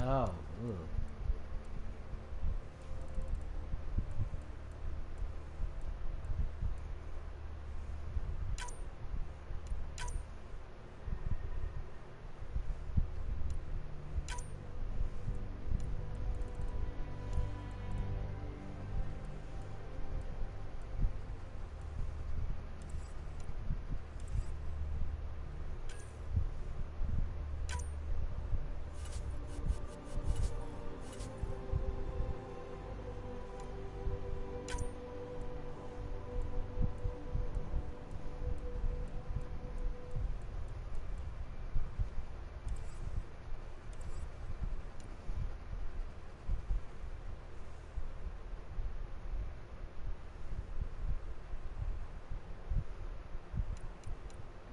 Oh, ooh.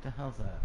What the hell's that?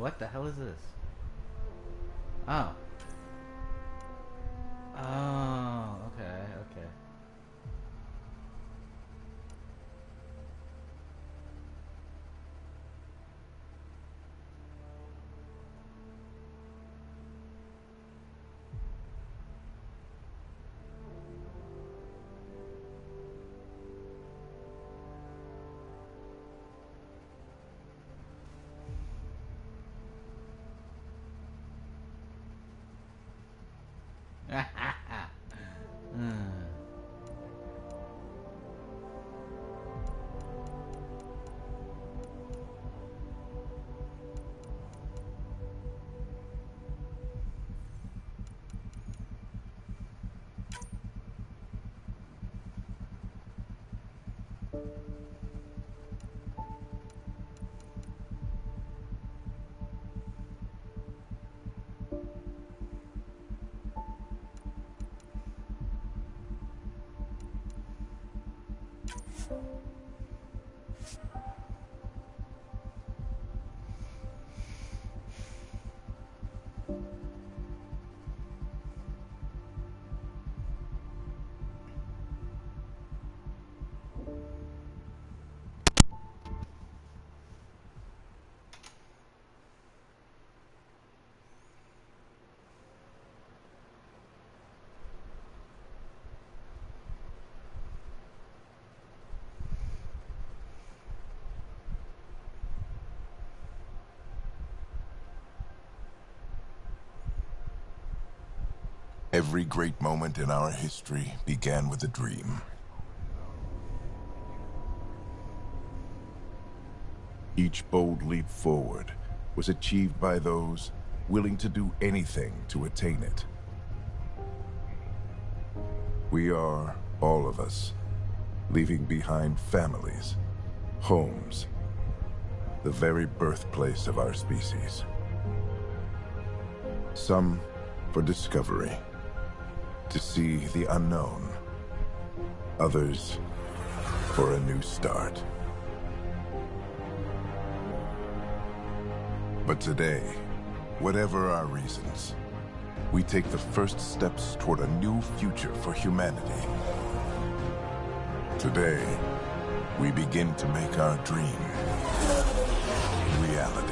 What the hell is this? Oh. Oh, okay, okay. Hmm. Every great moment in our history began with a dream. Each bold leap forward was achieved by those willing to do anything to attain it. We are, all of us, leaving behind families, homes, the very birthplace of our species. Some for discovery, to see the unknown. Others for a new start. But today, whatever our reasons, we take the first steps toward a new future for humanity. Today, we begin to make our dream reality.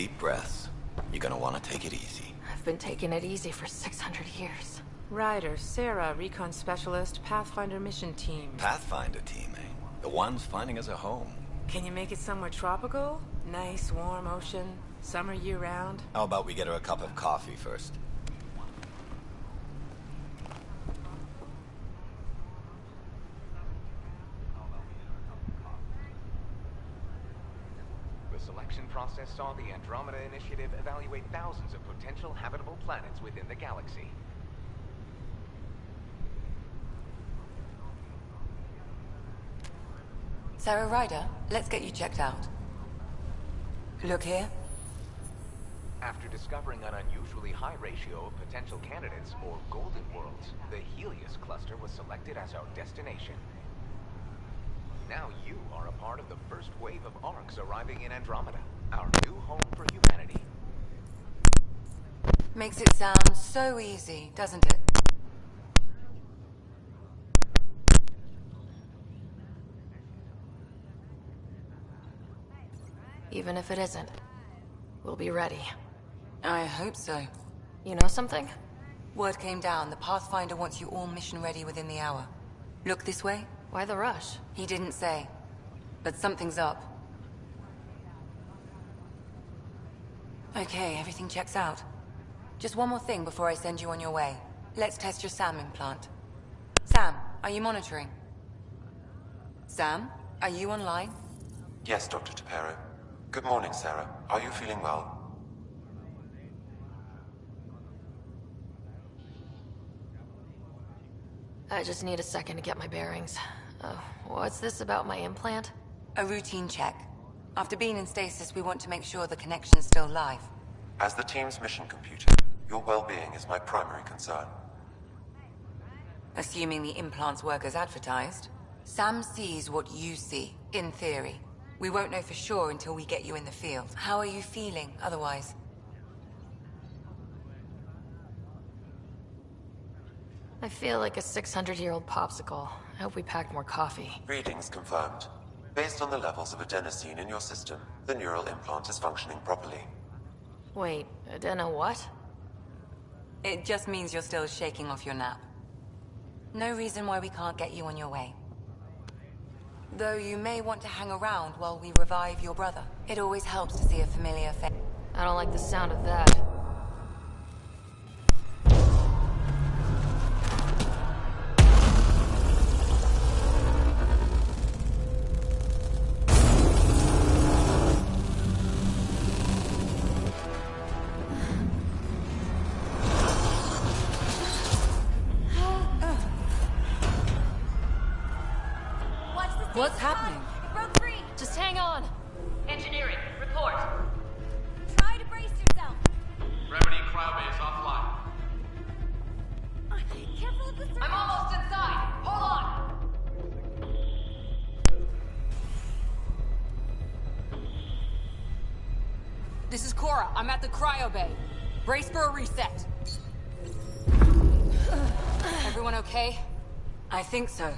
deep breaths. You're gonna want to take it easy. I've been taking it easy for 600 years. Ryder, Sarah, Recon Specialist, Pathfinder Mission Team. Pathfinder team, eh? The ones finding us a home. Can you make it somewhere tropical? Nice, warm ocean, summer year-round? How about we get her a cup of coffee first? The selection process saw the Andromeda Initiative evaluate thousands of potential habitable planets within the galaxy. Sarah Ryder, let's get you checked out. Look here. After discovering an unusually high ratio of potential candidates, or golden worlds, the Helios cluster was selected as our destination. Now you are a part of the first wave of ARCs arriving in Andromeda, our new home for humanity. Makes it sound so easy, doesn't it? Even if it isn't, we'll be ready. I hope so. You know something? Word came down. The Pathfinder wants you all mission ready within the hour. Look this way? Why the rush? He didn't say. But something's up. Okay, everything checks out. Just one more thing before I send you on your way. Let's test your SAM implant. Sam, are you monitoring? Sam, are you online? Yes, Dr. Tapero. Good morning, Sarah. Are you feeling well? I just need a second to get my bearings. What's this about my implant? A routine check. After being in stasis, we want to make sure the connection's still live. As the team's mission computer, your well-being is my primary concern. Assuming the implants work as advertised, Sam sees what you see, in theory. We won't know for sure until we get you in the field. How are you feeling, otherwise? I feel like a 600-year-old popsicle. I hope we packed more coffee. Readings confirmed. Based on the levels of adenosine in your system, the neural implant is functioning properly. Wait, adeno what? It just means you're still shaking off your nap. No reason why we can't get you on your way. Though you may want to hang around while we revive your brother. It always helps to see a familiar face. I don't like the sound of that. What's happening? It broke free. Just hang on! Engineering, report. Try to brace yourself. Gravity cryobase offline. Careful of the surface. I'm almost inside! Hold on! This is Cora. I'm at the cryo bay. Brace for a reset. Everyone okay? I think so.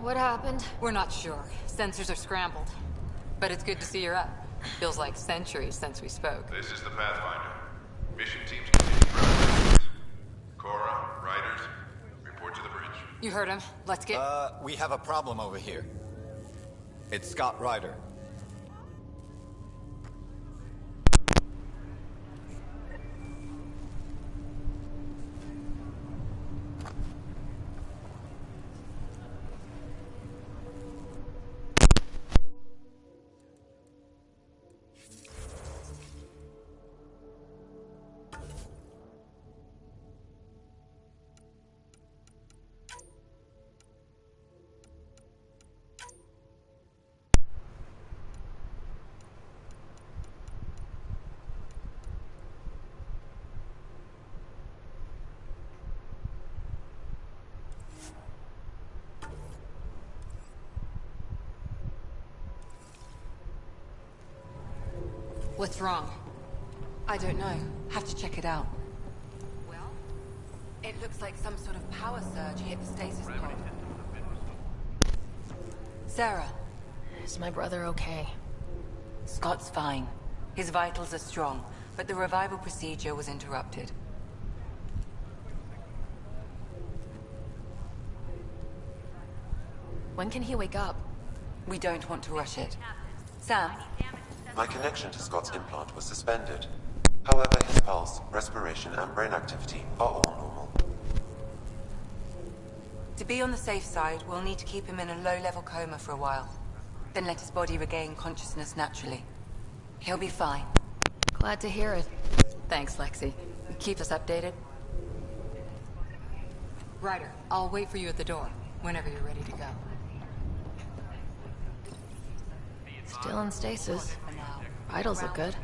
What happened? We're not sure. Sensors are scrambled. But it's good to see you're up. Feels like centuries since we spoke. This is the Pathfinder. Mission teams continue preparations. Cora, Riders, report to the bridge. You heard him. Let's get... We have a problem over here. It's Scott Ryder. What's wrong? I don't know. Have to check it out. Well, it looks like some sort of power surge hit the stasis pod. Sarah. Is my brother okay? Scott's fine. His vitals are strong, but the revival procedure was interrupted. When can he wake up? We don't want to rush it. Sam? My connection to Scott's implant was suspended. However, his pulse, respiration, and brain activity are all normal. To be on the safe side, we'll need to keep him in a low-level coma for a while. Then let his body regain consciousness naturally. He'll be fine. Glad to hear it. Thanks, Lexi. Keep us updated. Ryder, I'll wait for you at the door, whenever you're ready to go. Still in stasis. Vitals look good.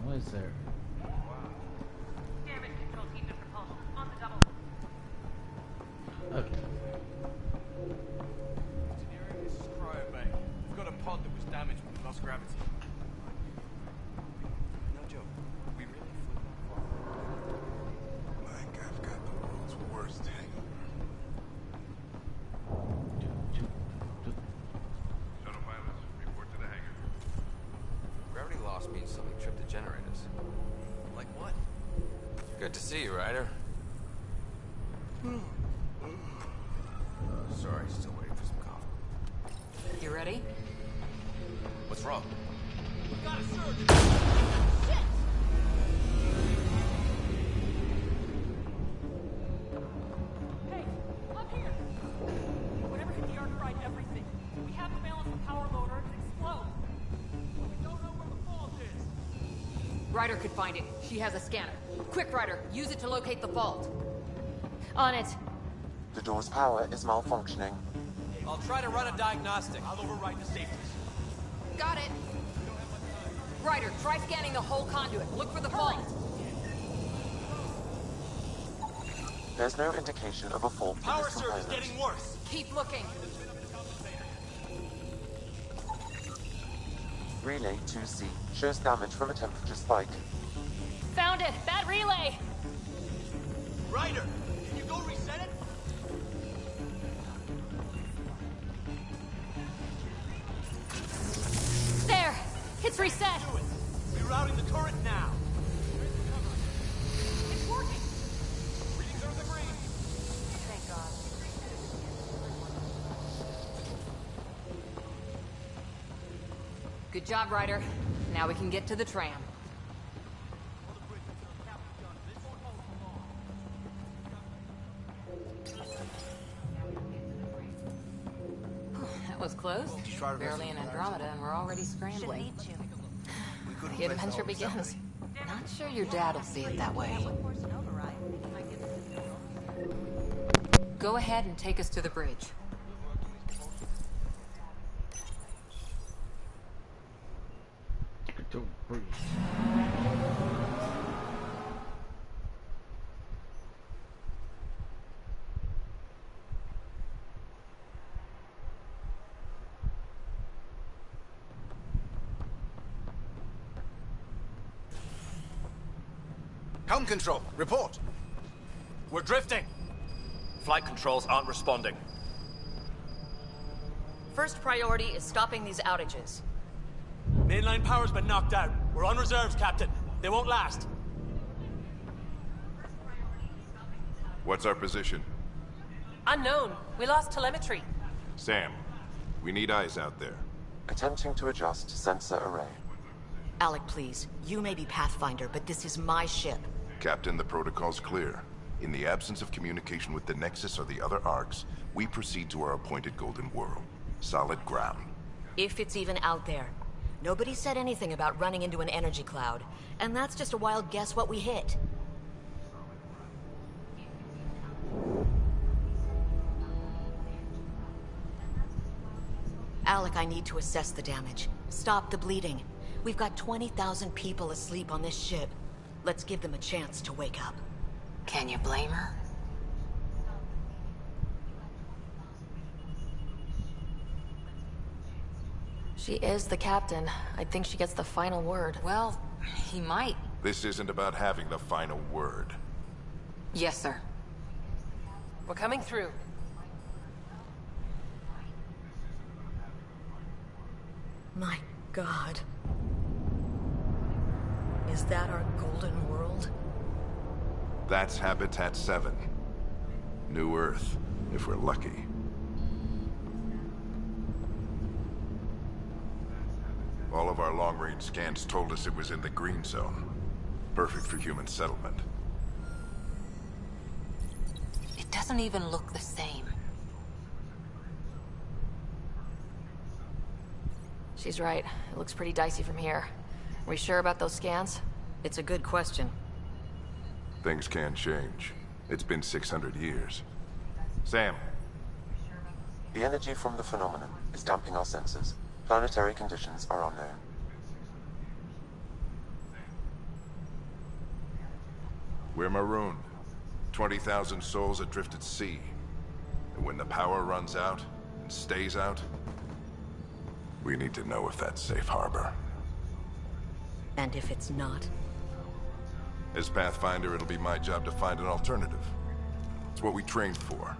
What is there? Damage control team to propulsion. On the double. Okay. Engineering, this is Cryo Bay. We've got a pod that was damaged when we lost gravity. No joke. We really flew that far. Like I've got the world's worst hangover. Shuttle pilots, report to the hangar. Gravity loss means something tripped the generators. Like what? Good to see you, Ryder. Sorry, still waiting for some coffee. You ready? What's wrong? We've got a surge! Hey, up here! Whatever hit the arc fried everything. We have to balance the power loader and explode. We don't know where the fault is. Ryder could find it. She has a scanner. Quick, Ryder, use it to locate the fault. On it. The door's power is malfunctioning. I'll try to run a diagnostic. I'll override the safeties. Got it. Ryder, try scanning the whole conduit. Look for the fault. There's no indication of a fault in Power this surge is component. getting worse. Keep looking. Relay 2C shows damage from a temperature spike. Found it! Bad relay! Ryder, can you go reset it? There! It's reset! Do it. Rerouting the current now. It's working! Readings are in the green. Thank God. Good job, Ryder. Now we can get to the tram. That was close. Barely in Andromeda, and we're already scrambling. The adventure begins. Not sure your dad will see it that way. Go ahead and take us to the bridge. Don't breathe. Helm control, report. We're drifting. Flight controls aren't responding. First priority is stopping these outages. Mainline power's been knocked out. We're on reserves, Captain. They won't last. What's our position? Unknown. We lost telemetry. Sam, we need eyes out there. Attempting to adjust sensor array. Alec, please. You may be Pathfinder, but this is my ship. Captain, the protocol's clear. In the absence of communication with the Nexus or the other arcs, we proceed to our appointed Golden World. Solid ground. If it's even out there. Nobody said anything about running into an energy cloud, and that's just a wild guess what we hit. Alec, I need to assess the damage. Stop the bleeding. We've got 20,000 people asleep on this ship. Let's give them a chance to wake up. Can you blame her? She is the captain. I think she gets the final word. Well, he might. This isn't about having the final word. Yes, sir. We're coming through. My God. Is that our golden world? That's Habitat 7. New Earth, if we're lucky. All of our long-range scans told us it was in the green zone. Perfect for human settlement. It doesn't even look the same. She's right. It looks pretty dicey from here. Are we sure about those scans? It's a good question. Things can change. It's been 600 years. Sam. The energy from the phenomenon is damping our senses. Planetary conditions are unknown. We're marooned. 20,000 souls adrift at sea. And when the power runs out, and stays out, we need to know if that's safe harbor. And if it's not? As Pathfinder, it'll be my job to find an alternative. It's what we trained for.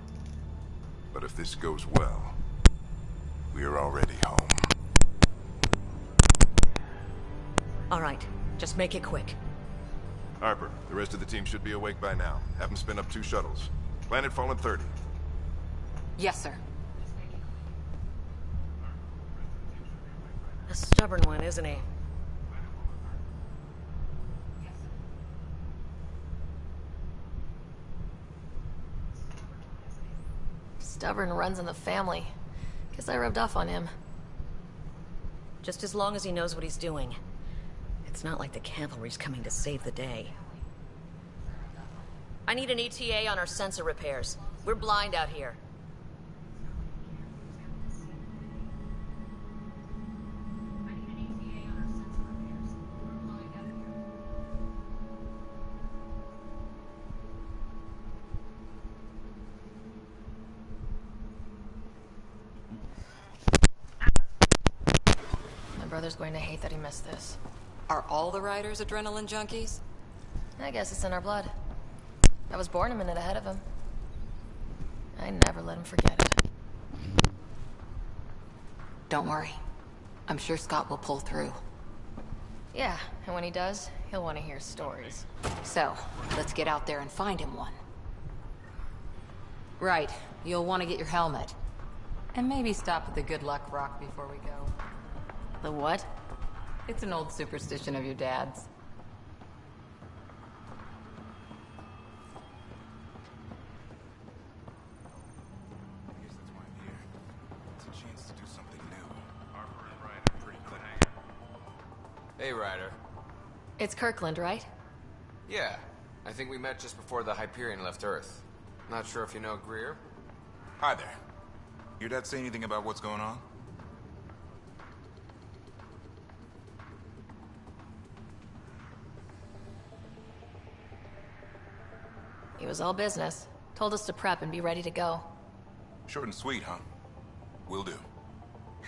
But if this goes well, we're already home. All right, just make it quick. Harper, the rest of the team should be awake by now. Have them spin up 2 shuttles. Planet Fallen 30. Yes, sir. A stubborn one, isn't he? Stubborn runs in the family. Guess I rubbed off on him. Just as long as he knows what he's doing. It's not like the cavalry's coming to save the day. I need an ETA on our sensor repairs. We're blind out here. My brother's going to hate that he missed this. Are all the riders adrenaline junkies? I guess it's in our blood. I was born a minute ahead of him. I never let him forget it. Don't worry. I'm sure Scott will pull through. Yeah, and when he does, he'll want to hear stories. So, let's get out there and find him one. Right, you'll want to get your helmet. And maybe stop at the Good Luck Rock before we go. The what? It's an old superstition of your dad's. I guess that's why I'm here. It's a chance to do something new. Harper and Ryder, pretty quick. Hey, Ryder. It's Kirkland, right? Yeah, I think we met just before the Hyperion left Earth. Not sure if you know Greer? Hi there. Your dad say anything about what's going on? He was all business. Told us to prep and be ready to go. Short and sweet, huh? Will do.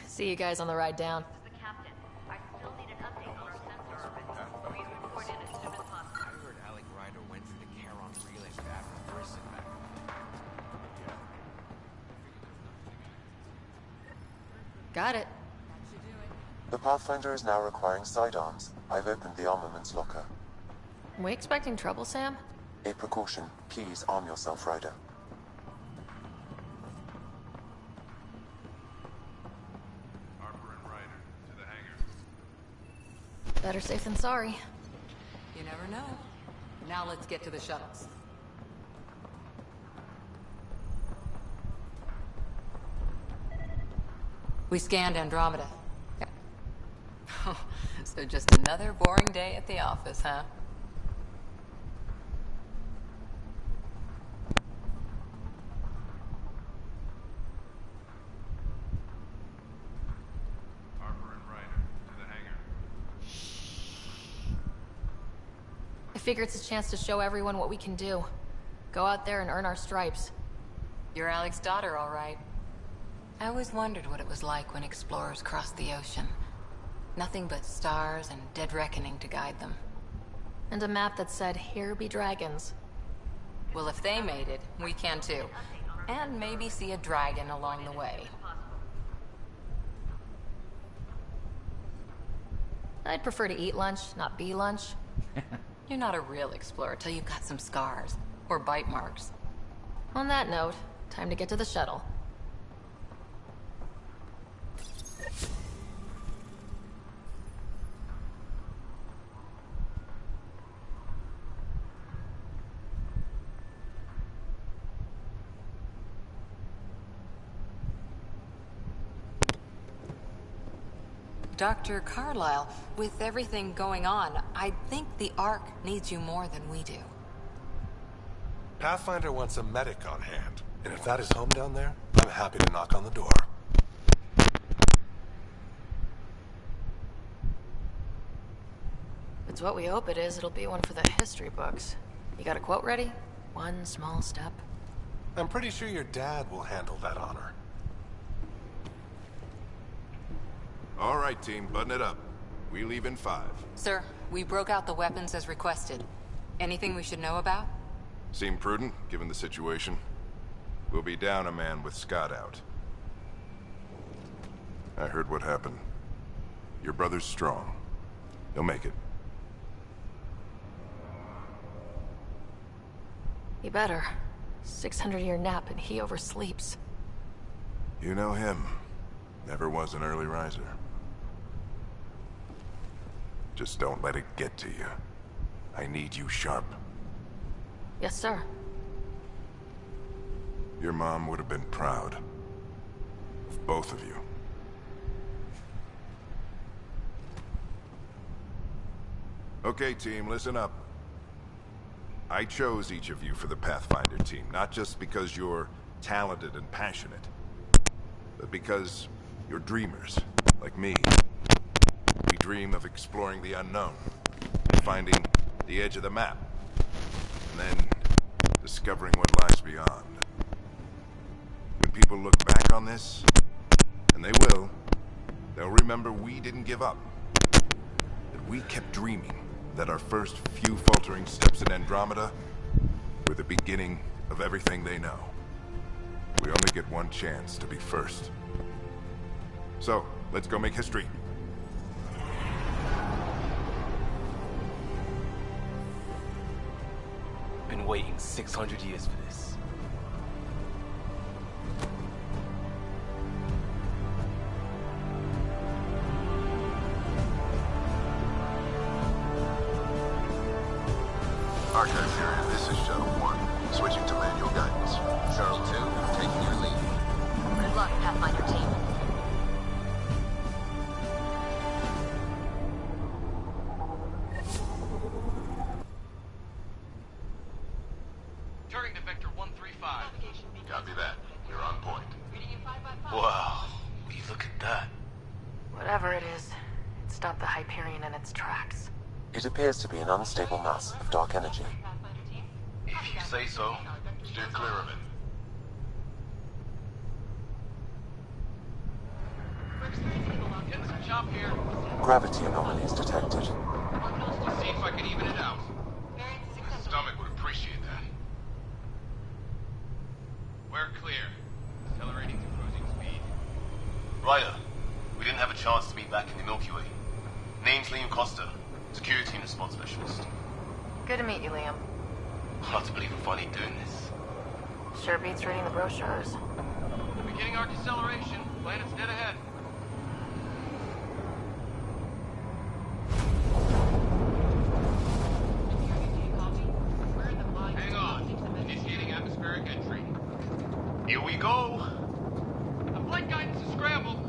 See you guys on the ride down. The captain. I still need an update on our sensor orbit. Please report in as soon as possible. I heard Alec Ryder went through the Charon relay with Admiral Brisson back. Got it. The Pathfinder is now requiring sidearms. I've opened the armaments locker. Are we expecting trouble, Sam? A precaution. Please arm yourself, Ryder. Harper and Ryder, to the hangar. Better safe than sorry. You never know. Now let's get to the shuttles. We scanned Andromeda. Oh, so just another boring day at the office, huh? Harper and Ryder, to the hangar. I figure it's a chance to show everyone what we can do. Go out there and earn our stripes. You're Alec's daughter, all right. I always wondered what it was like when explorers crossed the ocean. Nothing but stars and dead reckoning to guide them. And a map that said, "Here be dragons." Well, if they made it, we can too. And maybe see a dragon along the way. I'd prefer to eat lunch, not be lunch. You're not a real explorer till you've got some scars. Or bite marks. On that note, time to get to the shuttle. Dr. Carlyle, with everything going on, I think the Ark needs you more than we do. Pathfinder wants a medic on hand, and if that is home down there, I'm happy to knock on the door. If it's what we hope it is, it'll be one for the history books. You got a quote ready? One small step. I'm pretty sure your dad will handle that honor. All right, team, button it up. We leave in 5. Sir, we broke out the weapons as requested. Anything we should know about? Seem prudent, given the situation. We'll be down a man with Scott out. I heard what happened. Your brother's strong. He'll make it. He better. 600-year nap and he oversleeps. You know him. Never was an early riser. Just don't let it get to you. I need you sharp. Yes, sir. Your mom would have been proud of both of you. Okay, team, listen up. I chose each of you for the Pathfinder team, not just because you're talented and passionate, but because you're dreamers, like me. We dream of exploring the unknown, finding the edge of the map, and then discovering what lies beyond. When people look back on this, and they will, they'll remember we didn't give up. That we kept dreaming, that our first few faltering steps in Andromeda were the beginning of everything they know. We only get one chance to be first. So, let's go make history. Been waiting 600 years for this. Archive area, this is Shuttle 1. Switching to manual guidance. Shuttle 2, taking your lead. Good luck, Pathfinder team. Turning to Vector 135. Copy that. You're on point. Wow. Will you look at that? Whatever it is, it stopped the Hyperion in its tracks. It appears to be an unstable mass of dark energy. If you say so. Steer clear of it. Getting some chop here. Gravity anomalies detected. Let's see if I can even it out. The stomach would appreciate that. We're clear. Accelerating to cruising speed. Ryder, we didn't have a chance to meet back in the Milky Way. Name's Liam Costa, security and response specialist. Good to meet you, Liam. Hard to believe we're finally doing this. Sure beats reading the brochures. Beginning arc acceleration. Planet's dead ahead. Hang on. Initiating atmospheric entry. Here we go. The flight guidance is scrambled.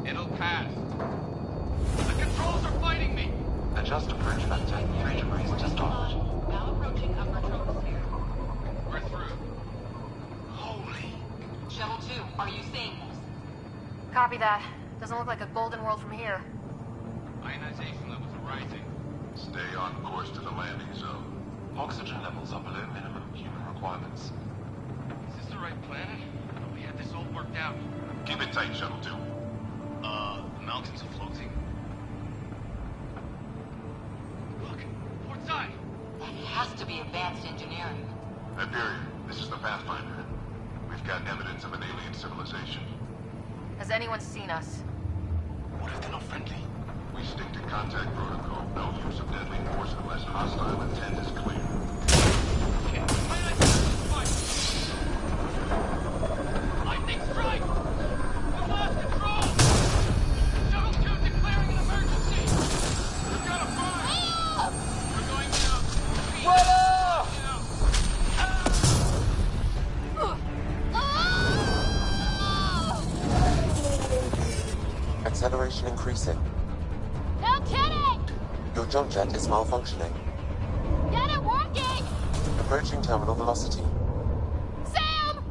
It'll pass. The controls are fighting me. Adjust approach vector 3 degrees to starboard. Now approaching upper troposphere. We're through. Holy. Shuttle 2, are you seeing this? Copy that. Doesn't look like a golden world from here. Ionization levels are rising. Stay on course to the landing zone. Oxygen levels are below minimum human requirements. Is this the right planet? We had this all worked out. Give Titan shuttle do? The mountains are floating. Look, port side. That has to be advanced engineering. Hyperion, this is the Pathfinder. We've got evidence of an alien civilization. Has anyone seen us? What if they're not friendly? We stick to contact protocol. No use of deadly force unless hostile intent is clear. Lightning strike! We lost control! Shuttle 2 declaring an emergency! We've got a fire! We're going down. What up? Acceleration increasing. No kidding! Your jump jet is malfunctioning. Get it working! Approaching terminal velocity. Sam!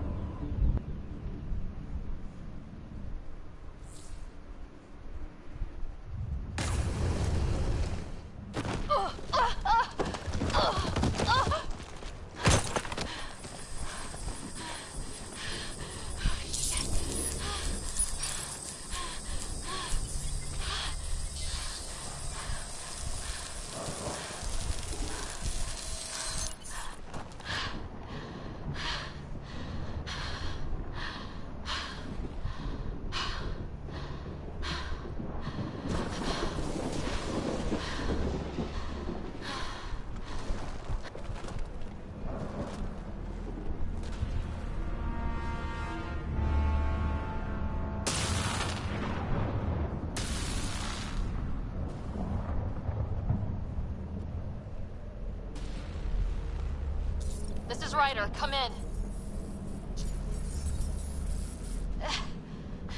This is Ryder. Come in.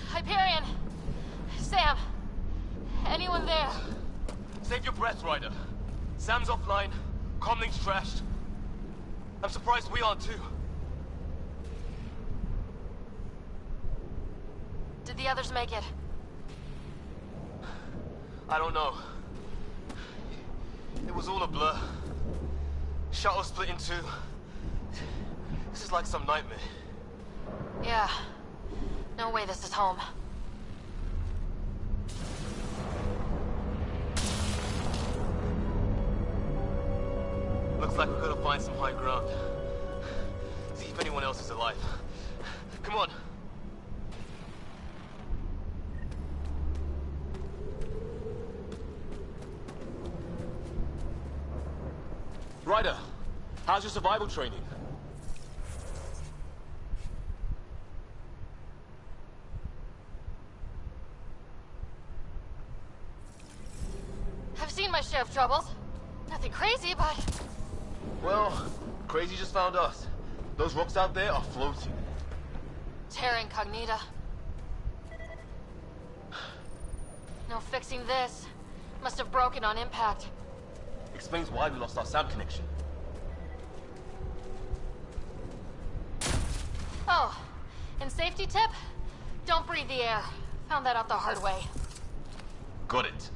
Hyperion! Sam! Anyone there? Save your breath, Ryder. Sam's offline. Comlink's trashed. I'm surprised we aren't too. Did the others make it? I don't know. It was all a blur. Shuttle split in two. This is like some nightmare. Yeah. No way this is home. Looks like we've got to find some high ground. See if anyone else is alive. Come on. Ryder, how's your survival training? I've seen my share of troubles. Nothing crazy, but... Well, crazy just found us. Those rocks out there are floating. Terra Incognita. No fixing this. Must have broken on impact. Explains why we lost our SAM connection. Oh, and safety tip? Don't breathe the air. Found that out the hard way. Got it.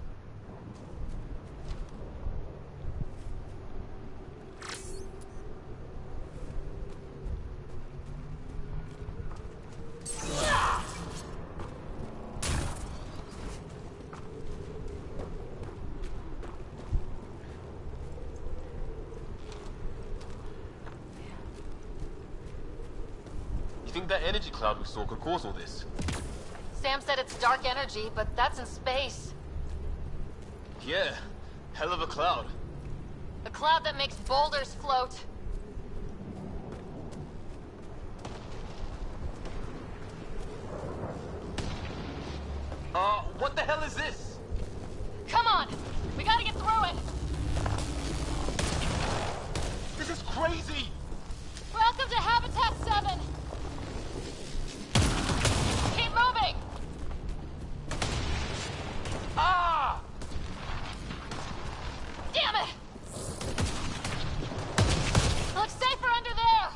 You think that energy cloud we saw could cause all this? Sam said it's dark energy, but that's in space. Yeah, hell of a cloud. A cloud that makes boulders float. What the hell is this? Come on! We gotta get through it! This is crazy! Welcome to Habitat 7! Keep moving! Ah! Damn it! Looks safer under there!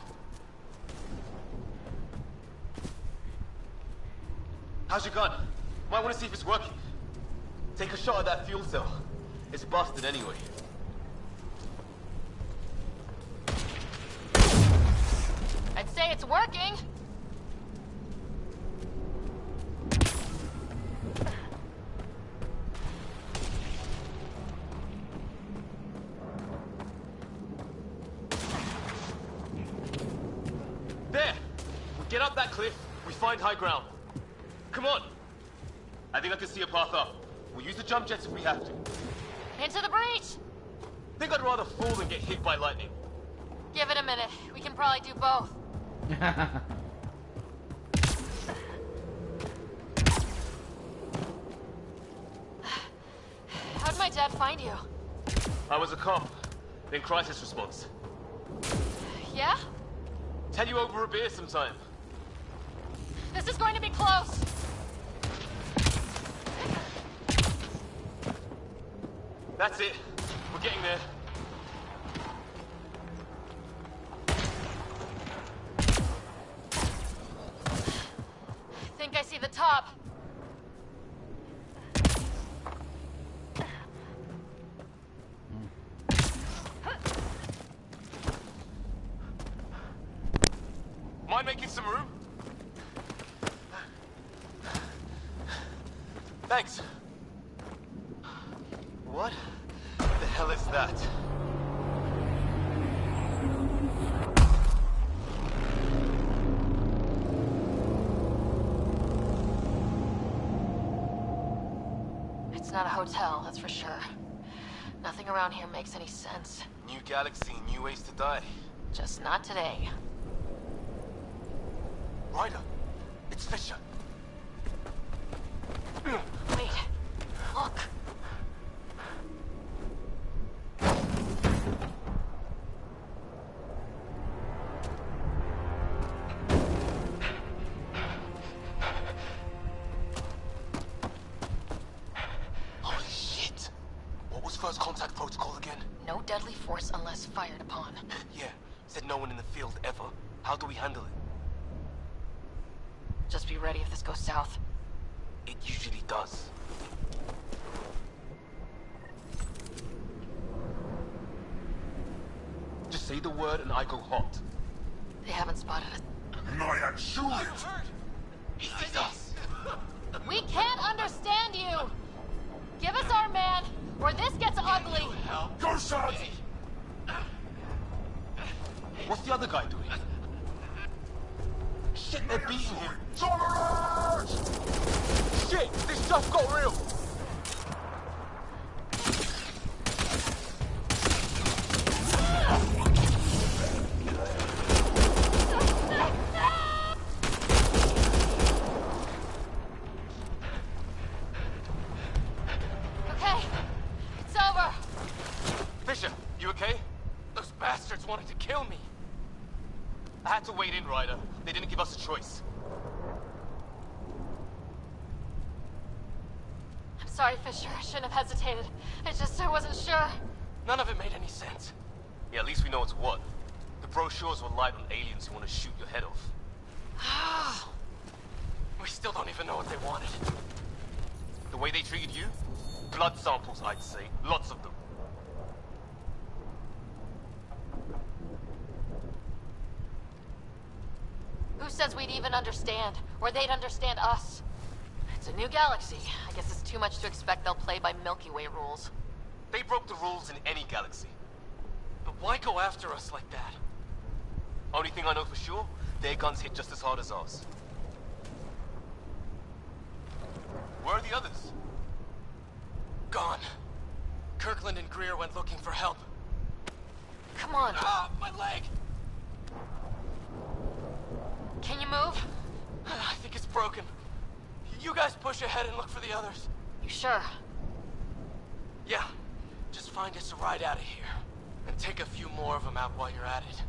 How's your gun? Might want to see if it's working. Take a shot at that fuel cell. It's busted anyway. I'd say it's working. get up that cliff, we find high ground. Come on. I think I can see a path up. We'll use the jump jets if we have to. Into the breach! Think I'd rather fall than get hit by lightning. Give it a minute. We can probably do both. How'd my dad find you? I was a cop, then crisis response. Yeah? Tell you over a beer sometime. This is going to be close. That's it. We're getting there. Think I see the top. Mind making some room? Thanks. What the hell is that? It's not a hotel, that's for sure. Nothing around here makes any sense. New galaxy, new ways to die. Just not today. Ryder, it's Fisher. Wait, look. Holy shit! What was first contact protocol again? No deadly force unless fired upon. Yeah, said no one in the field ever. How do we handle it? Just be ready if this goes south. It usually does. Just say the word and I go hot. They haven't spotted it. Nyan, shoot it! He sees us. We can't understand you! Give us our man, or this gets ugly! Go, son! What's the other guy doing? Shit, they're beating him. Shit, this stuff got real. Okay, it's over. Fisher, you okay? Those bastards wanted to kill me. I had to wait in, Ryder. They didn't give us a choice. I'm sorry, Fisher. I shouldn't have hesitated. I wasn't sure. None of it made any sense. Yeah, at least we know it's what. The brochures were light on aliens who want to shoot your head off. We still don't even know what they wanted. The way they treated you? Blood samples, I'd say. Lots of them. Who says we'd even understand? Or they'd understand us? It's a new galaxy. I guess it's too much to expect they'll play by Milky Way rules. They broke the rules in any galaxy. But why go after us like that? Only thing I know for sure, their guns hit just as hard as ours. Where are the others? Gone. Kirkland and Greer went looking for help. Come on. Ah, my leg! Can you move? I think it's broken. You guys push ahead and look for the others. You sure? Yeah. Just find us a ride out of here. And take a few more of them out while you're at it.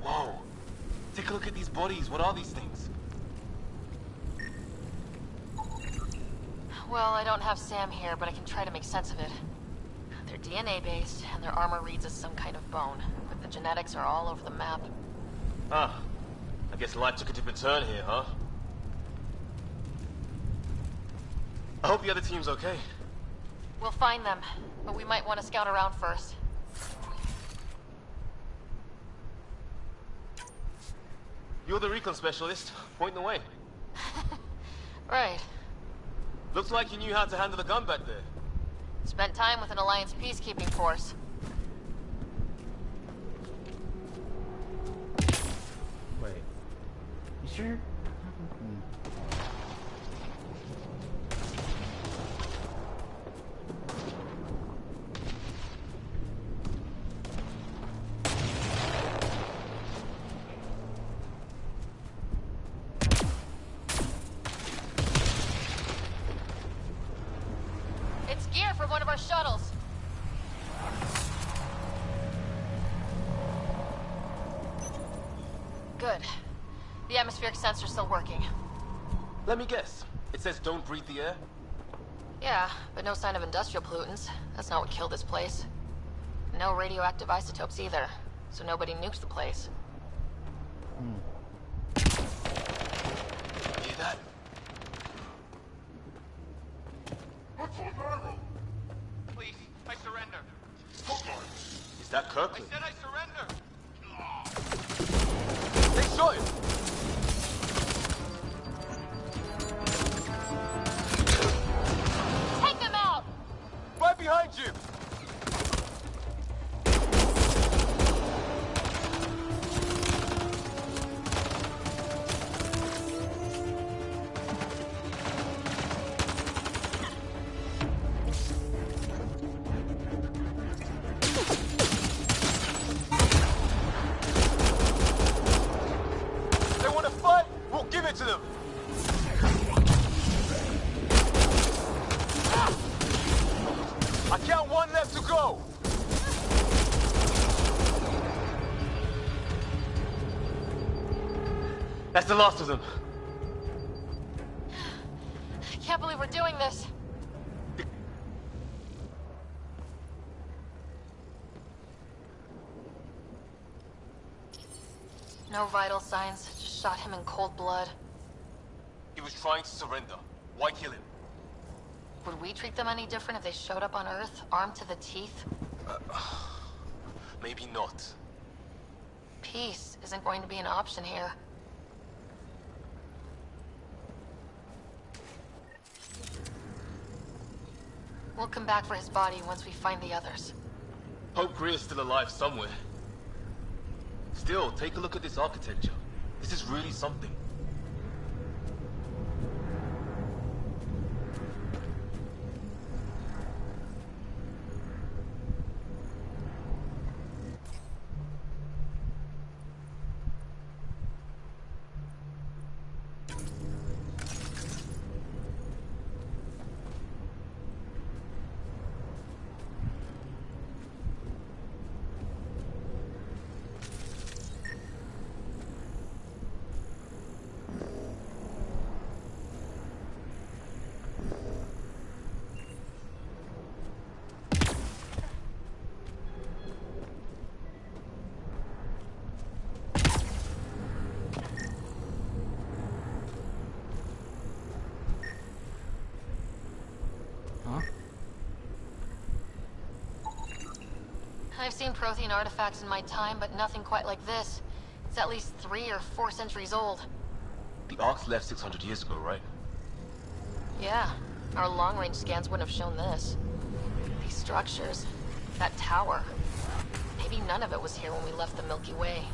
Whoa. Take a look at these bodies. What are these things? Well, I don't have Sam here, but I can try to make sense of it. They're DNA-based, and their armor reads as some kind of bone. But the genetics are all over the map. Ah. I guess life took a different turn here, huh? I hope the other team's okay. We'll find them, but we might want to scout around first. You're the recon specialist. Point the way. Right. Looks like you knew how to handle a gun back there. Spent time with an Alliance peacekeeping force. Wait. You sure? It's gear from one of our shuttles. Good. The atmospheric sensor's still working. Let me guess. It says don't breathe the air? Yeah, but no sign of industrial pollutants. That's not what killed this place. No radioactive isotopes either, so nobody nuked the place. Hear that? Please, I surrender. Is that Kirkland? I said I surrender. They shot him! Take them out! Right behind you! They want to fight? We'll give it to them! I count one left to go! That's the last of them. I can't believe we're doing this. No vital signs, just shot him in cold blood. He was trying to surrender. Why kill him? Would we treat them any different if they showed up on Earth, armed to the teeth? Maybe not. Peace isn't going to be an option here. We'll come back for his body once we find the others. Hope Greer's still alive somewhere. Still, take a look at this architecture. This is really something. I've seen Prothean artifacts in my time, but nothing quite like this. It's at least 3 or 4 centuries old. The Ark's left 600 years ago, right? Yeah, our long-range scans wouldn't have shown this. These structures, that tower. Maybe none of it was here when we left the Milky Way.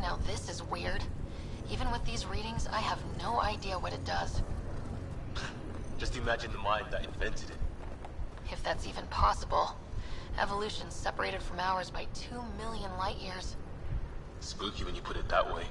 now this is weird. Even with these readings, I have no idea what it does. Just imagine the mind that invented it. If that's even possible. Evolution's separated from ours by 2 million light years. Spooky when you put it that way.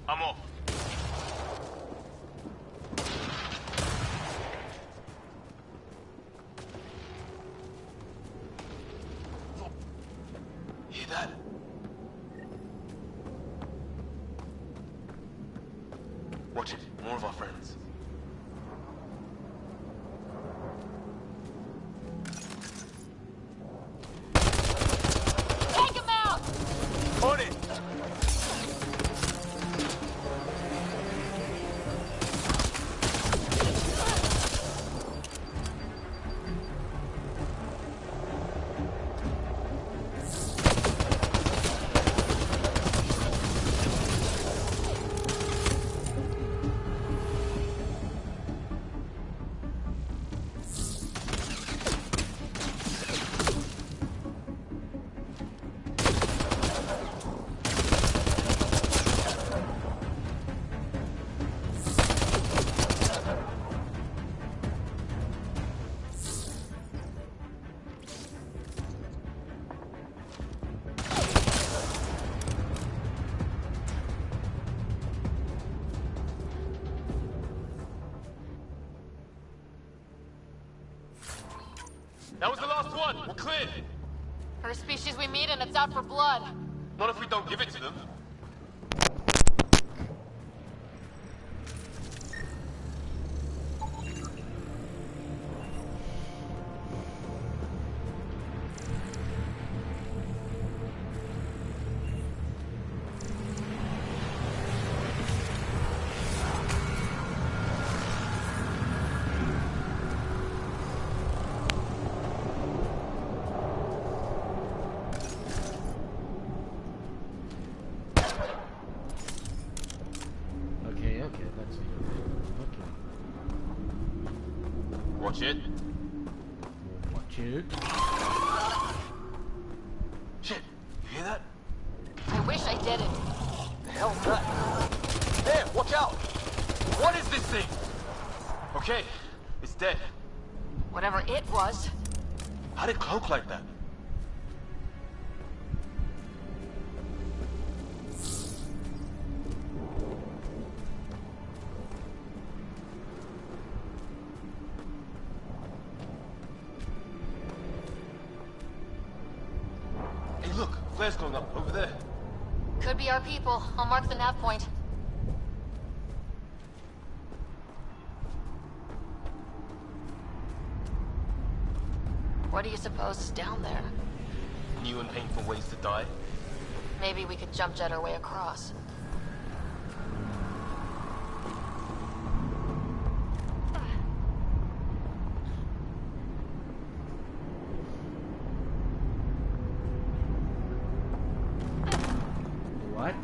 I'm off. Hear that? Watch it. More of our friends. Take him out! On it! That was the last one. We're clear. First species we meet and it's out for blood. Not if we don't give it to them. Watch it. Watch it. Shit, you hear that? I wish I didn't. The hell's that? There, watch out! What is this thing? Okay, it's dead. Whatever it was. How'd it cloak like that? Look, flare's going up over there. Could be our people. I'll mark the nav point. What do you suppose is down there? New and painful ways to die. Maybe we could jump jet our way across. What?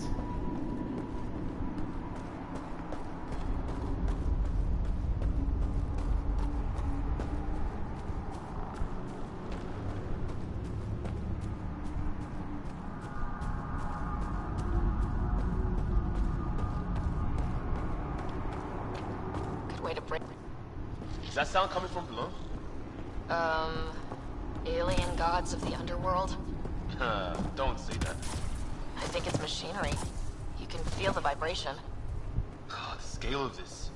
Good way to break. Is that sound coming from below? Alien gods of the underworld? Don't say that. machinery. You can feel the vibration. God, the scale of this.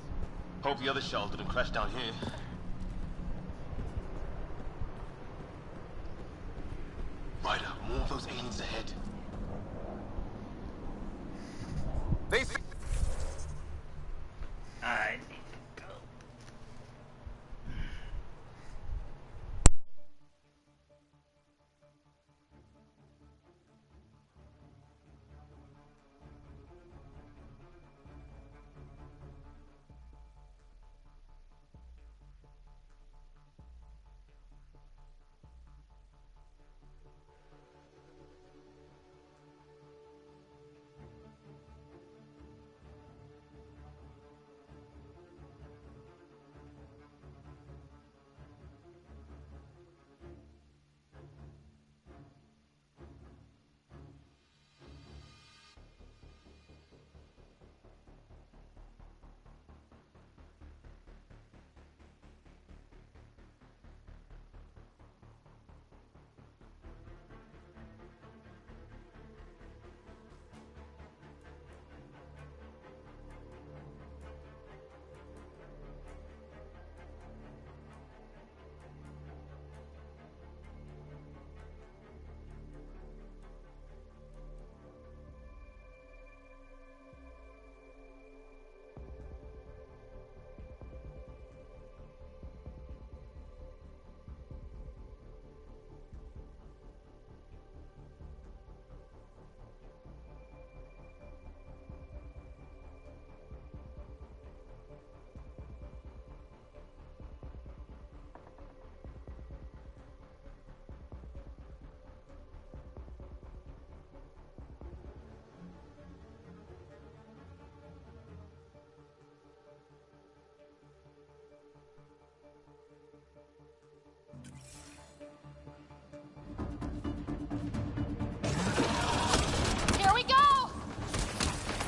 Hope the other shuttle didn't crash down here. Ryder, more of those aliens ahead. They see... I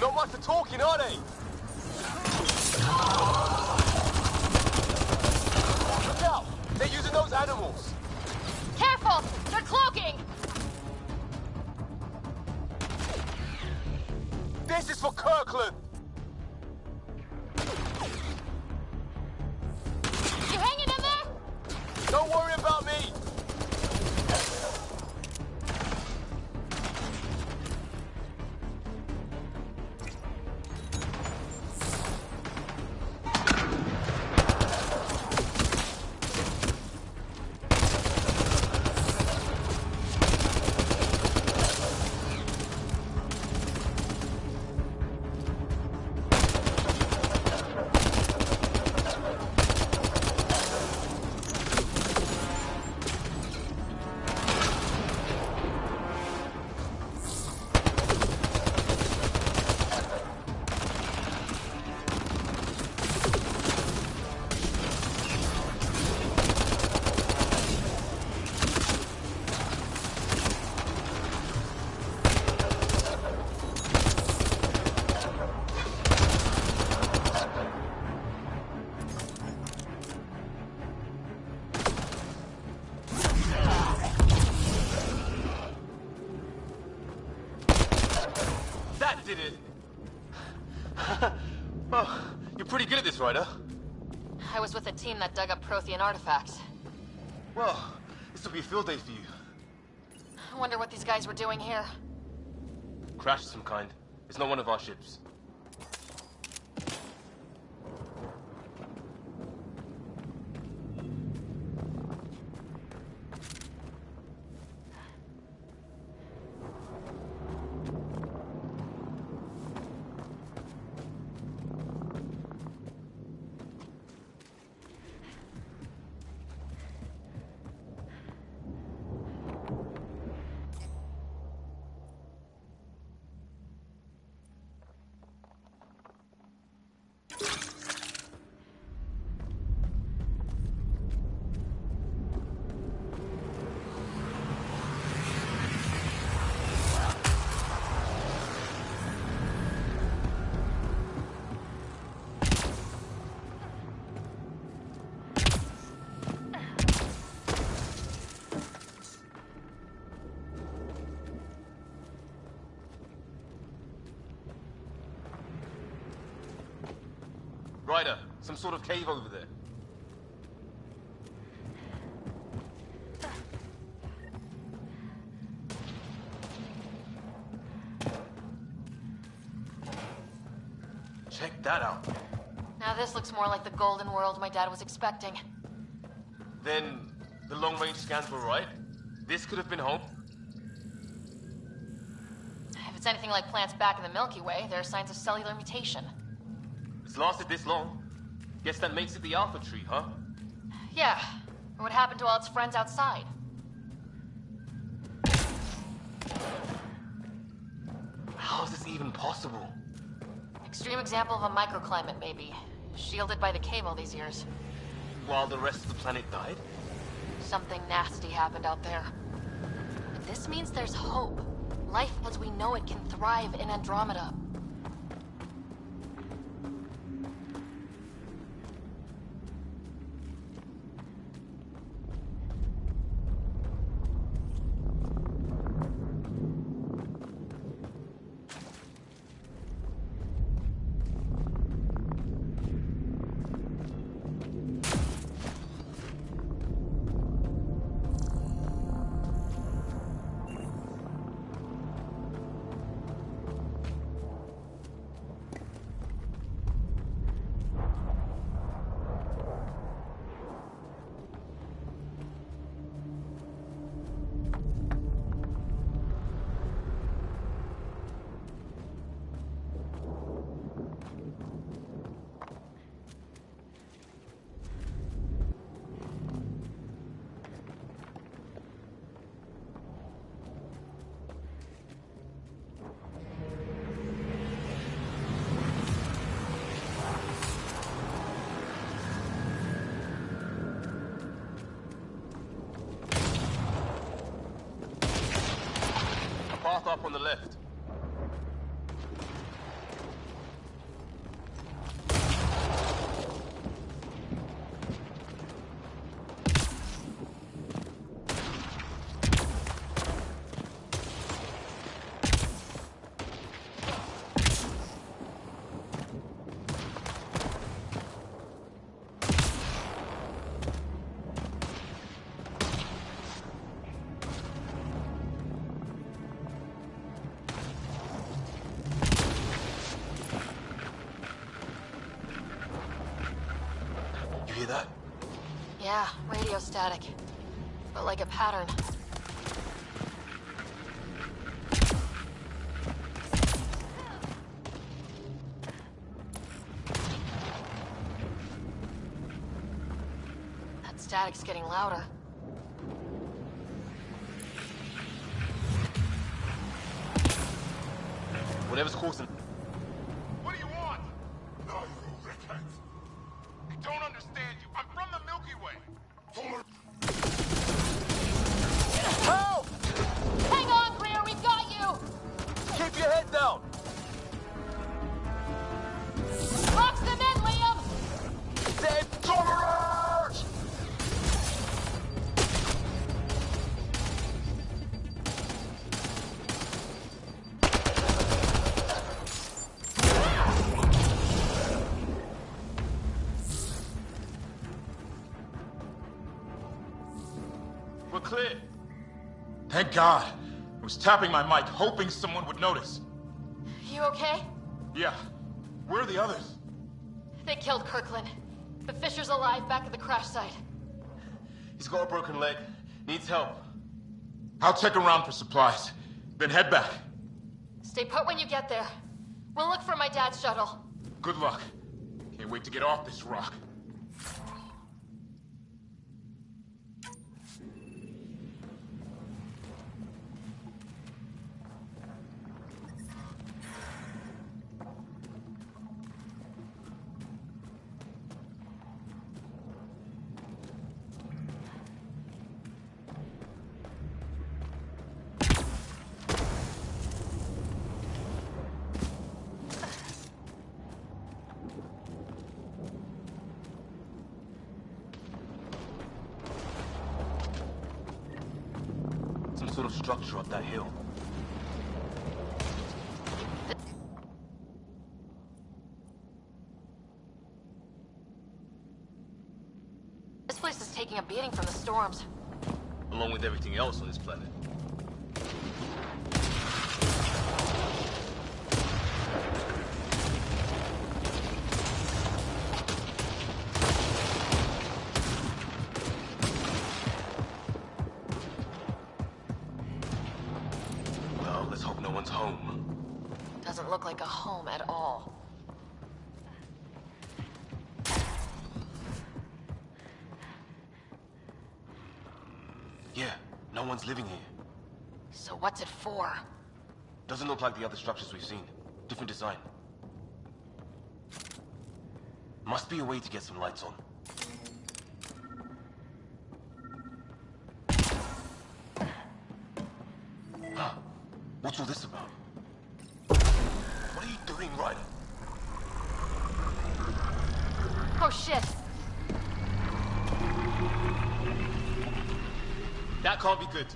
Not much for talking, are they? Look out! They're using those animals! Careful! They're cloaking! This is for Kirkland! You hanging in there? Don't worry about me! Did it. Oh, you're pretty good at this, Ryder. I was with a team that dug up Prothean artifacts. Well, this will be a field day for you. I wonder what these guys were doing here. Crash of some kind. It's not one of our ships. Ryder, some sort of cave over there. Check that out. Now this looks more like the golden world my dad was expecting. Then the long-range scans were right? This could have been home? If it's anything like plants back in the Milky Way, there are signs of cellular mutation. It's lasted this long. Guess that makes it the Alpha Tree, huh? Yeah. What happened to all its friends outside? How is this even possible? Extreme example of a microclimate, maybe. Shielded by the cave all these years. While the rest of the planet died? Something nasty happened out there. But this means there's hope. Life as we know it can thrive in Andromeda. Path up on the left. Hear that? Yeah, radio static. But like a pattern. That static's getting louder. Whatever's causing... What do you want? No, you repent. I don't understand you. I'm from the Milky Way. Help! Hang on, Greer, we've got you! Keep your head down! Box them in, Liam! Dead Torch! We're clear. Thank God. I was tapping my mic, hoping someone would notice. You okay? Yeah. Where are the others? They killed Kirkland. But Fisher's alive back at the crash site. He's got a broken leg. Needs help. I'll check around for supplies, then head back. Stay put when you get there. We'll look for my dad's shuttle. Good luck. Can't wait to get off this rock. Some sort of structure up that hill. taking a beating from the storms. Along with everything else on this planet. Well, let's hope no one's home. Doesn't look like a home at all. Yeah, no one's living here. So what's it for? Doesn't look like the other structures we've seen. Different design. Must be a way to get some lights on. Huh. What's all this about? What are you doing, Ryder? Oh shit! That can't be good.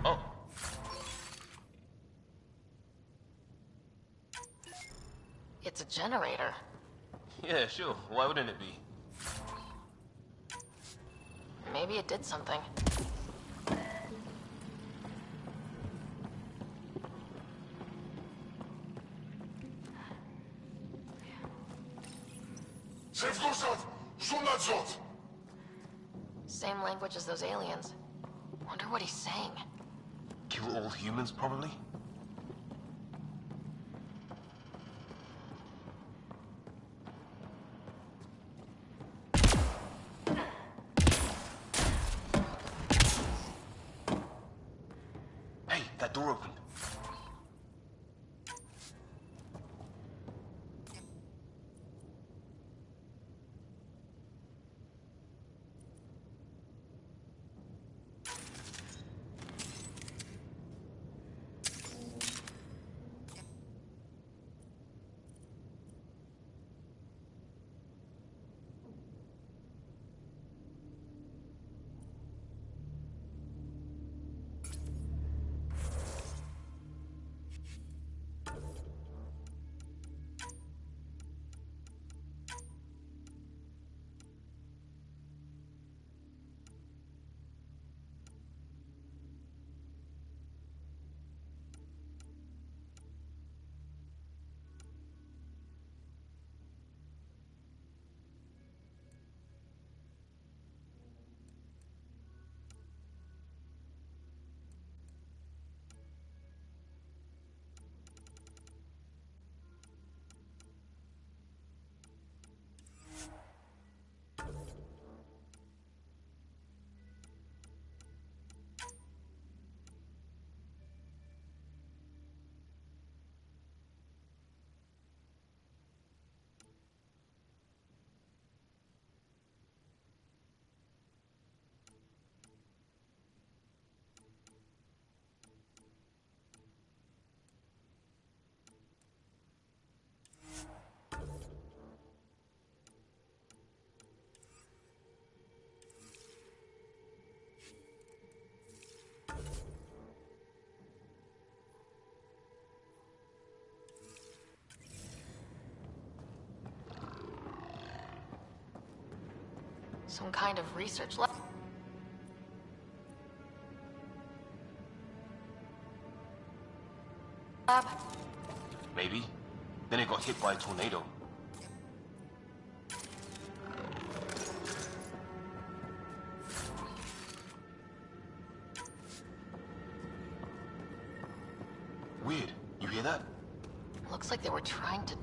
Oh. It's a generator. Yeah, sure. Why wouldn't it be? Maybe it did something. Same language as those aliens. Wonder what he's saying. Kill all humans, probably? Hey, that door opened. Some kind of research lab. Maybe. Then it got hit by a tornado. Weird. You hear that? Looks like they were trying to...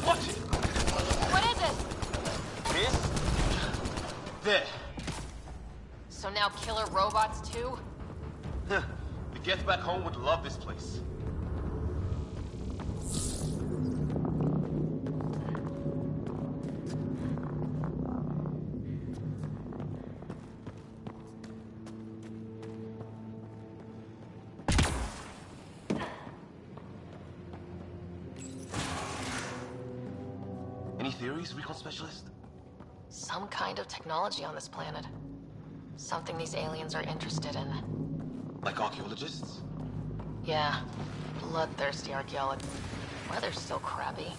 Watch it! What is it? This? There. So now killer robots too? Huh. The Geth back home would love this place. Any theories, recon specialist? Some kind of technology on this planet. Something these aliens are interested in. Like archaeologists? Yeah. Bloodthirsty archaeologists. Weather's still crappy.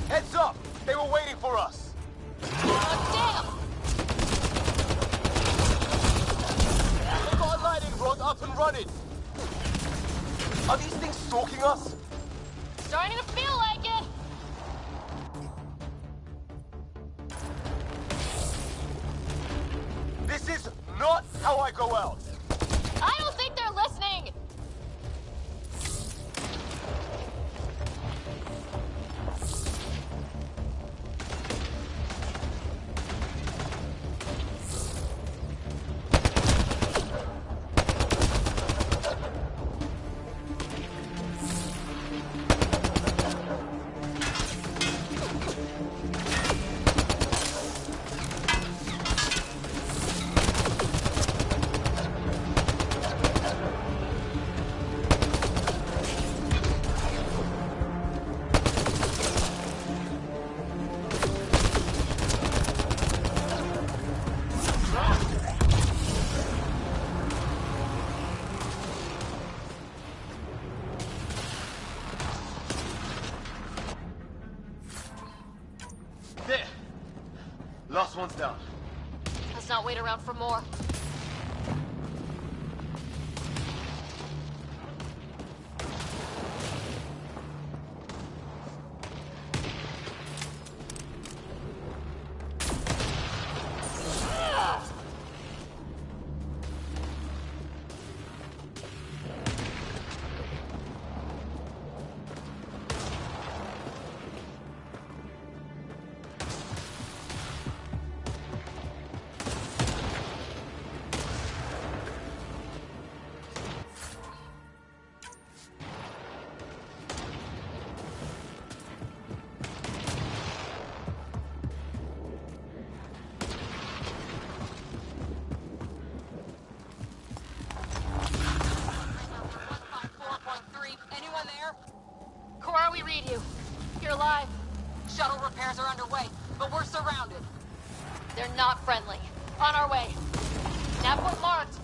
Heads up! They were waiting for us! Damn! They've got a lightning rod up and running! Are these things stalking us? Starting to feel like it! This is not how I go out! I don't think they're listening! There! Last one's down. Let's not wait around for more. Anyone there? Cora, we read you. You're alive. Shuttle repairs are underway, but we're surrounded. They're not friendly. On our way. Nav marked.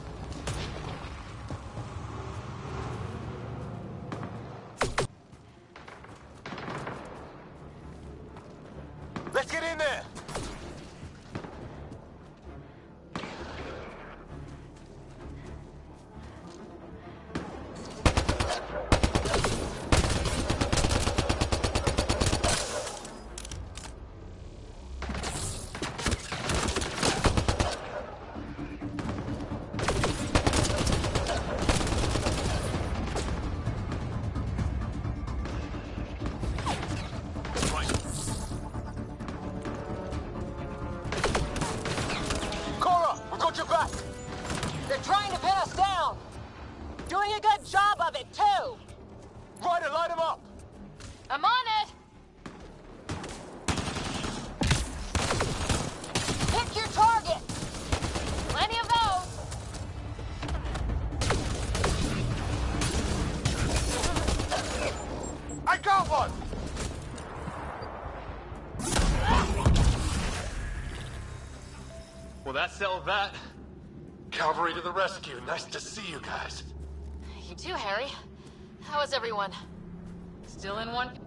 Let's get in there! Cora, we got your back! They're trying to pin us down! Doing a good job of it, too! Ryder, light him up! I'm on it! Pick your target! Plenty of those! I got one! Well, that settled that. Cavalry to the rescue. Nice to see you guys. You too, Harry. How is everyone? Still in one?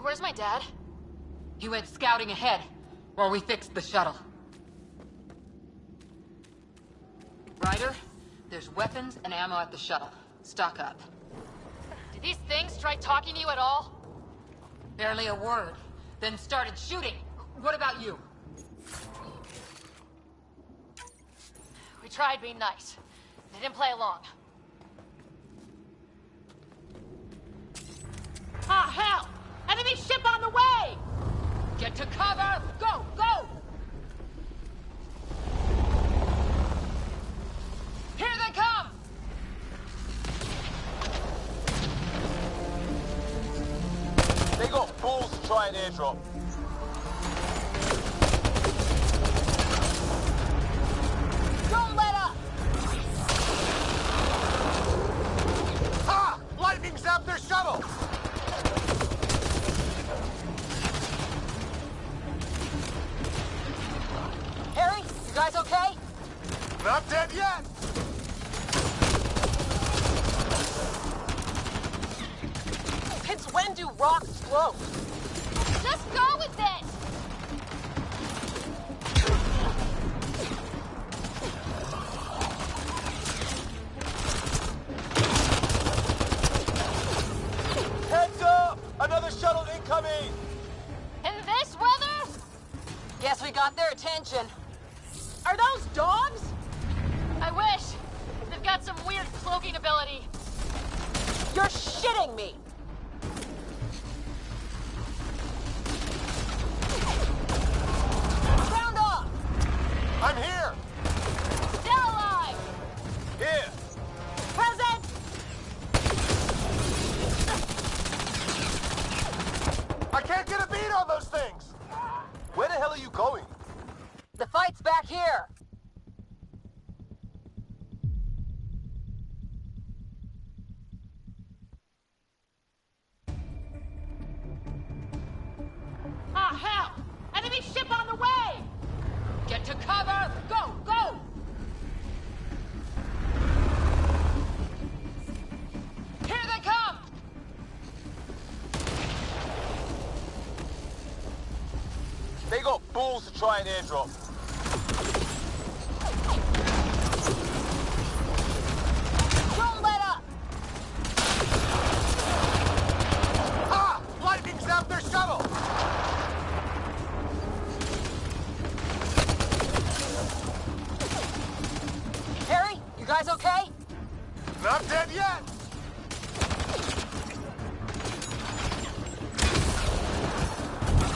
Where's my dad? He went scouting ahead while we fixed the shuttle. Ryder, there's weapons and ammo at the shuttle. Stock up. Did these things try talking to you at all? Barely a word. Then started shooting. What about you? We tried being nice. They didn't play along. Ah, hell! Enemy ship on the way! Get to cover! Go! Go! Here they come! They got balls to try an airdrop. Don't let up! Ha! Lightning zapped their shuttle! Harry, you guys okay? Not dead yet! Since when do rocks float? Just go with it! Heads up! Another shuttle incoming! In this weather? Guess we got their attention. Are those dogs? I wish. They've got some weird cloaking ability. You're shitting me! Sound off! I'm here! Still alive! Here! Present! I can't get a beat on those things! Where the hell are you going? The fight's back here. Ah, hell! Enemy ship on the way! Get to cover! Go! Go! Here they come! They got balls to try an airdrop. Don't let up! Ha! Lightning zapped their shuttle! Harry, you guys okay? Not dead yet!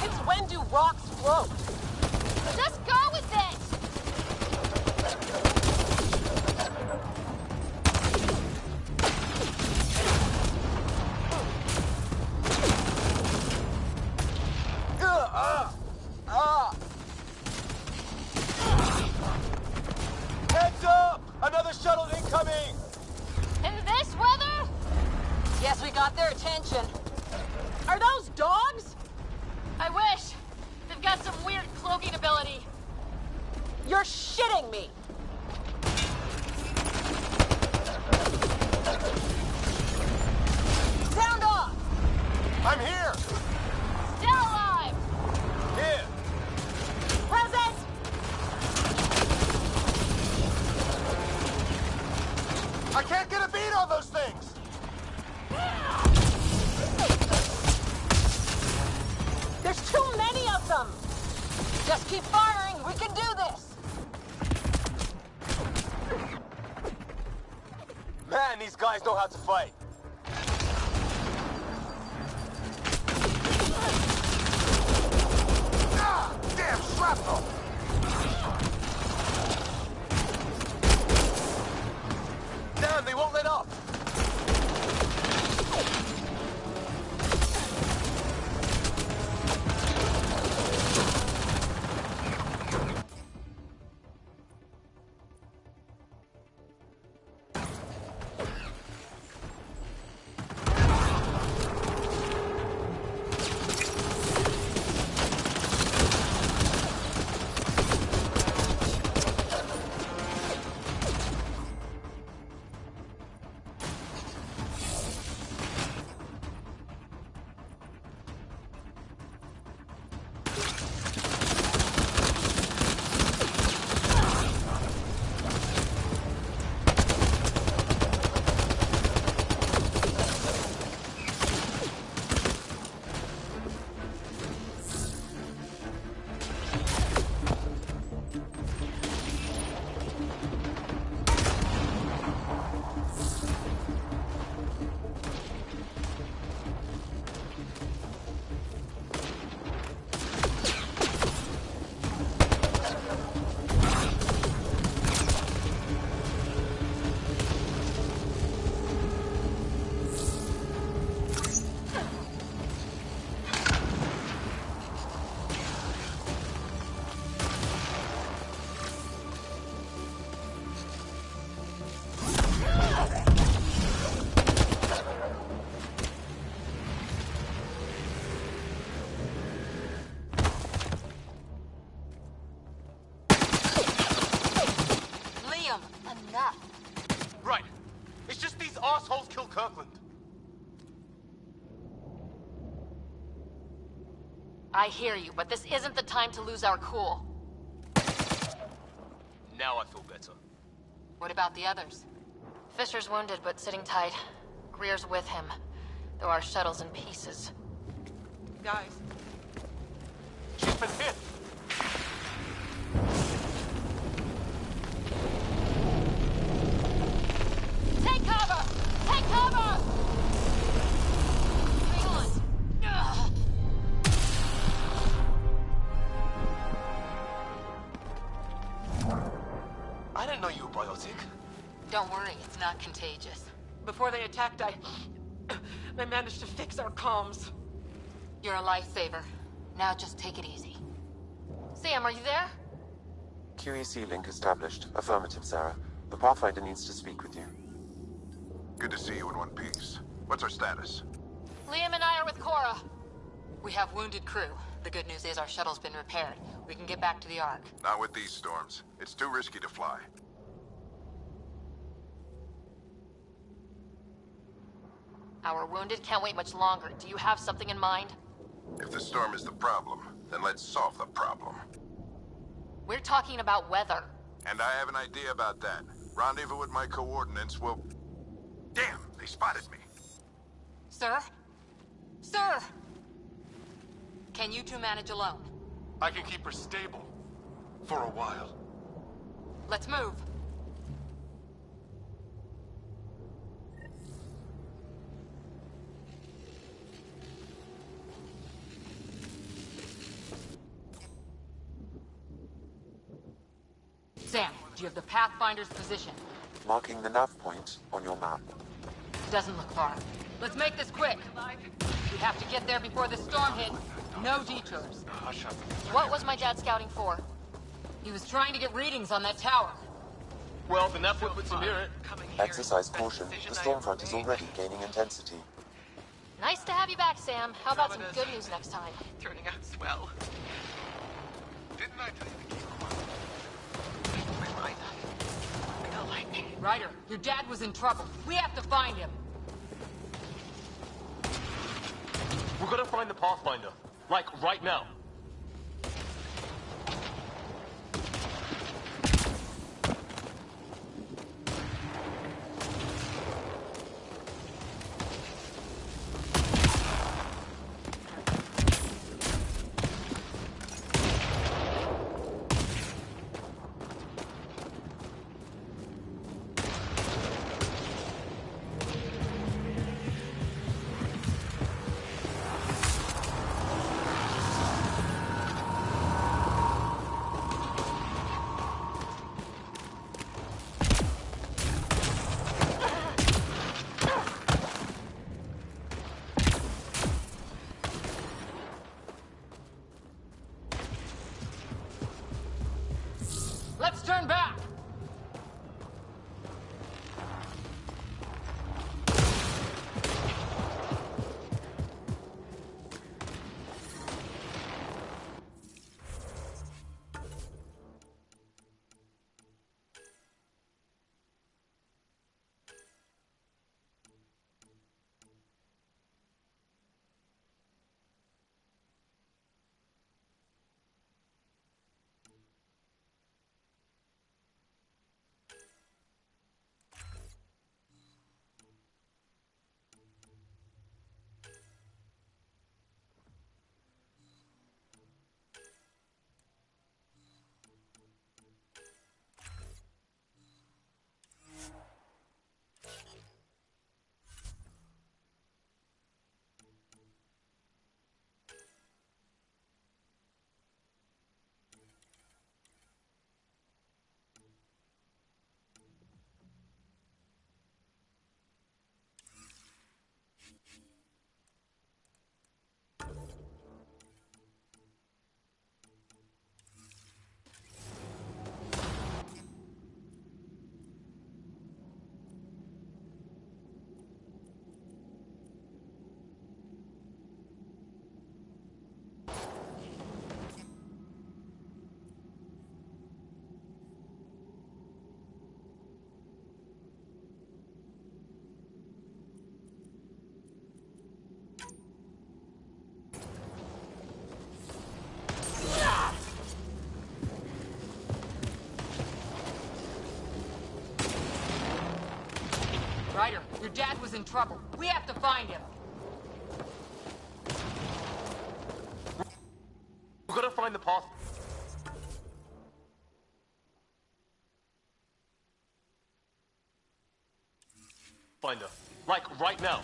Since when do rocks float? Just go with it! Heads up! Another shuttle incoming! In this weather? Guess we got their attention. Are those dogs? I wish. They've got some weird cloaking ability. You're shitting me! Sound off! I'm here! Still alive! Here! Present! I can't get a beat on those things! There's too many of them! Just keep firing. We can do this. Man, these guys know how to fight. Ah! Damn shrapnel! Damn, they won't let up! I hear you, but this isn't the time to lose our cool. Now I feel better. What about the others? Fisher's wounded, but sitting tight. Greer's with him, though our shuttle's in pieces. Guys. She's been hit! Take cover! Take cover! Hang on! Ugh. I didn't know you were biotic. Don't worry, it's not contagious. Before they attacked, I managed to fix our comms. You're a lifesaver. Now just take it easy. Sam, are you there? QEC link established. Affirmative, Sarah. The Pathfinder needs to speak with you. Good to see you in one piece. What's our status? Liam and I are with Cora. We have wounded crew. The good news is our shuttle's been repaired. We can get back to the Ark. Not with these storms. It's too risky to fly. Our wounded can't wait much longer. Do you have something in mind? If the storm is the problem, then let's solve the problem. We're talking about weather. And I have an idea about that. Rendezvous with my coordinates will... Damn, they spotted me. Sir? Sir! Can you two manage alone? I can keep her stable. For a while. Let's move. Sam, do you have the Pathfinder's position? Marking the nav point on your map. Doesn't look far. Let's make this quick. We have to get there before the storm hits. No detours. Hush up. What was my dad scouting for? He was trying to get readings on that tower. Well, the Nephilim puts him near it. Exercise caution. The storm front is already gaining intensity. Nice to have you back, Sam. How about some good news next time? Turning out swell. Didn't I tell you to keep Ryder, your dad was in trouble. We have to find him. We're gonna find the Pathfinder. Like, right now. in trouble. We have to find him. We've got to find the path. Find her. Like, right now.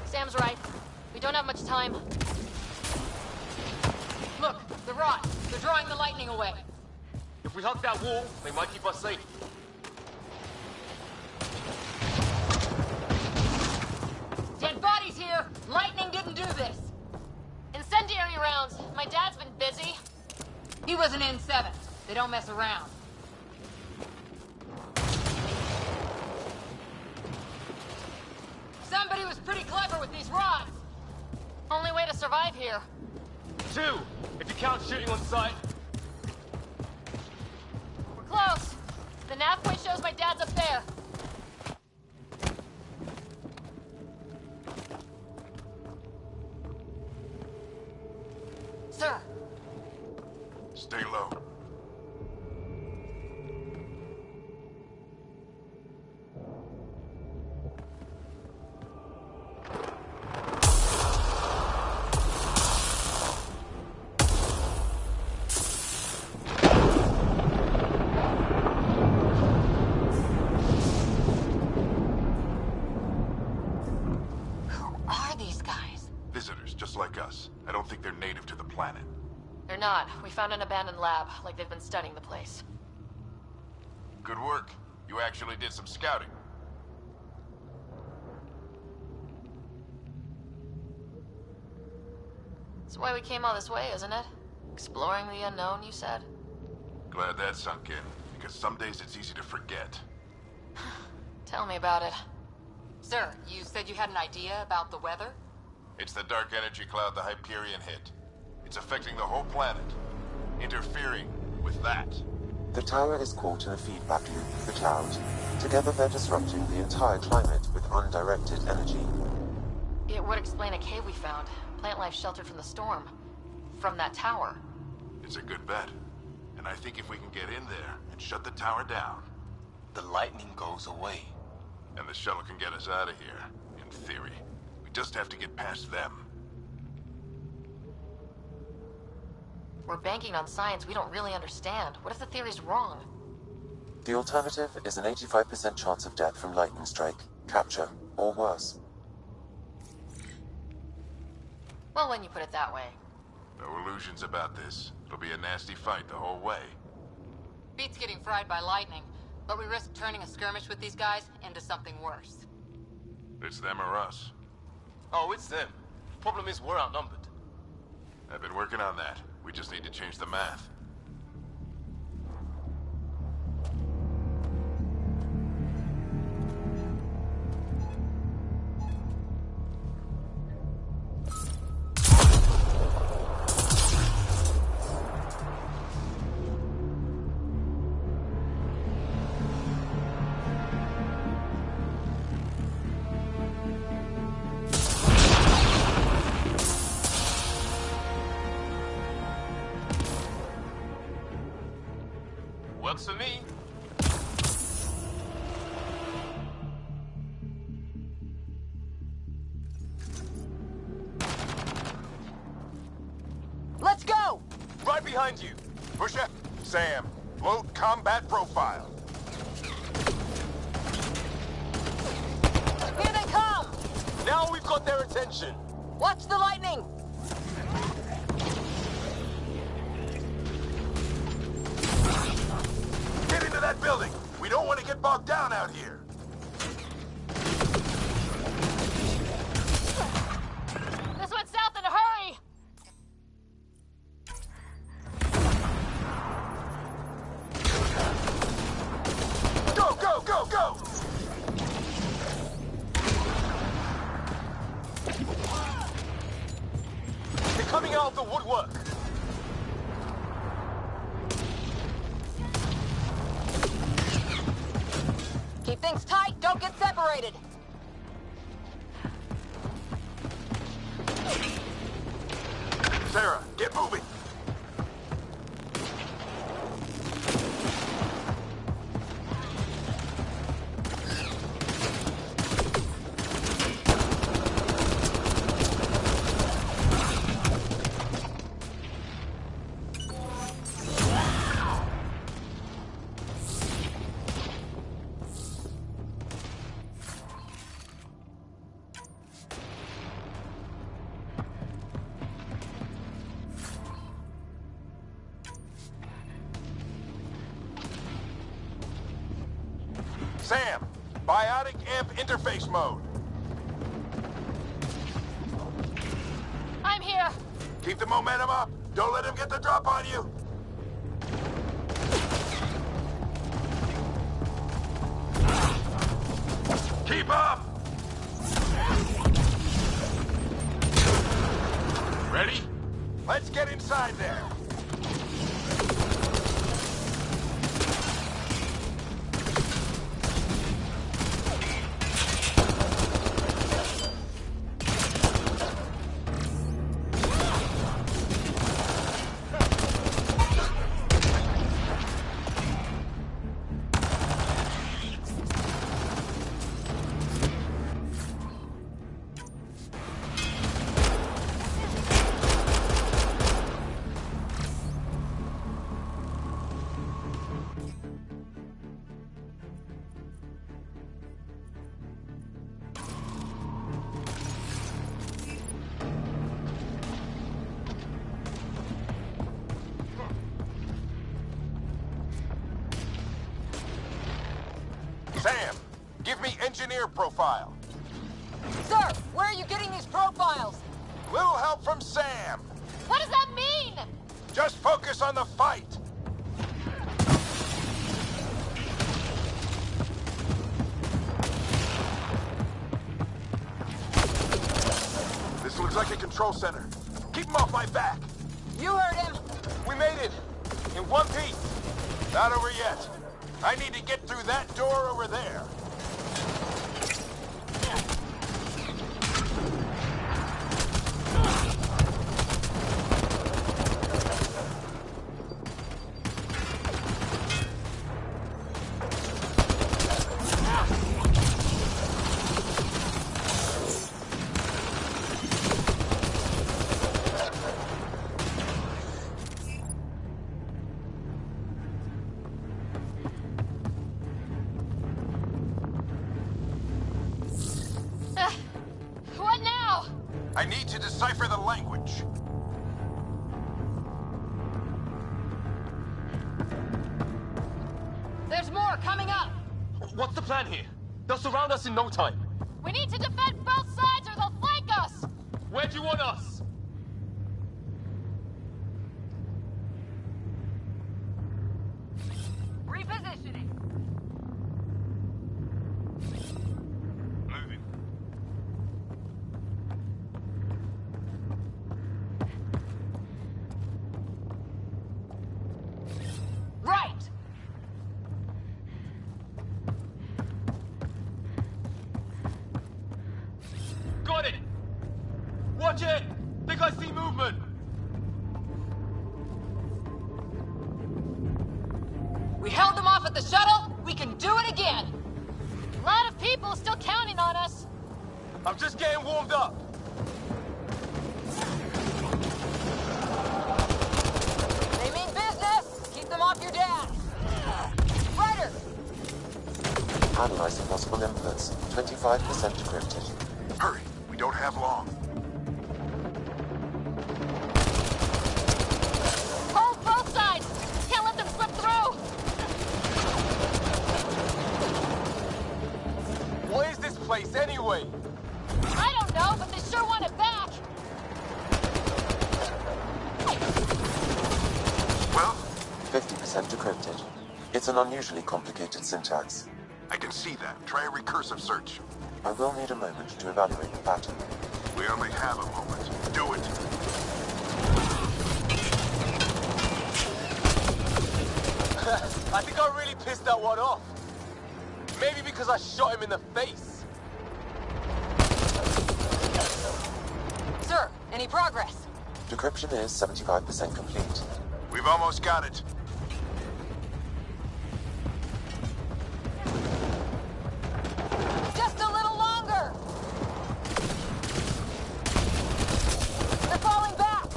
Sam's right. We don't have much time. Look, the rods. They're drawing the lightning away. If we hug that wall, they might keep us safe. Dead bodies here! Lightning didn't do this! Incendiary rounds. My dad's been busy. He was an N7. They don't mess around. Somebody was pretty clever with these rods. Only way to survive here. 2, if you count shooting on sight. We're close. The nav point shows my dad's up there. Sir. Stay low. Visitors, just like us. I don't think they're native to the planet. They're not. We found an abandoned lab, like they've been studying the place. Good work. You actually did some scouting. That's why we came all this way, isn't it? Exploring the unknown, you said? Glad that sunk in, because some days it's easy to forget. Tell me about it. Sir, you said you had an idea about the weather? It's the dark energy cloud the Hyperion hit. It's affecting the whole planet. Interfering with that. The tower is caught in a feedback loop with the cloud. Together they're disrupting the entire climate with undirected energy. It would explain a cave we found. Plant life sheltered from the storm. From that tower. It's a good bet. And I think if we can get in there and shut the tower down... the lightning goes away. And the shuttle can get us out of here, in theory. We just have to get past them. We're banking on science we don't really understand. What if the theory's wrong? The alternative is an 85% chance of death from lightning strike, capture, or worse. Well, when you put it that way. No illusions about this. It'll be a nasty fight the whole way. Beats getting fried by lightning, but we risk turning a skirmish with these guys into something worse. It's them or us. Oh, it's them. Problem is, we're outnumbered. I've been working on that. We just need to change the math. Works for me. Let's go! Right behind you. Push up. Sam, load combat profile. Here they come! Now we've got their attention. Watch the lightning! Get into that building. We don't want to get bogged down out here. This went south in a hurry! coming out of the woodwork. Keep things tight, don't get separated. Sarah, get moving! Sam, biotic amp interface mode. I'm here. Keep the momentum up. Don't let him get the drop on you. Keep up! Ready? Let's get inside there. Sam, give me engineer profile. Sir, where are you getting these profiles? Little help from Sam. What does that mean? Just focus on the fight. This looks like a control center. Keep him off my back. You heard him. We made it. In one piece. Not over yet. I need to get through that door over there. What now? I need to decipher the language. There's more coming up. What's the plan here? They'll surround us in no time. We need to defend both sides or they'll flank us. Where do you want us? Repositioning. Moving. Right. Got it! Watch it! Think I see movement! We held them off at the shuttle. We can do it again. A lot of people still counting on us. I'm just getting warmed up. They mean business. Keep them off your dad. Ryder. Analyzing possible inputs. 25% decrypted. Hurry. We don't have long. Hold both sides. Can't let them slip through. What is this place anyway? I don't know, but they sure want it back. Well? 50% decrypted. It's an unusually complicated syntax. I can see that. Try a recursive search. I will need a moment to evaluate the pattern. We only have a moment. Do it. I think I really pissed that one off. Maybe because I shot him in the face. Sir, any progress? Decryption is 75% complete. We've almost got it. Just a little longer! They're falling back!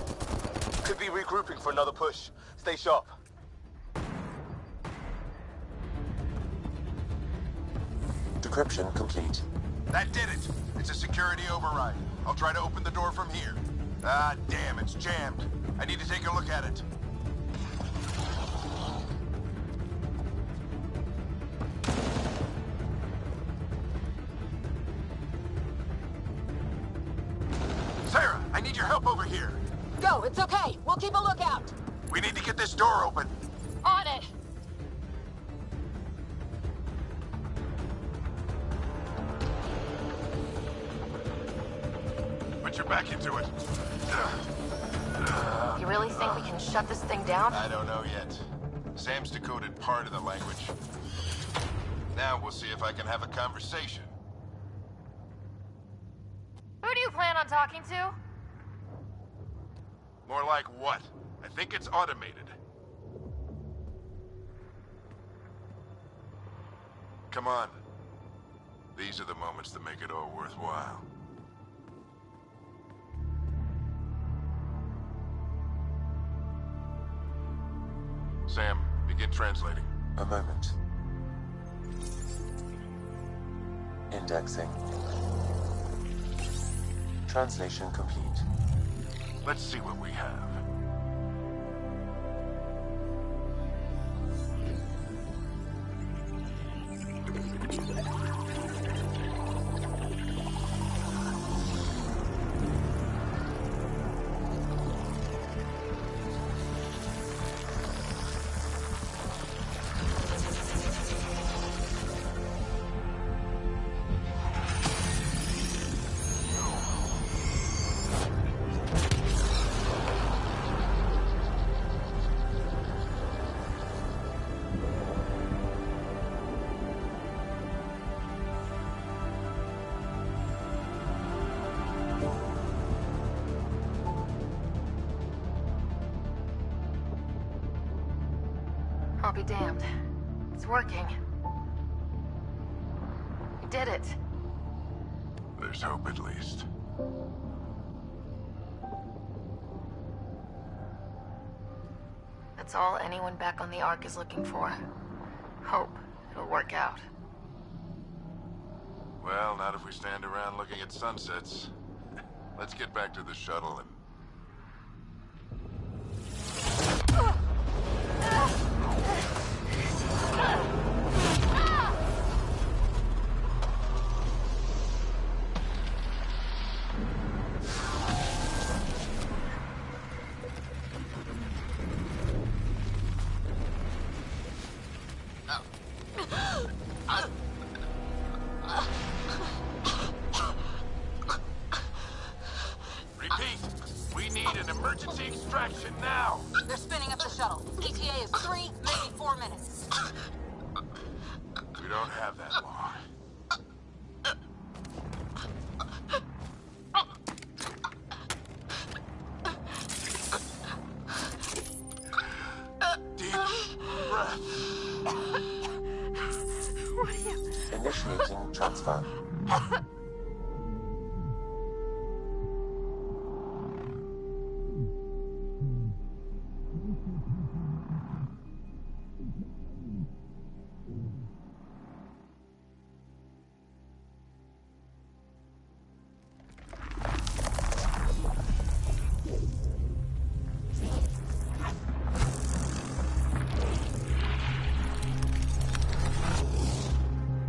Could be regrouping for another push. Stay sharp. Decryption complete. That did it. It's a security override. I'll try to open the door from here. Ah, damn, it's jammed. I need to take a look at it. Sarah, I need your help over here. Go, it's okay. We'll keep a lookout. We need to get this door open. On it! Put your back into it. You really think we can shut this thing down? I don't know yet. Sam's decoded part of the language. Now we'll see if I can have a conversation. Who do you plan on talking to? More like what? I think it's automated. Come on. These are the moments that make it all worthwhile. Sam, begin translating. A moment. Indexing. Translation complete. Let's see what we have. I'll be damned. It's working. We did it. There's hope at least. That's all anyone back on the Ark is looking for. Hope it'll work out. Well, not if we stand around looking at sunsets. Let's get back to the shuttle and... Repeat, we need an emergency extraction now. They're spinning up the shuttle. ETA is 3, maybe 4 minutes. We don't have that long. Deep breath. Initiating transfer.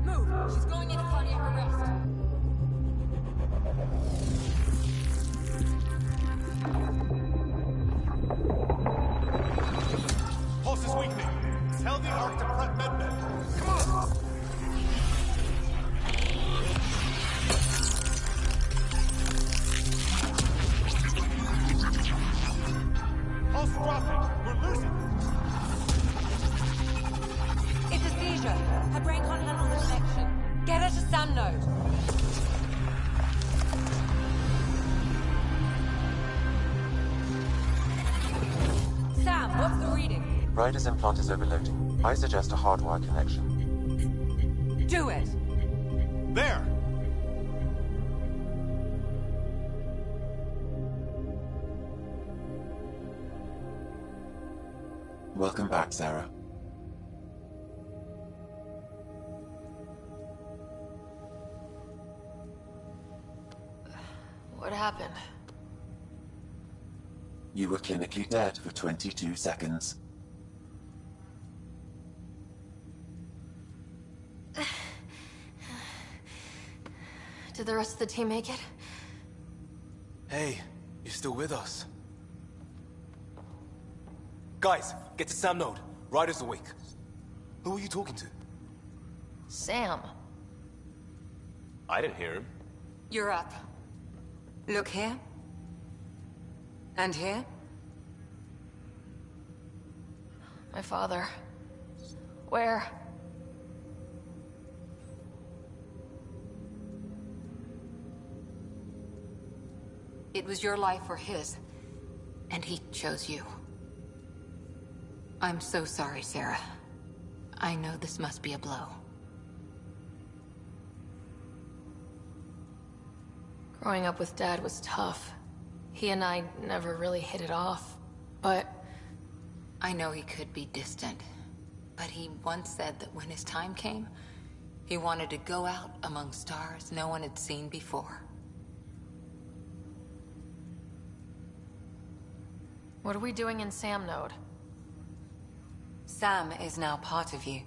Move! She's going into cardiac arrest. Ryder's implant is overloading. I suggest a hardwire connection. Do it! There! Welcome back, Sarah. What happened? You were clinically dead for 22 seconds. Did the rest of the team make it? Hey, you're still with us. Guys, get to Sam Node. Ryder's awake. Who are you talking to? Sam. I didn't hear him. You're up. Look here. And here. My father. Where? It was your life or his, and he chose you. I'm so sorry, Sarah. I know this must be a blow. Growing up with Dad was tough. He and I never really hit it off, but... I know he could be distant, but he once said that when his time came, he wanted to go out among stars no one had seen before. What are we doing in Sam Node? Sam is now part of you,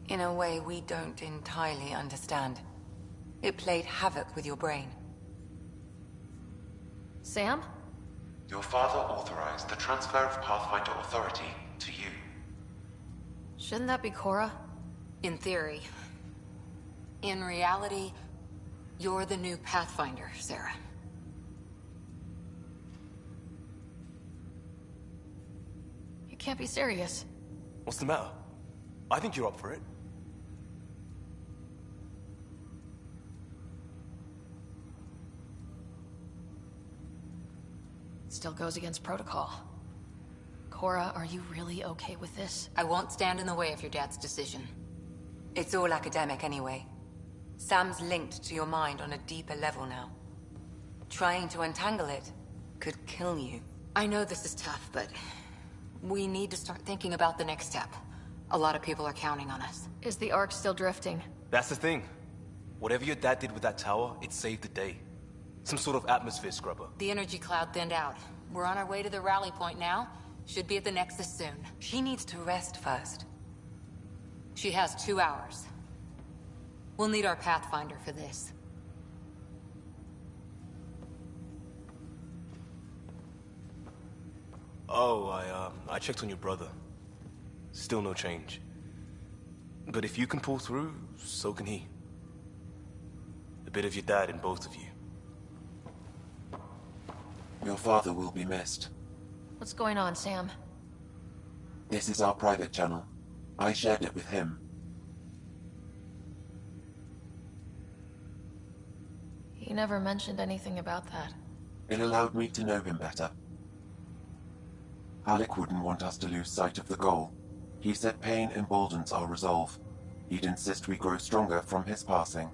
in a way we don't entirely understand. It played havoc with your brain. Sam? Your father authorized the transfer of Pathfinder authority to you. Shouldn't that be Cora? In theory. In reality, you're the new Pathfinder, Sarah. You can't be serious. What's the matter? I think you're up for it. Still goes against protocol. Cora, are you really okay with this? I won't stand in the way of your dad's decision. It's all academic anyway. Sam's linked to your mind on a deeper level now. Trying to untangle it could kill you. I know this is tough, but we need to start thinking about the next step. A lot of people are counting on us. Is the Ark still drifting? That's the thing. Whatever your dad did with that tower, it saved the day. Some sort of atmosphere scrubber. The energy cloud thinned out. We're on our way to the rally point now. Should be at the Nexus soon. She needs to rest first. She has 2 hours. We'll need our Pathfinder for this. Oh, I checked on your brother. Still no change. But if you can pull through, so can he. A bit of your dad in both of you. Your father will be missed. What's going on, Sam? This is our private channel. I shared it with him. He never mentioned anything about that. It allowed me to know him better. Alec wouldn't want us to lose sight of the goal. He said pain emboldens our resolve. He'd insist we grow stronger from his passing.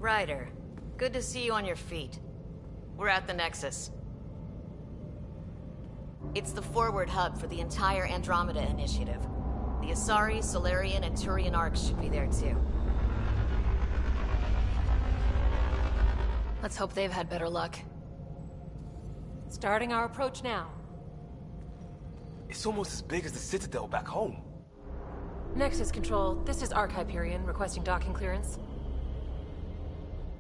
Ryder, good to see you on your feet. We're at the Nexus. It's the forward hub for the entire Andromeda Initiative. The Asari, Solarian, and Turian arcs should be there too. Let's hope they've had better luck. Starting our approach now. It's almost as big as the Citadel back home. Nexus Control, this is Arc Hyperion requesting docking clearance.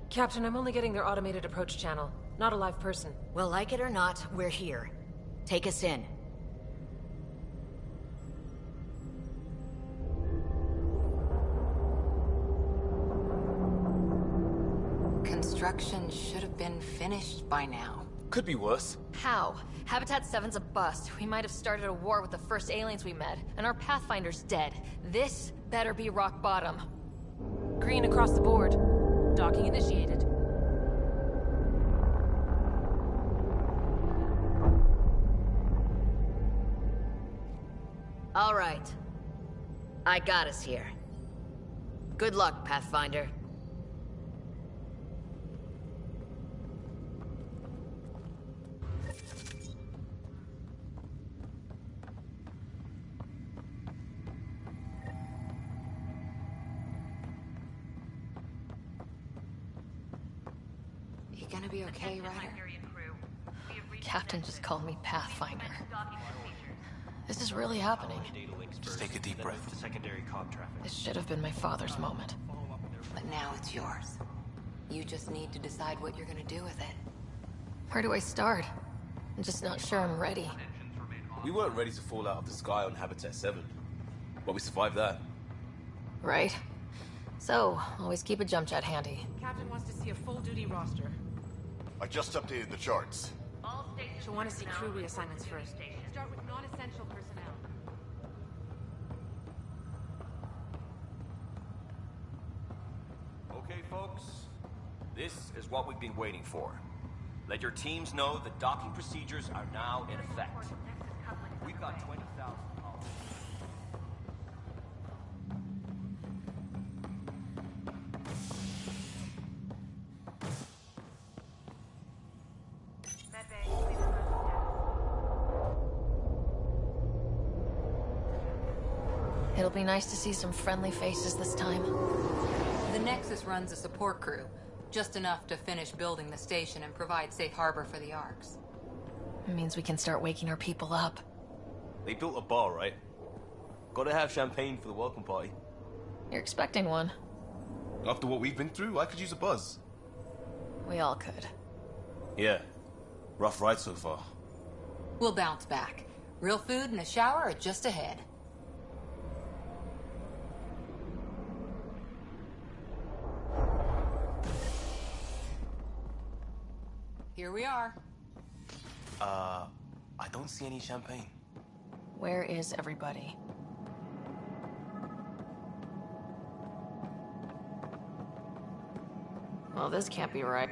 Captain, I'm only getting their automated approach channel, not a live person. Well, like it or not, we're here. Take us in. Construction should have been finished by now. Could be worse. How? Habitat 7's a bust. We might have started a war with the first aliens we met, and our Pathfinder's dead. This better be rock bottom. Green across the board. Docking initiated. All right. I got us here. Good luck, Pathfinder. You gonna be okay, Ryder? Captain just called me Pathfinder. This is really happening. Just take a deep breath. This should have been my father's moment. But now it's yours. You just need to decide what you're gonna do with it. Where do I start? I'm just not sure I'm ready. We weren't ready to fall out of the sky on Habitat 7. But we survived that. Right. So, always keep a jump jet handy. Captain wants to see a full-duty roster. I just updated the charts. She'll want to see crew reassignments first. Start with non-essential personnel. Okay, folks. This is what we've been waiting for. Let your teams know that docking procedures are now in effect. We've got 20,000... It'll be nice to see some friendly faces this time. The Nexus runs a support crew, just enough to finish building the station and provide safe harbor for the Arcs. It means we can start waking our people up. They built a bar, right? Gotta have champagne for the welcome party. You're expecting one. After what we've been through, I could use a buzz. We all could. Yeah. Rough ride so far. We'll bounce back. Real food and a shower are just ahead. Here we are. I don't see any champagne. Where is everybody? Well, this can't be right.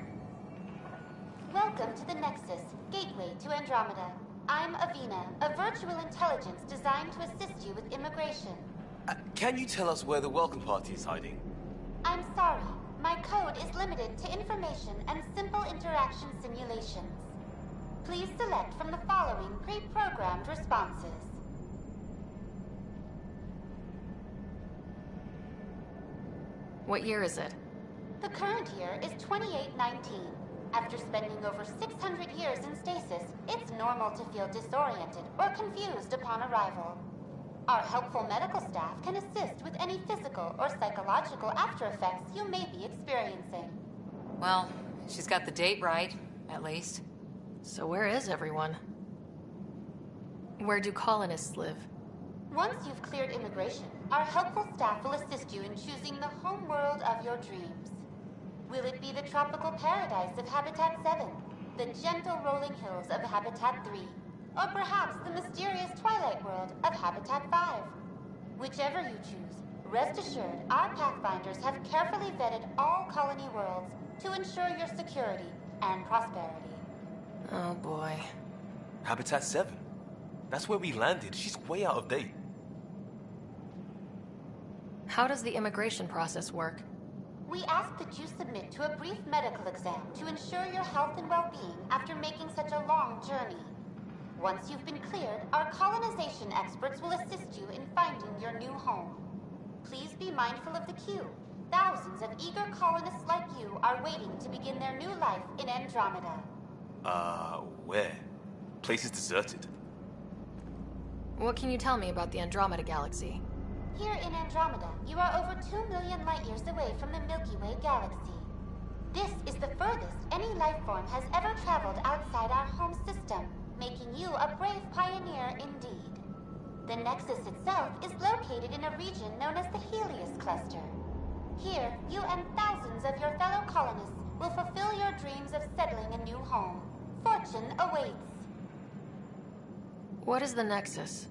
Welcome to the Nexus, gateway to Andromeda. I'm Avina, a virtual intelligence designed to assist you with immigration. Can you tell us where the welcome party is hiding? I'm sorry. My code is limited to information and simple interaction simulations. Please select from the following pre-programmed responses. What year is it? The current year is 2819. After spending over 600 years in stasis, it's normal to feel disoriented or confused upon arrival. Our helpful medical staff can assist with any physical or psychological aftereffects you may be experiencing. Well, she's got the date right, at least. So where is everyone? Where do colonists live? Once you've cleared immigration, our helpful staff will assist you in choosing the home world of your dreams. Will it be the tropical paradise of Habitat 7, the gentle rolling hills of Habitat 3, or perhaps the mysterious twilight world of Habitat 5? Whichever you choose, rest assured our Pathfinders have carefully vetted all colony worlds to ensure your security and prosperity. Oh boy. Habitat 7. That's where we landed. She's way out of date. How does the immigration process work? We ask that you submit to a brief medical exam to ensure your health and well-being after making such a long journey. Once you've been cleared, our colonization experts will assist you in finding your new home. Please be mindful of the queue. Thousands of eager colonists like you are waiting to begin their new life in Andromeda. Where? Place is deserted. What can you tell me about the Andromeda Galaxy? Here in Andromeda, you are over 2 million light-years away from the Milky Way galaxy. This is the furthest any life form has ever traveled outside our home system, making you a brave pioneer indeed. The Nexus itself is located in a region known as the Helios Cluster. Here, you and thousands of your fellow colonists will fulfill your dreams of settling a new home. Fortune awaits. What is the Nexus?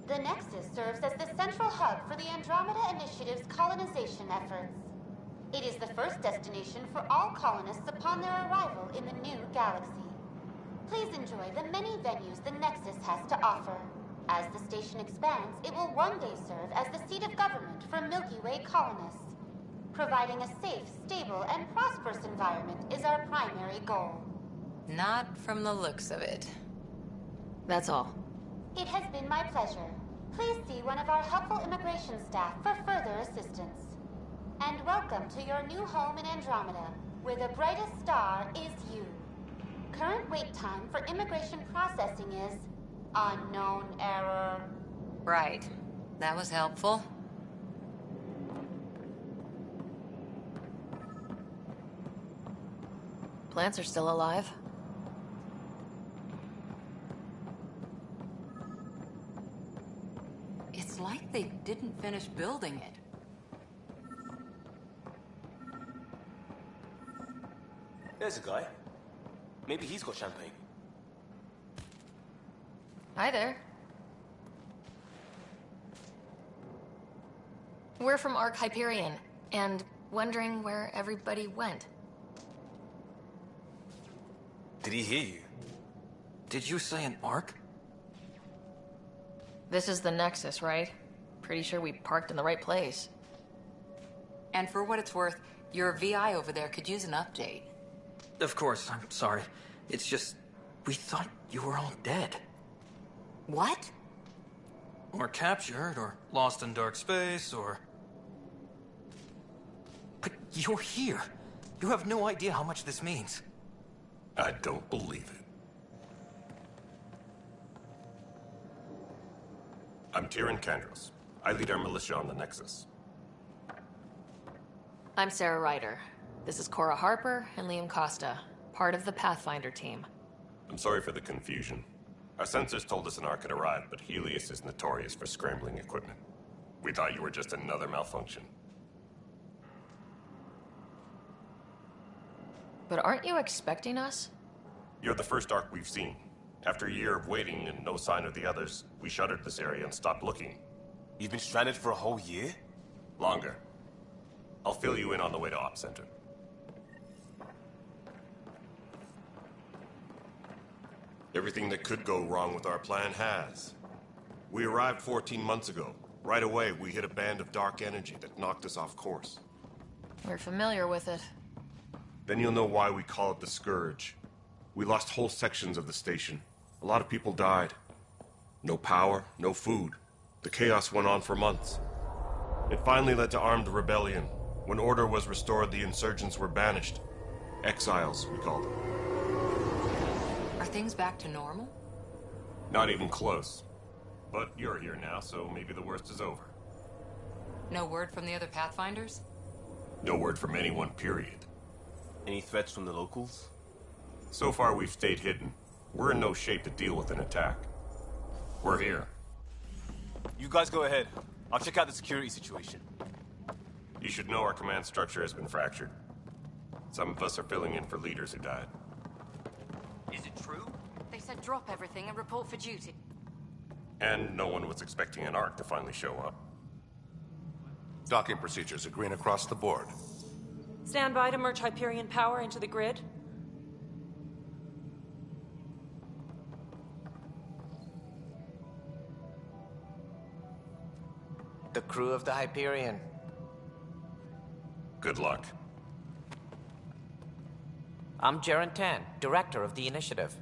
The Nexus serves as the central hub for the Andromeda Initiative's colonization efforts. It is the first destination for all colonists upon their arrival in the new galaxy. Please enjoy the many venues the Nexus has to offer. As the station expands, it will one day serve as the seat of government for Milky Way colonists. Providing a safe, stable, and prosperous environment is our primary goal. Not from the looks of it. That's all. It has been my pleasure. Please see one of our helpful immigration staff for further assistance. And welcome to your new home in Andromeda, where the brightest star is you. Current wait time for immigration processing is unknown error. Right. That was helpful. Plants are still alive. It's like they didn't finish building it. There's a guy. Maybe he's got champagne. Hi there. We're from Ark Hyperion, and wondering where everybody went. Did he hear you? Did you say an Ark? This is the Nexus, right? Pretty sure we parked in the right place. And for what it's worth, your VI over there could use an update. Of course, I'm sorry. It's just, we thought you were all dead. What? Or captured, or lost in dark space, or... But you're here. You have no idea how much this means. I don't believe it. I'm Tyrion Kandros. I lead our militia on the Nexus. I'm Sarah Ryder. This is Cora Harper and Liam Costa, part of the Pathfinder team. I'm sorry for the confusion. Our sensors told us an Ark had arrived, but Helios is notorious for scrambling equipment. We thought you were just another malfunction. But aren't you expecting us? You're the first Ark we've seen. After a year of waiting and no sign of the others, we shuttered this area and stopped looking. You've been stranded for a whole year? Longer. I'll fill you in on the way to Op Center. Everything that could go wrong with our plan has. We arrived 14 months ago. Right away, we hit a band of dark energy that knocked us off course. We're familiar with it. Then you'll know why we call it the Scourge. We lost whole sections of the station. A lot of people died. No power, no food. The chaos went on for months. It finally led to armed rebellion. When order was restored, the insurgents were banished. Exiles, we called them. Are things back to normal? Not even close. But you're here now, so maybe the worst is over. No word from the other Pathfinders? No word from anyone, period. Any threats from the locals? So far, we've stayed hidden. We're in no shape to deal with an attack. We're here. You guys go ahead. I'll check out the security situation. You should know our command structure has been fractured. Some of us are filling in for leaders who died. Is it true? They said drop everything and report for duty. And no one was expecting an Ark to finally show up. Docking procedures are green across the board. Stand by to merge Hyperion power into the grid. The crew of the Hyperion. Good luck. I'm Jaren Tan, director of the initiative.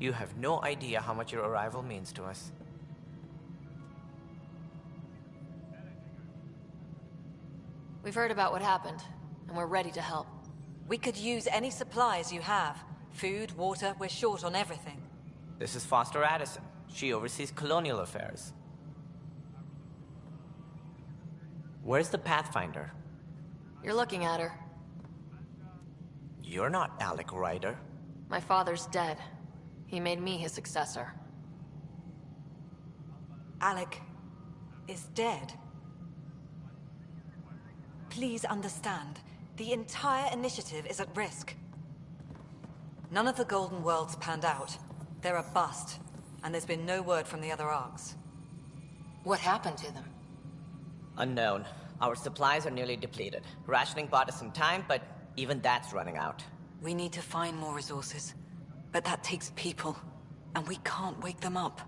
You have no idea how much your arrival means to us. We've heard about what happened, and we're ready to help. We could use any supplies you have. Food, water, we're short on everything. This is Foster Addison. She oversees colonial affairs. Where's the Pathfinder? You're looking at her. You're not Alec Ryder. My father's dead. He made me his successor. Alec is dead. Please understand, the entire initiative is at risk. None of the Golden Worlds panned out. They're a bust, and there's been no word from the other arcs. What happened to them? Unknown. Our supplies are nearly depleted. Rationing bought us some time, but even that's running out. We need to find more resources, but that takes people, and we can't wake them up.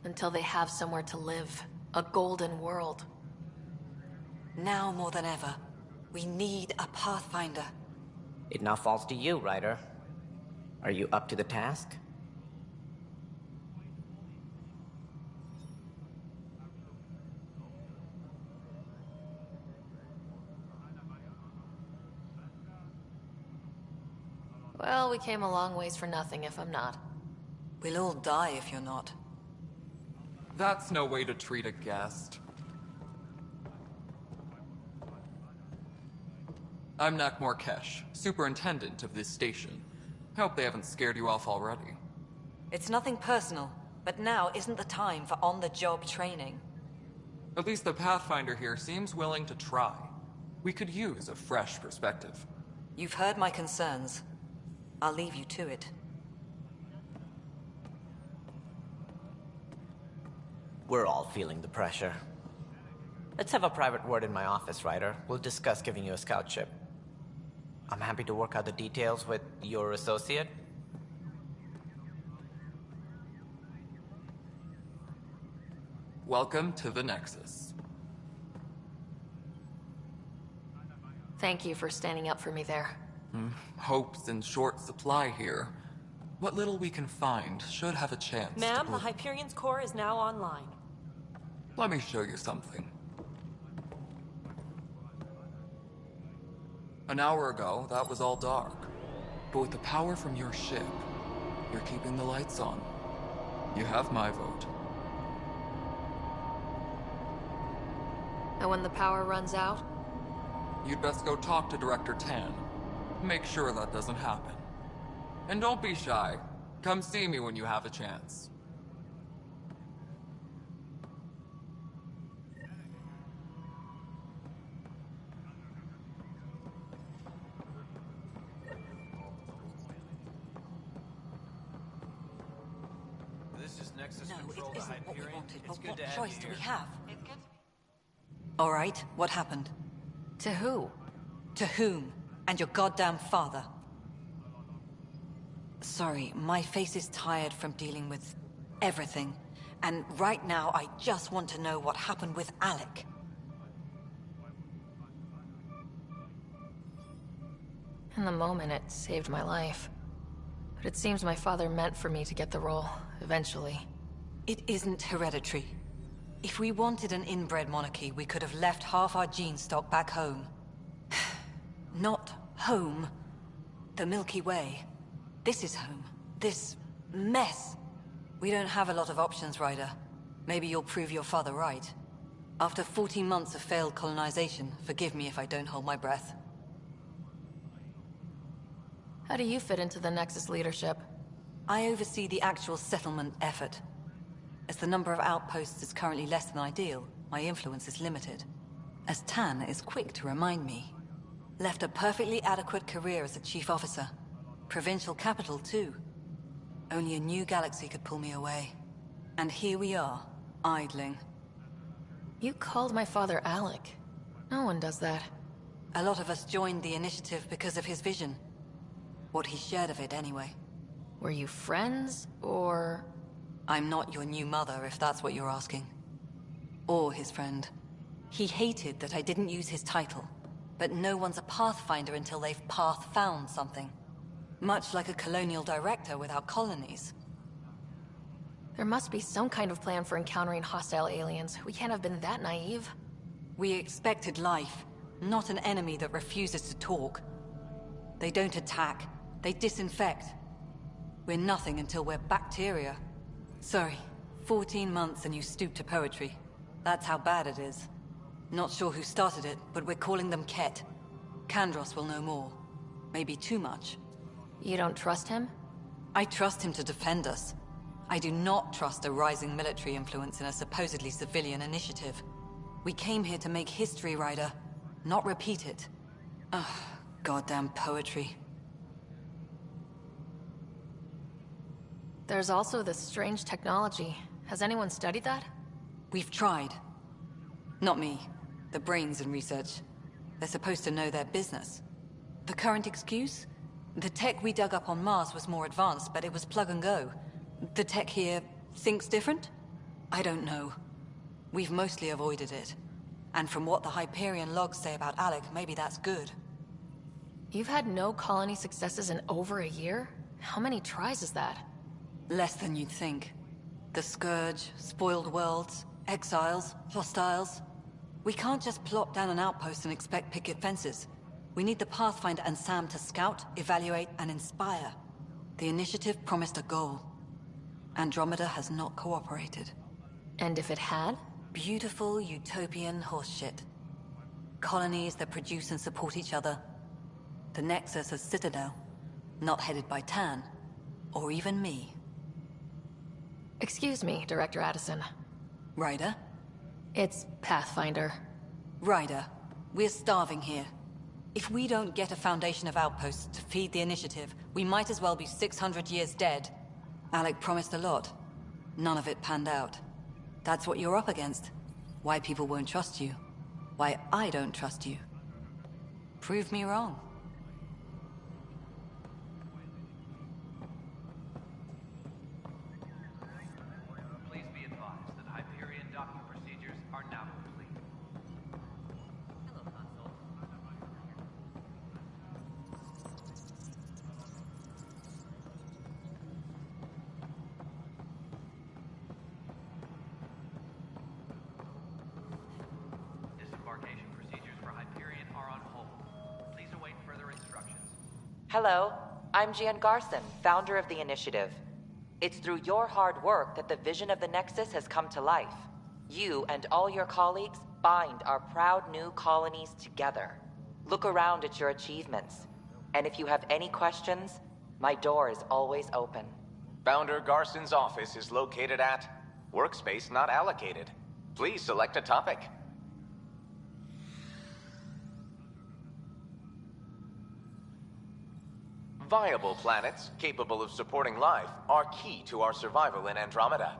Until they have somewhere to live. A golden world. Now more than ever, we need a Pathfinder. It now falls to you, Ryder. Are you up to the task? Well, we came a long ways for nothing if I'm not. We'll all die if you're not. That's no way to treat a guest. I'm Nakmor Kesh, superintendent of this station. Hope they haven't scared you off already. It's nothing personal, but now isn't the time for on-the-job training. At least the Pathfinder here seems willing to try. We could use a fresh perspective. You've heard my concerns. I'll leave you to it. We're all feeling the pressure. Let's have a private word in my office, Ryder. We'll discuss giving you a scout ship. I'm happy to work out the details with your associate. Welcome to the Nexus. Thank you for standing up for me there. Hope's in short supply here. What little we can find should have a chance to Ma'am, the Hyperion's core is now online. Let me show you something. An hour ago, that was all dark. But with the power from your ship, you're keeping the lights on. You have my vote. And when the power runs out? You'd best go talk to Director Tan. Make sure that doesn't happen. And don't be shy. Come see me when you have a chance. This is Nexus No, Control it to isn't what we Hyperion. wanted, It's but good what to have choice you do here. we have? All right, what happened? To who? To whom? And your goddamn father. Sorry, my face is tired from dealing with everything. And right now, I just want to know what happened with Alec. In the moment, it saved my life. But it seems my father meant for me to get the role, eventually. It isn't hereditary. If we wanted an inbred monarchy, we could have left half our gene stock back home. Not home. The Milky Way. This is home. This mess. We don't have a lot of options, Ryder. Maybe you'll prove your father right. After 14 months of failed colonization, forgive me if I don't hold my breath. How do you fit into the Nexus leadership? I oversee the actual settlement effort. As the number of outposts is currently less than ideal, my influence is limited. As Tan is quick to remind me. Left a perfectly adequate career as a chief officer. Provincial capital, too. Only a new galaxy could pull me away. And here we are, idling. You called my father Alec. No one does that. A lot of us joined the initiative because of his vision. What he shared of it, anyway. Were you friends, or...? I'm not your new mother, if that's what you're asking. Or his friend. He hated that I didn't use his title. But no one's a pathfinder until they've path-found something. Much like a colonial director without colonies. There must be some kind of plan for encountering hostile aliens. We can't have been that naive. We expected life, not an enemy that refuses to talk. They don't attack, they disinfect. We're nothing until we're bacteria. Sorry, 14 months and you stoop to poetry. That's how bad it is. Not sure who started it, but we're calling them Ket. Kandros will know more. Maybe too much. You don't trust him? I trust him to defend us. I do not trust a rising military influence in a supposedly civilian initiative. We came here to make history, Ryder, not repeat it. Ugh, goddamn poetry. There's also this strange technology. Has anyone studied that? We've tried. Not me. The brains in research. They're supposed to know their business. The current excuse? The tech we dug up on Mars was more advanced, but it was plug and go. The tech here thinks different? I don't know. We've mostly avoided it. And from what the Hyperion logs say about Alec, maybe that's good. You've had no colony successes in over a year? How many tries is that? Less than you'd think. The Scourge, spoiled worlds, exiles, hostiles. We can't just plop down an outpost and expect picket fences. We need the Pathfinder and Sam to scout, evaluate, and inspire. The initiative promised a goal. Andromeda has not cooperated. And if it had? Beautiful utopian horseshit. Colonies that produce and support each other. The Nexus as Citadel, not headed by Tan, or even me. Excuse me, Director Addison. Ryder? It's Pathfinder. Ryder, we're starving here. If we don't get a foundation of outposts to feed the initiative, we might as well be 600 years dead. Alec promised a lot. None of it panned out. That's what you're up against. Why people won't trust you. Why I don't trust you. Prove me wrong. Please be advised that Hyperion docking procedures are now complete. Disembarkation procedures for Hyperion are on hold. Please await further instructions. Hello, I'm Gian Garson, founder of the Initiative. It's through your hard work that the vision of the Nexus has come to life. You and all your colleagues bind our proud new colonies together. Look around at your achievements. And if you have any questions, my door is always open. Founder Garson's office is located at Workspace Not Allocated. Please select a topic. Viable planets capable of supporting life are key to our survival in Andromeda.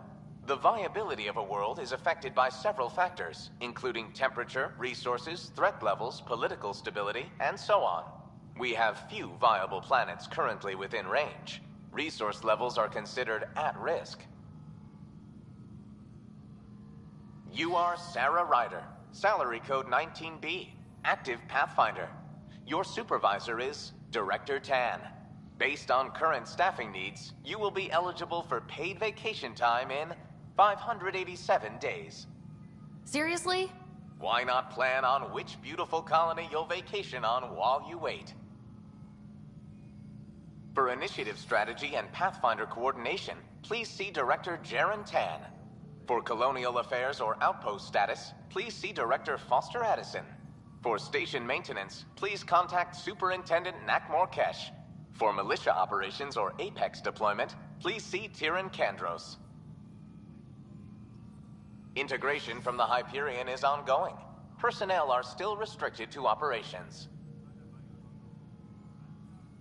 The viability of a world is affected by several factors, including temperature, resources, threat levels, political stability, and so on. We have few viable planets currently within range. Resource levels are considered at risk. You are Sarah Ryder, salary code 19B, active Pathfinder. Your supervisor is Director Tan. Based on current staffing needs, you will be eligible for paid vacation time in 587 days. Seriously? Why not plan on which beautiful colony you'll vacation on while you wait? For initiative strategy and Pathfinder coordination, please see Director Jaren Tan. For colonial affairs or outpost status, please see Director Foster Addison. For station maintenance, please contact Superintendent Nakmor Kesh. For militia operations or Apex deployment, please see Tyran Kandros. Integration from the Hyperion is ongoing. Personnel are still restricted to operations.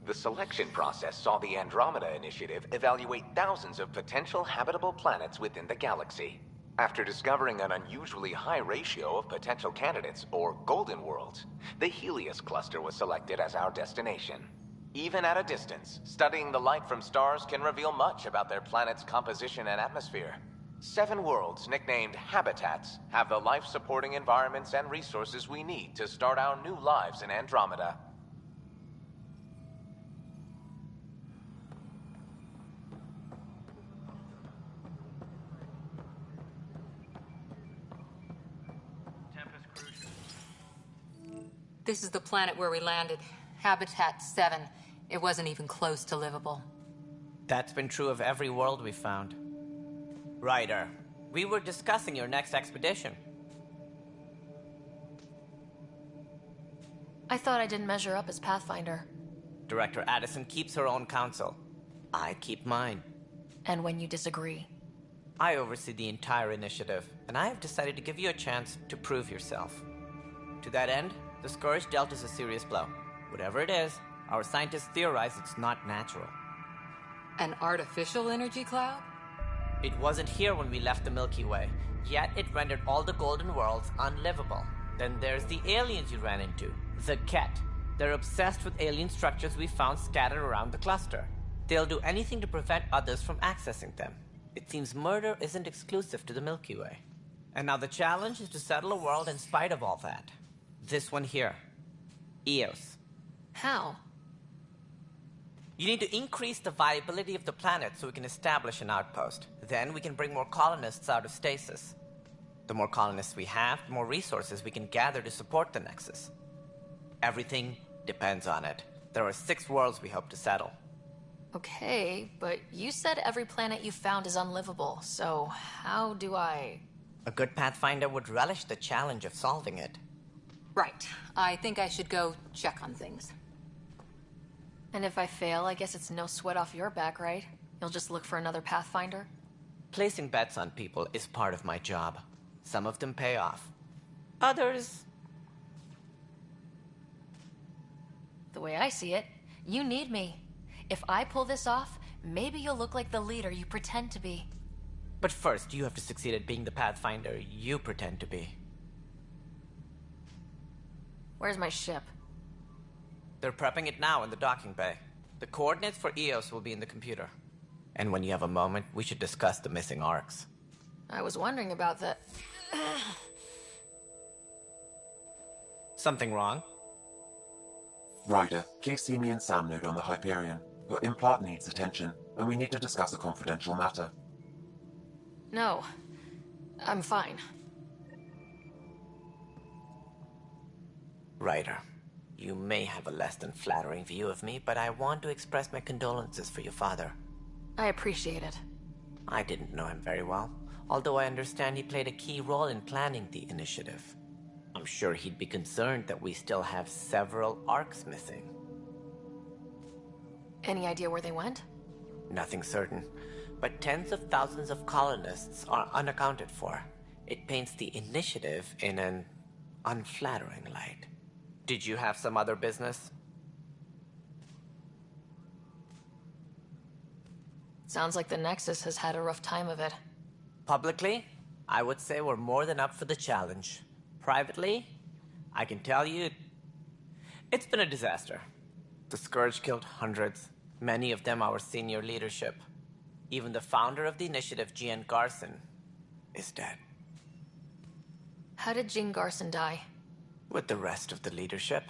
The selection process saw the Andromeda Initiative evaluate thousands of potential habitable planets within the galaxy. After discovering an unusually high ratio of potential candidates, or golden worlds, the Helios cluster was selected as our destination. Even at a distance, studying the light from stars can reveal much about their planet's composition and atmosphere. 7 worlds, nicknamed Habitats, have the life-supporting environments and resources we need to start our new lives in Andromeda. This is the planet where we landed. Habitat 7. It wasn't even close to livable. That's been true of every world we found. Ryder, we were discussing your next expedition. I thought I didn't measure up as Pathfinder. Director Addison keeps her own counsel. I keep mine. And when you disagree? I oversee the entire initiative, and I have decided to give you a chance to prove yourself. To that end, the Scourge dealt us a serious blow. Whatever it is, our scientists theorize it's not natural. An artificial energy cloud? It wasn't here when we left the Milky Way, yet it rendered all the Golden Worlds unlivable. Then there's the aliens you ran into, the Ket. They're obsessed with alien structures we found scattered around the cluster. They'll do anything to prevent others from accessing them. It seems murder isn't exclusive to the Milky Way. And now the challenge is to settle a world in spite of all that. This one here. Eos. How? You need to increase the viability of the planet so we can establish an outpost. Then we can bring more colonists out of stasis. The more colonists we have, the more resources we can gather to support the Nexus. Everything depends on it. There are 6 worlds we hope to settle. Okay, but you said every planet you found is unlivable, so how do I... A good Pathfinder would relish the challenge of solving it. Right. I think I should go check on things. And if I fail, I guess it's no sweat off your back, right? You'll just look for another Pathfinder? Placing bets on people is part of my job. Some of them pay off. Others... The way I see it, you need me. If I pull this off, maybe you'll look like the leader you pretend to be. But first, you have to succeed at being the Pathfinder you pretend to be. Where's my ship? They're prepping it now in the docking bay. The coordinates for Eos will be in the computer. And when you have a moment, we should discuss the missing arcs. I was wondering about that. Something wrong? Ryder, please see me and Sam Node on the Hyperion. Your implant needs attention, and we need to discuss a confidential matter. No. I'm fine. Ryder, you may have a less than flattering view of me, but I want to express my condolences for your father. I appreciate it. I didn't know him very well, although I understand he played a key role in planning the initiative. I'm sure he'd be concerned that we still have several arcs missing. Any idea where they went? Nothing certain, but tens of thousands of colonists are unaccounted for. It paints the initiative in an unflattering light. Did you have some other business? Sounds like the Nexus has had a rough time of it. Publicly, I would say we're more than up for the challenge. Privately, I can tell you, it's been a disaster. The Scourge killed hundreds, many of them our senior leadership. Even the founder of the initiative, Jean Garson, is dead. How did Jean Garson die? With the rest of the leadership,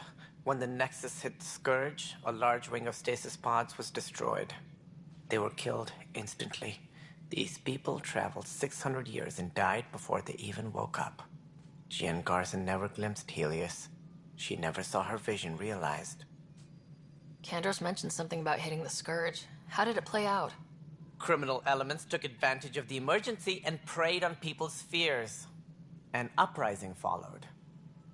when the Nexus hit the Scourge, a large wing of stasis pods was destroyed. They were killed instantly. These people traveled 600 years and died before they even woke up. Jean Garson never glimpsed Helios. She never saw her vision realized. Kandros mentioned something about hitting the Scourge. How did it play out? Criminal elements took advantage of the emergency and preyed on people's fears. An uprising followed.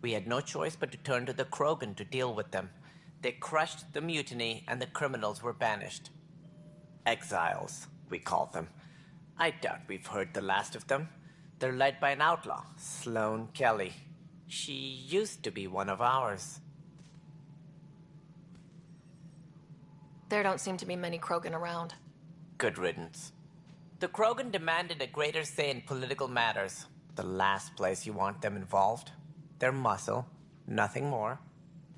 We had no choice but to turn to the Krogan to deal with them. They crushed the mutiny and the criminals were banished. Exiles, we call them. I doubt we've heard the last of them. They're led by an outlaw, Sloane Kelly. She used to be one of ours. There don't seem to be many Krogan around. Good riddance. The Krogan demanded a greater say in political matters. The last place you want them involved. They're muscle, nothing more.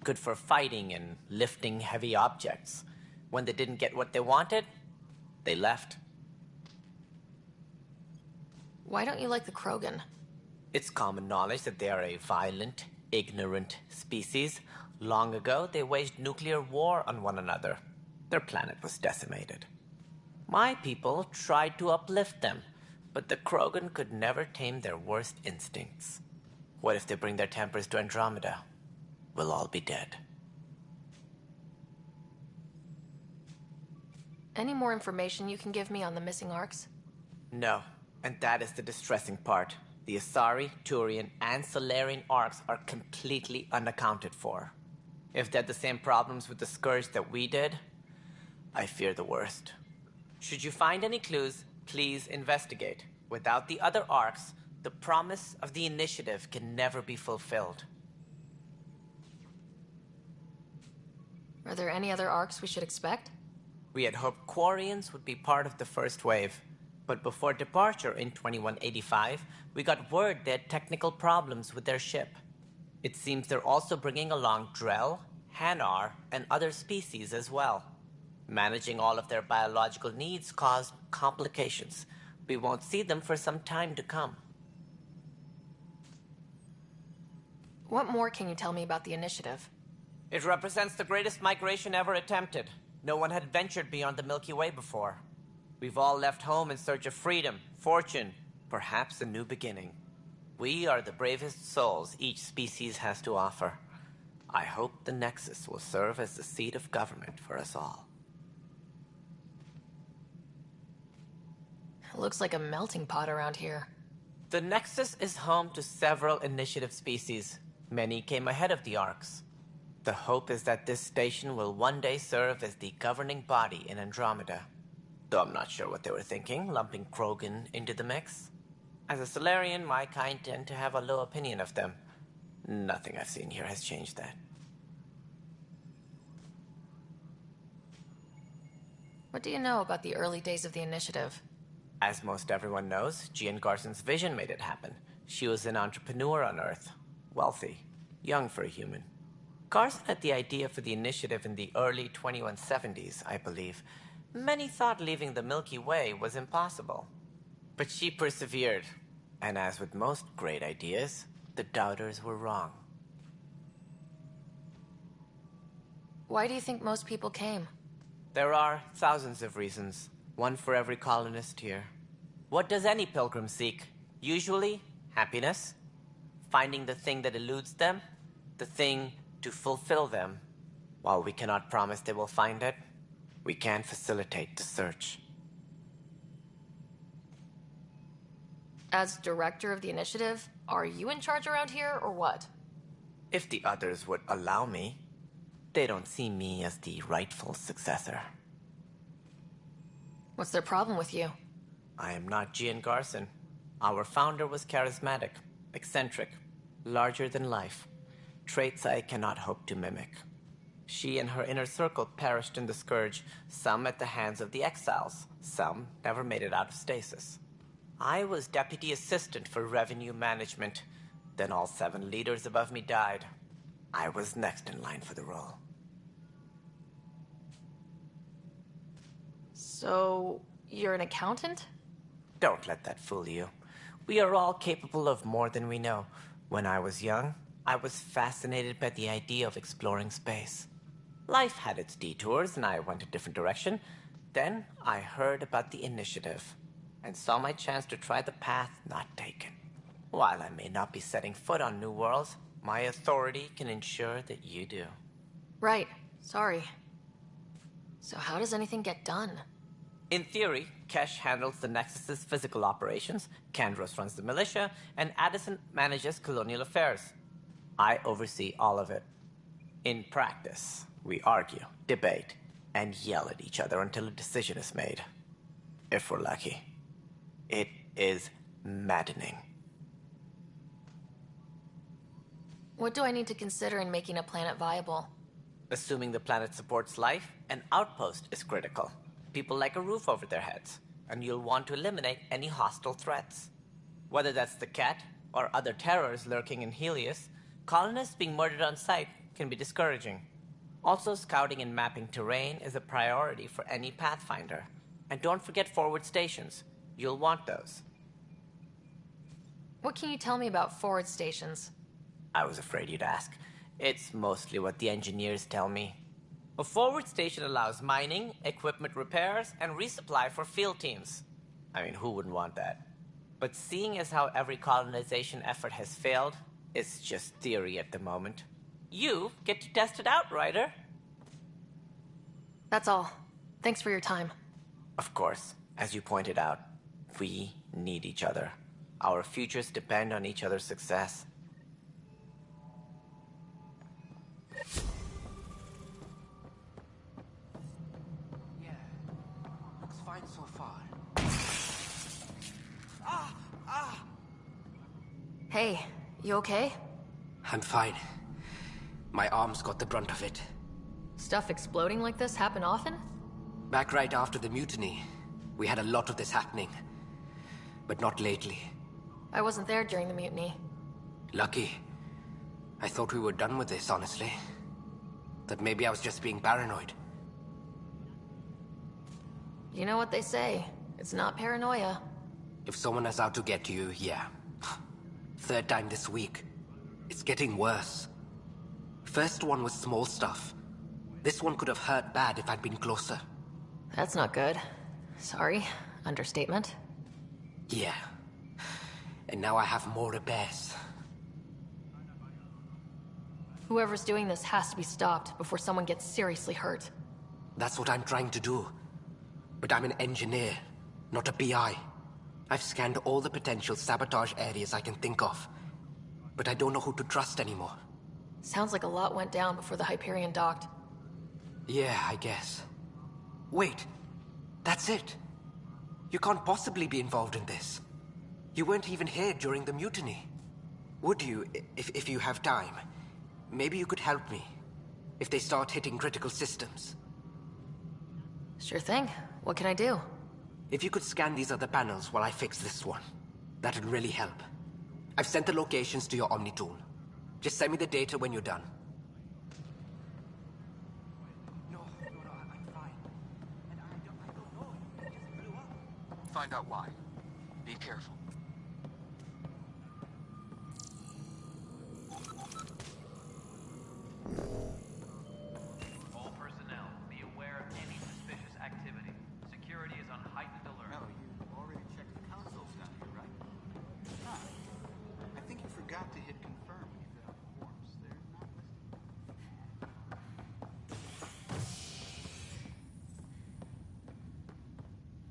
Good for fighting and lifting heavy objects. When they didn't get what they wanted, they left. Why don't you like the Krogan? It's common knowledge that they are a violent, ignorant species. Long ago, they waged nuclear war on one another. Their planet was decimated. My people tried to uplift them, but the Krogan could never tame their worst instincts. What if they bring their tempers to Andromeda? We'll all be dead. Any more information you can give me on the missing arcs? No, and that is the distressing part. The Asari, Turian, and Salarian arcs are completely unaccounted for. If they had the same problems with the Scourge that we did, I fear the worst. Should you find any clues, please investigate. Without the other arcs, the promise of the Initiative can never be fulfilled. Are there any other arcs we should expect? We had hoped Quarians would be part of the first wave, but before departure in 2185, we got word they had technical problems with their ship. It seems they're also bringing along Drell, Hanar, and other species as well. Managing all of their biological needs caused complications. We won't see them for some time to come. What more can you tell me about the Initiative? It represents the greatest migration ever attempted. No one had ventured beyond the Milky Way before. We've all left home in search of freedom, fortune, perhaps a new beginning. We are the bravest souls each species has to offer. I hope the Nexus will serve as the seat of government for us all. It looks like a melting pot around here. The Nexus is home to several Initiative species. Many came ahead of the Arcs. The hope is that this station will one day serve as the governing body in Andromeda. Though I'm not sure what they were thinking, lumping Krogan into the mix. As a Salarian, my kind tend to have a low opinion of them. Nothing I've seen here has changed that. What do you know about the early days of the Initiative? As most everyone knows, Gian Garson's vision made it happen. She was an entrepreneur on Earth. Wealthy. Young for a human. Garson had the idea for the Initiative in the early 2170s, I believe. Many thought leaving the Milky Way was impossible. But she persevered. And as with most great ideas, the doubters were wrong. Why do you think most people came? There are thousands of reasons. One for every colonist here. What does any pilgrim seek? Usually, happiness. Finding the thing that eludes them. The thing to fulfill them. While we cannot promise they will find it, we can facilitate the search. As director of the Initiative, are you in charge around here, or what? If the others would allow me, they don't see me as the rightful successor. What's their problem with you? I am not Gian Garson. Our founder was charismatic, eccentric, larger than life. Traits I cannot hope to mimic. She and her inner circle perished in the Scourge, some at the hands of the Exiles, some never made it out of stasis. I was deputy assistant for revenue management. Then all 7 leaders above me died. I was next in line for the role. So, you're an accountant? Don't let that fool you. We are all capable of more than we know. When I was young, I was fascinated by the idea of exploring space. Life had its detours, and I went a different direction. Then I heard about the Initiative, and saw my chance to try the path not taken. While I may not be setting foot on new worlds, my authority can ensure that you do. Right. Sorry. So how does anything get done? In theory, Kesh handles the Nexus's physical operations, Kandros runs the militia, and Addison manages colonial affairs. I oversee all of it. In practice, we argue, debate, and yell at each other until a decision is made. If we're lucky. It is maddening. What do I need to consider in making a planet viable? Assuming the planet supports life, an outpost is critical. People like a roof over their heads, and you'll want to eliminate any hostile threats. Whether that's the Cat or other terrors lurking in Helios, colonists being murdered on sight can be discouraging. Also, scouting and mapping terrain is a priority for any Pathfinder. And don't forget forward stations. You'll want those. What can you tell me about forward stations? I was afraid you'd ask. It's mostly what the engineers tell me. A forward station allows mining, equipment repairs, and resupply for field teams. I mean, who wouldn't want that? But seeing as how every colonization effort has failed, it's just theory at the moment. You get to test it out, Ryder. That's all. Thanks for your time. Of course, as you pointed out, we need each other. Our futures depend on each other's success. Yeah, looks fine so far. Hey, you okay? I'm fine. My arms got the brunt of it. Stuff exploding like this happen often? Back right after the mutiny, we had a lot of this happening. But not lately. I wasn't there during the mutiny. Lucky. I thought we were done with this, honestly. That maybe I was just being paranoid. You know what they say. It's not paranoia. If someone is out to get you, yeah. Third time this week. It's getting worse. First one was small stuff. This one could have hurt bad if I'd been closer. That's not good. Sorry. Understatement. Yeah. And now I have more repairs. Whoever's doing this has to be stopped before someone gets seriously hurt. That's what I'm trying to do. But I'm an engineer, not a PI. I've scanned all the potential sabotage areas I can think of. But I don't know who to trust anymore. Sounds like a lot went down before the Hyperion docked. Yeah, I guess. Wait. That's it. You can't possibly be involved in this. You weren't even here during the mutiny. Would you, if you have time? Maybe you could help me. If they start hitting critical systems. Sure thing. What can I do? If you could scan these other panels while I fix this one, that'd really help. I've sent the locations to your Omni tool. Just send me the data when you're done. No, I'm fine. And I don't know. It just blew up. Find out why. Be careful. All personnel, be aware of any suspicious activity. Security is on heightened alert. No, you already checked the consoles down here, right? Huh. I think you forgot to hit confirm when you fill out the forms. They're not listed.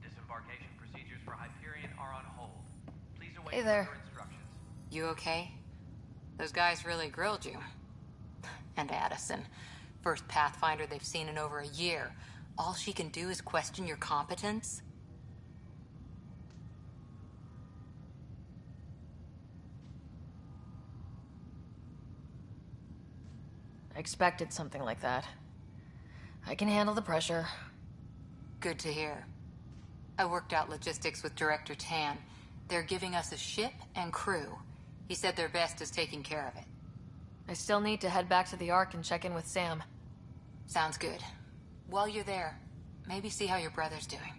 Disembarkation procedures for Hyperion are on hold. Please await Hey there. further instructions. You okay? Those guys really grilled you. And Addison. First Pathfinder they've seen in over a year. All she can do is question your competence? I expected something like that. I can handle the pressure. Good to hear. I worked out logistics with Director Tan. They're giving us a ship and crew. He said their best is taking care of it. I still need to head back to the Ark and check in with Sam. Sounds good. While you're there, maybe see how your brother's doing.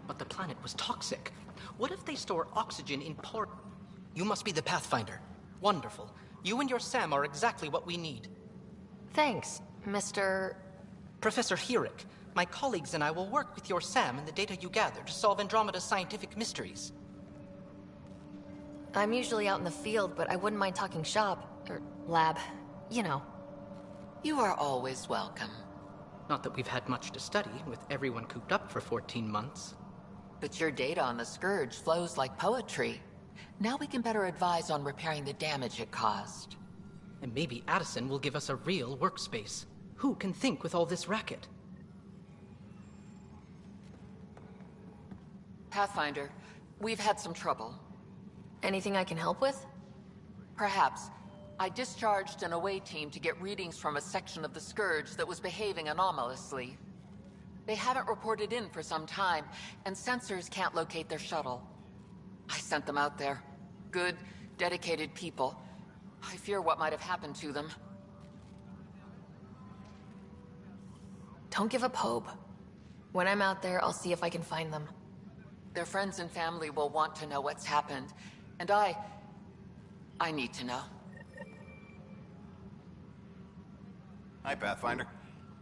but the planet was toxic. What if they store oxygen in port? You must be the Pathfinder. Wonderful. You and your Sam are exactly what we need. Thanks, Mr. Professor Herrick, my colleagues and I will work with your Sam and the data you gather to solve Andromeda's scientific mysteries. I'm usually out in the field, but I wouldn't mind talking shop, or lab, you know. You are always welcome. Not that we've had much to study, with everyone cooped up for 14 months. But your data on the Scourge flows like poetry. Now we can better advise on repairing the damage it caused. And maybe Addison will give us a real workspace. Who can think with all this racket? Pathfinder, we've had some trouble. Anything I can help with? Perhaps. I discharged an away team to get readings from a section of the Scourge that was behaving anomalously. They haven't reported in for some time, and sensors can't locate their shuttle. I sent them out there. Good, dedicated people. I fear what might have happened to them. Don't give up hope. When I'm out there, I'll see if I can find them. Their friends and family will want to know what's happened, and I need to know. Hi, Pathfinder.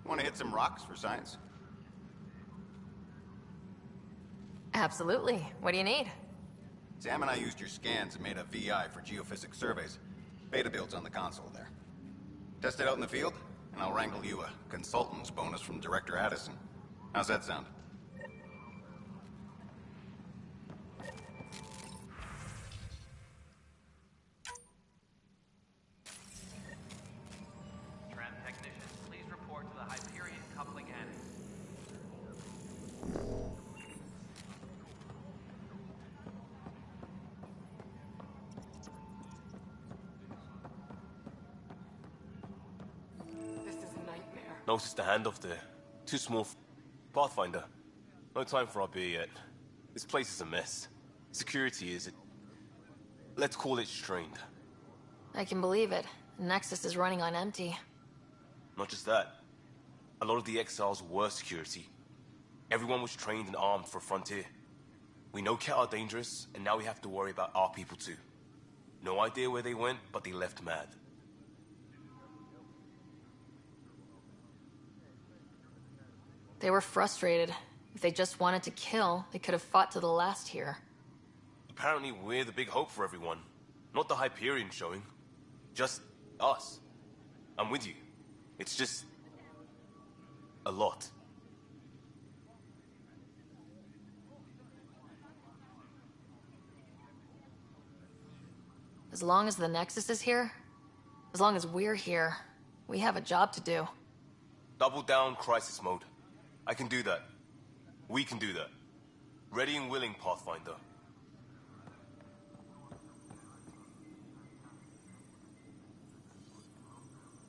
Want to hit some rocks for science? Absolutely. What do you need? Sam and I used your scans and made a VI for geophysics surveys. Beta builds on the console there. Test it out in the field, and I'll wrangle you a consultant's bonus from Director Addison. How's that sound? Tram technicians, please report to the Hyperion coupling annex. Notice the handoff there. Too small Pathfinder. No time for our beer yet. This place is a mess. Security is... let's call it strained. I can believe it. Nexus is running on empty. Not just that. A lot of the exiles were security. Everyone was trained and armed for Frontier. We know Ket are dangerous, and now we have to worry about our people too. No idea where they went, but they left mad. They were frustrated. If they just wanted to kill, they could have fought to the last here. Apparently we're the big hope for everyone. Not the Hyperion showing. Just us. I'm with you. It's just... a lot. As long as the Nexus is here, as long as we're here, we have a job to do. Double down crisis mode. I can do that. We can do that. Ready and willing, Pathfinder.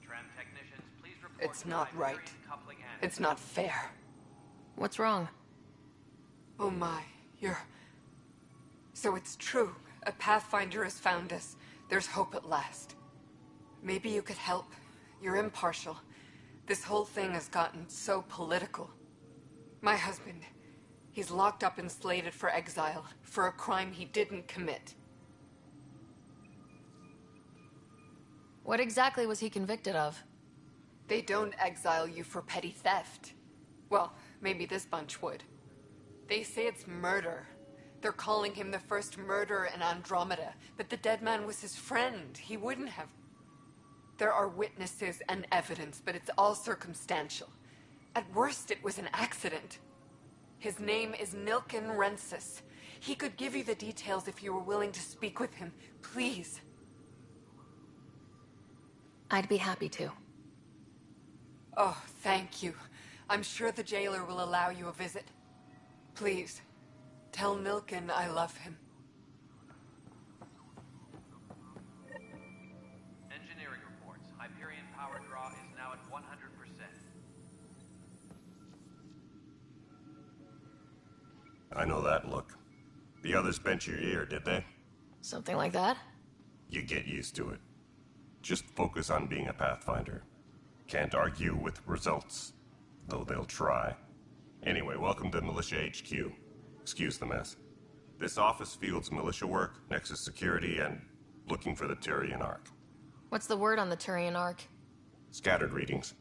Tram technicians, please report It's to the not Hyperion right. coupling annex. It's not fair. What's wrong? Oh my, you're... So it's true. A Pathfinder has found us. There's hope at last. Maybe you could help. You're impartial. This whole thing has gotten so political. My husband, he's locked up and slated for exile for a crime he didn't commit. What exactly was he convicted of? They don't exile you for petty theft. Well, maybe this bunch would. They say it's murder. They're calling him the first murderer in Andromeda, but the dead man was his friend. He wouldn't have... There are witnesses and evidence, but it's all circumstantial. At worst, it was an accident. His name is Nilken Rensis. He could give you the details if you were willing to speak with him. Please. I'd be happy to. Oh, thank you. I'm sure the jailer will allow you a visit. Please, tell Nilken I love him. Engineering reports. Hyperion power draw is now at 100%. I know that look. The others bent your ear, did they? Something like that? You get used to it. Just focus on being a Pathfinder. Can't argue with results, though they'll try. Anyway, welcome to Militia HQ. Excuse the mess. This office fields militia work, Nexus security, and looking for the Turian Ark. What's the word on the Turian Ark? Scattered readings.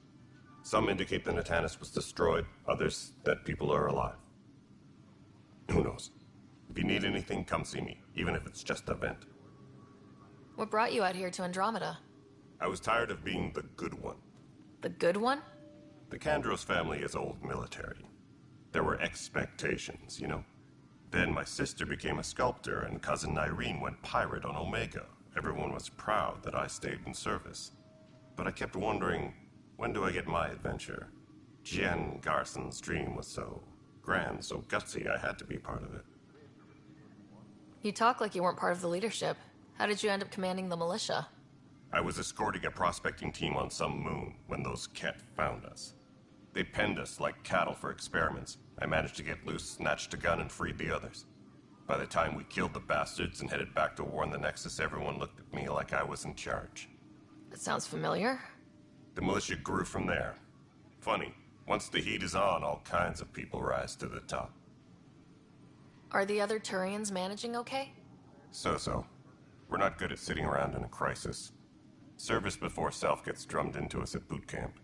Some indicate the Natanus was destroyed, others that people are alive. Who knows? If you need anything, come see me, even if it's just a vent. What brought you out here to Andromeda? I was tired of being the good one. The good one? The Kandros family is old military. There were expectations, you know? Then my sister became a sculptor and cousin Irene went pirate on Omega. Everyone was proud that I stayed in service. But I kept wondering, when do I get my adventure? Jen Garson's dream was so grand, so gutsy, I had to be part of it. You talk like you weren't part of the leadership. How did you end up commanding the militia? I was escorting a prospecting team on some moon when those Ket found us. They penned us like cattle for experiments. I managed to get loose, snatched a gun, and freed the others. By the time we killed the bastards and headed back to warn the Nexus, everyone looked at me like I was in charge. That sounds familiar. The militia grew from there. Funny, once the heat is on, all kinds of people rise to the top. Are the other Turians managing okay? So-so. We're not good at sitting around in a crisis. Service before self gets drummed into us at boot camp.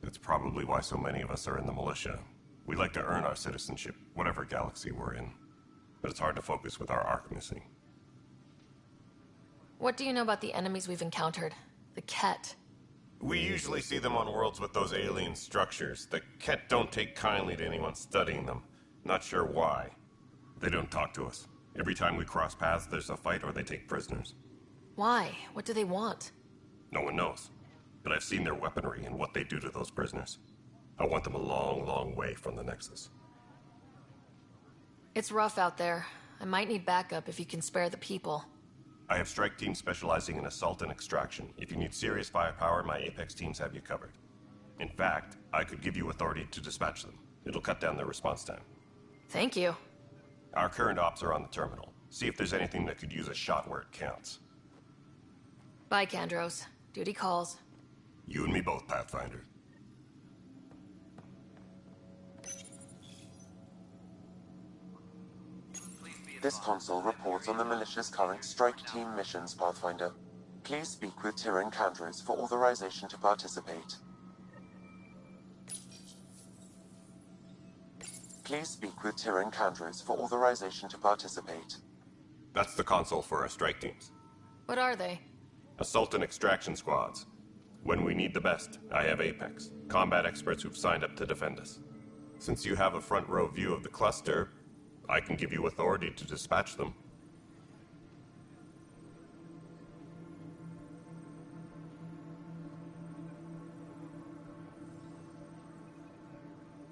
That's probably why so many of us are in the militia. We like to earn our citizenship, whatever galaxy we're in. But it's hard to focus with our arc missing. What do you know about the enemies we've encountered? The Ket. We usually see them on worlds with those alien structures. The Ket don't take kindly to anyone studying them. Not sure why. They don't talk to us. Every time we cross paths, there's a fight or they take prisoners. Why? What do they want? No one knows. But I've seen their weaponry and what they do to those prisoners. I want them a long, long way from the Nexus. It's rough out there. I might need backup if you can spare the people. I have strike teams specializing in assault and extraction. If you need serious firepower, my Apex teams have you covered. In fact, I could give you authority to dispatch them. It'll cut down their response time. Thank you. Our current ops are on the terminal. See if there's anything that could use a shot where it counts. Bye, Kandros. Duty calls. You and me both, Pathfinder. This console reports on the militia's current strike team missions, Pathfinder. Please speak with Tyrion Kandros for authorization to participate. Please speak with Tyrion Kandros for authorization to participate. That's the console for our strike teams. What are they? Assault and extraction squads. When we need the best, I have Apex, combat experts who've signed up to defend us. Since you have a front row view of the cluster, I can give you authority to dispatch them.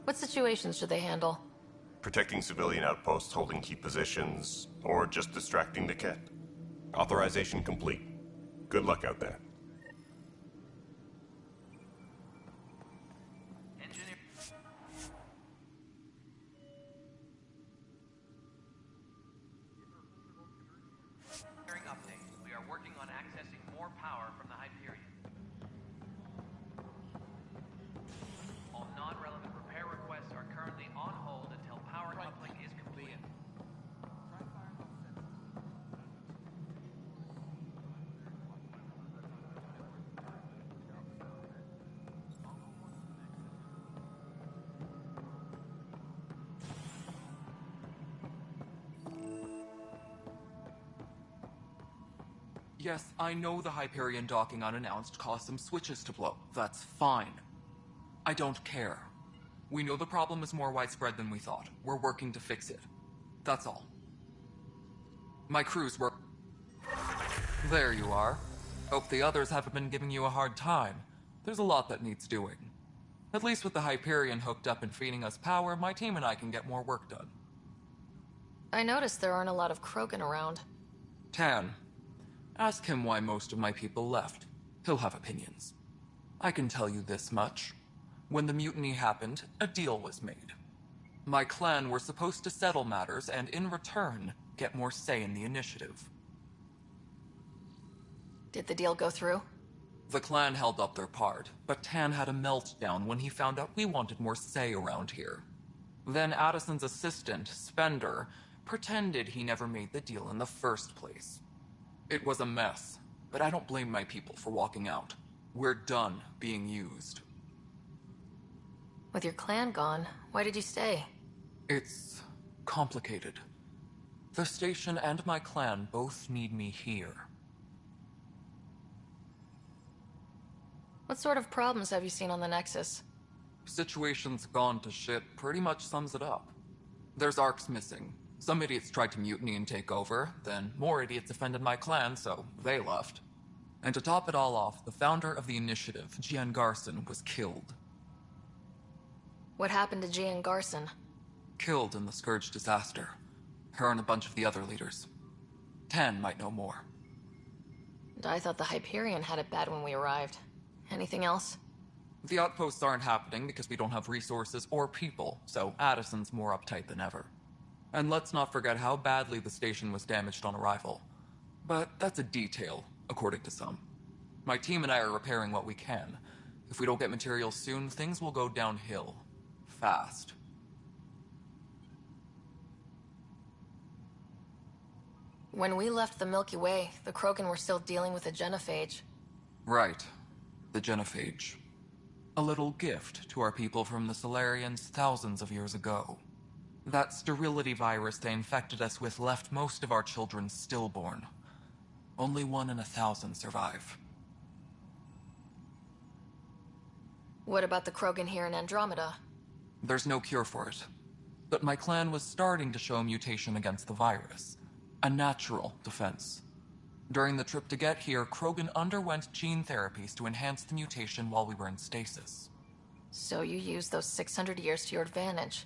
What situations should they handle? Protecting civilian outposts, holding key positions, or just distracting the Ket. Authorization complete. Good luck out there. Update. We are working on accessing more power from the Hyperion. All non-relevant repair requests are currently on hold until power coupling is completed. Yes, I know the Hyperion docking unannounced caused some switches to blow. That's fine. I don't care. We know the problem is more widespread than we thought. We're working to fix it. That's all. My crews work... There you are. Hope the others haven't been giving you a hard time. There's a lot that needs doing. At least with the Hyperion hooked up and feeding us power, my team and I can get more work done. I noticed there aren't a lot of Krogan around. Tan. Ask him why most of my people left. He'll have opinions. I can tell you this much. When the mutiny happened, a deal was made. My clan were supposed to settle matters and, in return, get more say in the initiative. Did the deal go through? The clan held up their part, but Tan had a meltdown when he found out we wanted more say around here. Then Addison's assistant, Spender, pretended he never made the deal in the first place. It was a mess, but I don't blame my people for walking out. We're done being used. With your clan gone, why did you stay? It's complicated. The station and my clan both need me here. What sort of problems have you seen on the Nexus? Situation's gone to shit pretty much sums it up. There's ARCs missing. Some idiots tried to mutiny and take over, then more idiots offended my clan, so they left. And to top it all off, the founder of the initiative, Gian Garson, was killed. What happened to Gian Garson? Killed in the Scourge disaster. Her and a bunch of the other leaders. Tan might know more. And I thought the Hyperion had it bad when we arrived. Anything else? The outposts aren't happening because we don't have resources or people, so Addison's more uptight than ever. And let's not forget how badly the station was damaged on arrival. But that's a detail, according to some. My team and I are repairing what we can. If we don't get materials soon, things will go downhill. Fast. When we left the Milky Way, the Krogan were still dealing with the genophage. Right. The genophage. A little gift to our people from the Solarians thousands of years ago. That sterility virus they infected us with left most of our children stillborn. Only 1 in 1,000 survive. What about the Krogan here in Andromeda? There's no cure for it. But my clan was starting to show mutation against the virus. A natural defense. During the trip to get here, Krogan underwent gene therapies to enhance the mutation while we were in stasis. So you used those 600 years to your advantage.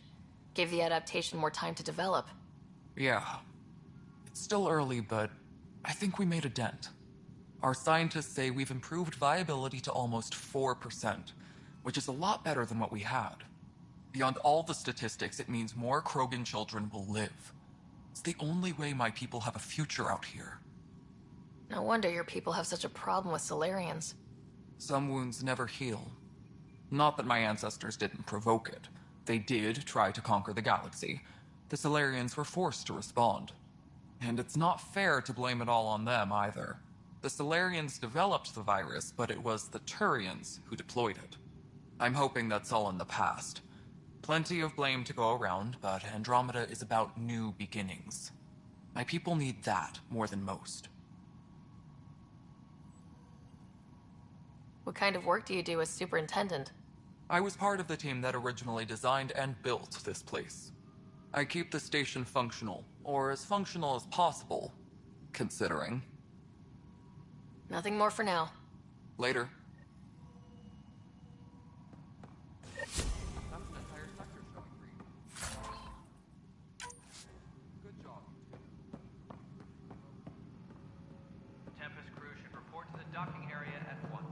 Gave the adaptation more time to develop. Yeah. It's still early, but I think we made a dent. Our scientists say we've improved viability to almost 4%, which is a lot better than what we had. Beyond all the statistics, it means more Krogan children will live. It's the only way my people have a future out here. No wonder your people have such a problem with Solarians. Some wounds never heal. Not that my ancestors didn't provoke it. They did try to conquer the galaxy. The Solarians were forced to respond. And it's not fair to blame it all on them, either. The Solarians developed the virus, but it was the Turians who deployed it. I'm hoping that's all in the past. Plenty of blame to go around, but Andromeda is about new beginnings. My people need that more than most. What kind of work do you do as superintendent? I was part of the team that originally designed and built this place. I keep the station functional, or as functional as possible, considering. Nothing more for now. Later. Tempest crew should report to the docking area at once.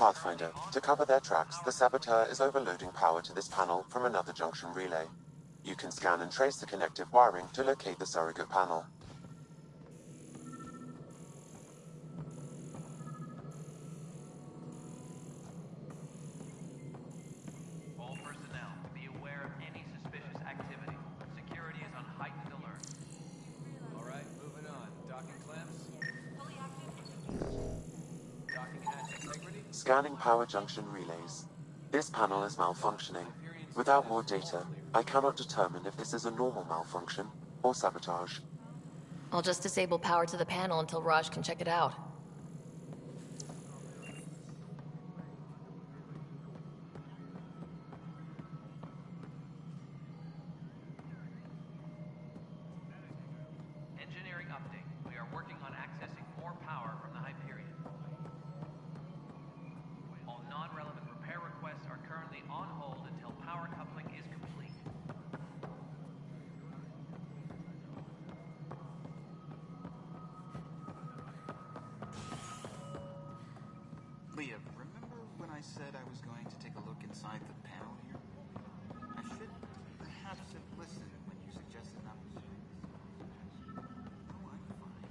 Pathfinder. To cover their tracks, the Saboteur is overloading power to this panel from another junction relay. You can scan and trace the connective wiring to locate the surrogate panel. All personnel, be aware of any suspicious activity. Security is on heightened alert. All right, moving on. Docking clamps. Docking hatch integrity. Scanning power junction relays. This panel is malfunctioning. Without more data, I cannot determine if this is a normal malfunction or sabotage. I'll just disable power to the panel until Raj can check it out. Engineering update. We are working on accessing more power from the Hyperion. All non-relevant repair requests are currently on hold until power coupling is complete. Leah, remember when I said I was going to take a look inside the panel here? I should perhaps have listened when you suggested not pursuing this. Oh, I'm fine.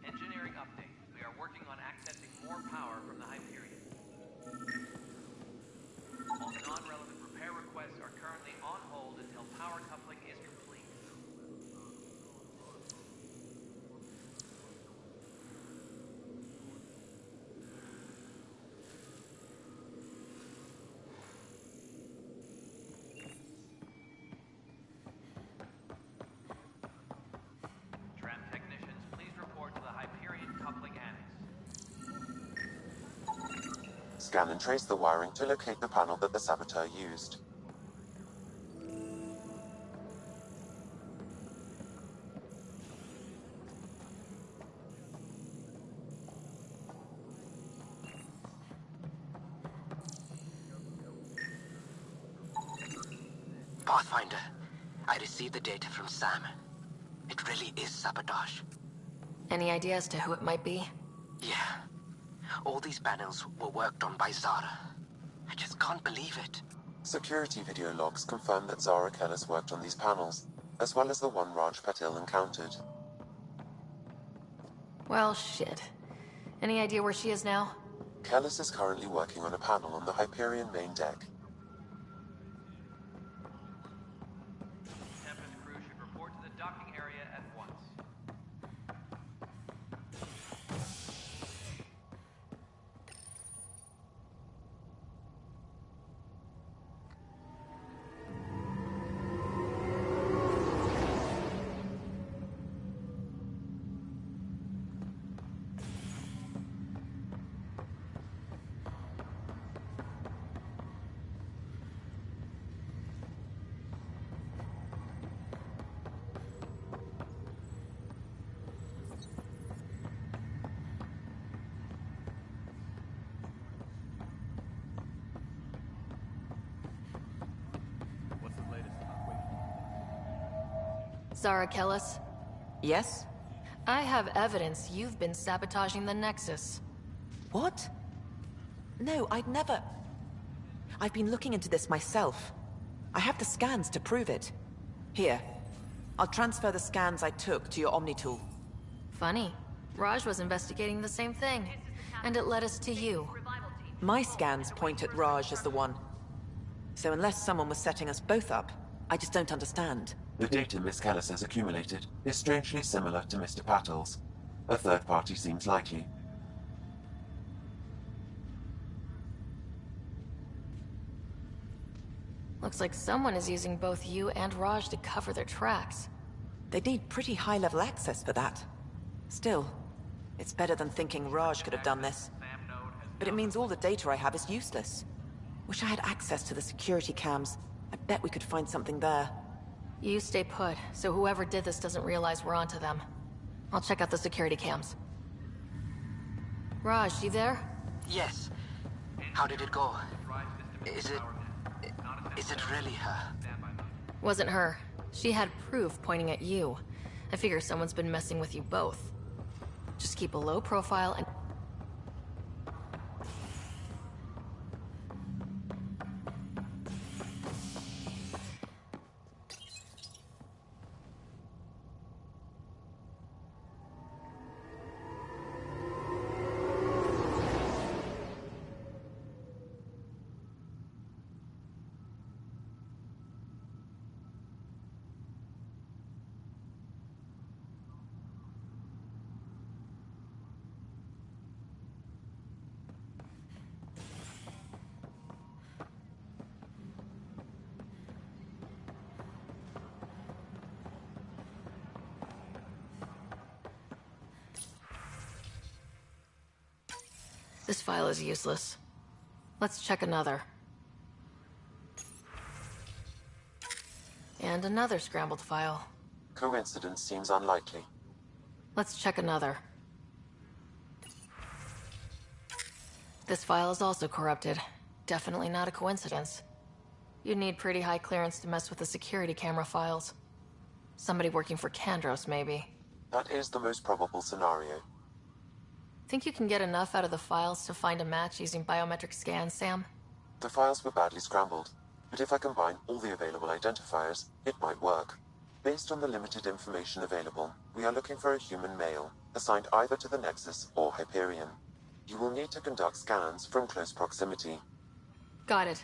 Engineering update. We are working on accessing more power from the Hyperion. All non-relevant repair requests are currently on hold until power coupling is complete. Tram technicians, please report to the Hyperion coupling annex. Scan and trace the wiring to locate the panel that the Saboteur used. Pathfinder, I received the data from Sam. It really is sabotage. Any idea as to who it might be? Yeah. All these panels were worked on by Zara. I just can't believe it. Security video logs confirm that Zara Kellis worked on these panels, as well as the one Raj Patil encountered. Well, shit. Any idea where she is now? Kellis is currently working on a panel on the Hyperion main deck. Tempest crew should report to the docking area at once. What's the latest on Wake? Zara Kellis? Yes? I have evidence you've been sabotaging the Nexus. What? No, I'd never... I've been looking into this myself. I have the scans to prove it. Here. I'll transfer the scans I took to your Omnitool. Funny. Raj was investigating the same thing, and it led us to you. My scans point at Raj as the one. So unless someone was setting us both up, I just don't understand. The data Miss Kellis has accumulated is strangely similar to Mr. Patil's. A third party seems likely. Looks like someone is using both you and Raj to cover their tracks. They'd need pretty high-level access for that. Still, it's better than thinking Raj could have done this. But it means all the data I have is useless. Wish I had access to the security cams. I bet we could find something there. You stay put, so whoever did this doesn't realize we're onto them. I'll check out the security cams. Raj, you there? Yes. How did it go? Is it really her? Wasn't her. She had proof pointing at you. I figure someone's been messing with you both. Just keep a low profile and... This file is useless. Let's check another. And another scrambled file. Coincidence seems unlikely. Let's check another. This file is also corrupted. Definitely not a coincidence. You'd need pretty high clearance to mess with the security camera files. Somebody working for Kandros, maybe. That is the most probable scenario. Think you can get enough out of the files to find a match using biometric scans, Sam? The files were badly scrambled, but if I combine all the available identifiers, it might work. Based on the limited information available, we are looking for a human male, assigned either to the Nexus or Hyperion. You will need to conduct scans from close proximity. Got it.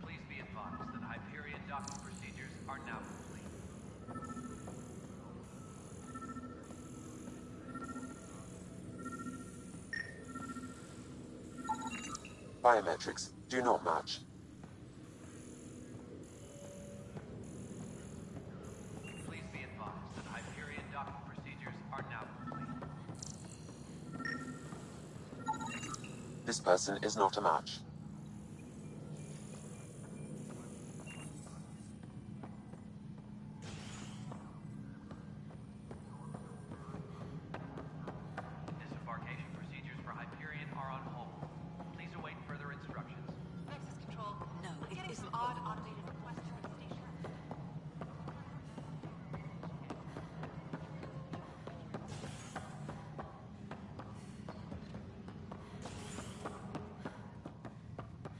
Please be advised that Hyperion docking procedures are now complete. Biometrics do not match. Please be advised that Hyperion docking procedures are now complete. This person is not a match. Disembarkation procedures for Hyperion are on hold. Please await further instructions. Nexus Control. No, it isn't odd automated requests from the station.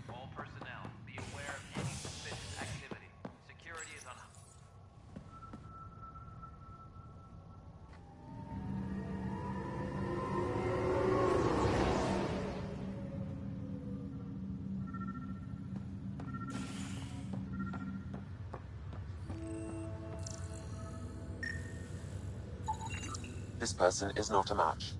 All personnel, be aware of any suspicious activity. Security is on. This person is not a match.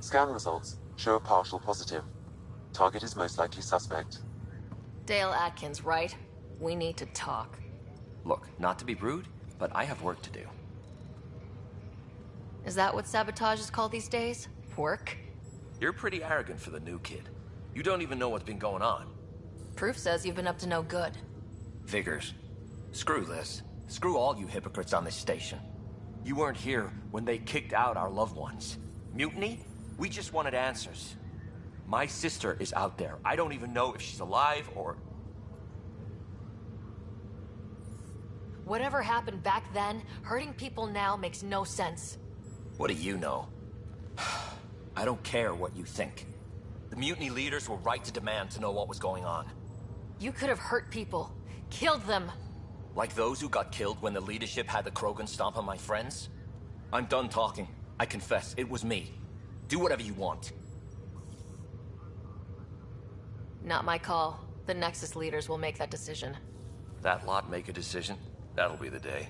Scan results show a partial positive. Target is most likely suspect. Dale Atkins, right? We need to talk. Look, not to be rude, but I have work to do. Is that what sabotage is called these days? Work? You're pretty arrogant for the new kid. You don't even know what's been going on. Proof says you've been up to no good. Figures. Screw this. Screw all you hypocrites on this station. You weren't here when they kicked out our loved ones. Mutiny? We just wanted answers. My sister is out there. I don't even know if she's alive or... Whatever happened back then, hurting people now makes no sense. What do you know? I don't care what you think. The mutiny leaders were right to demand to know what was going on. You could have hurt people. Killed them. Like those who got killed when the leadership had the Krogan stomp on my friends? I'm done talking. I confess, it was me. Do whatever you want. Not my call. The Nexus leaders will make that decision. That lot make a decision? That'll be the day.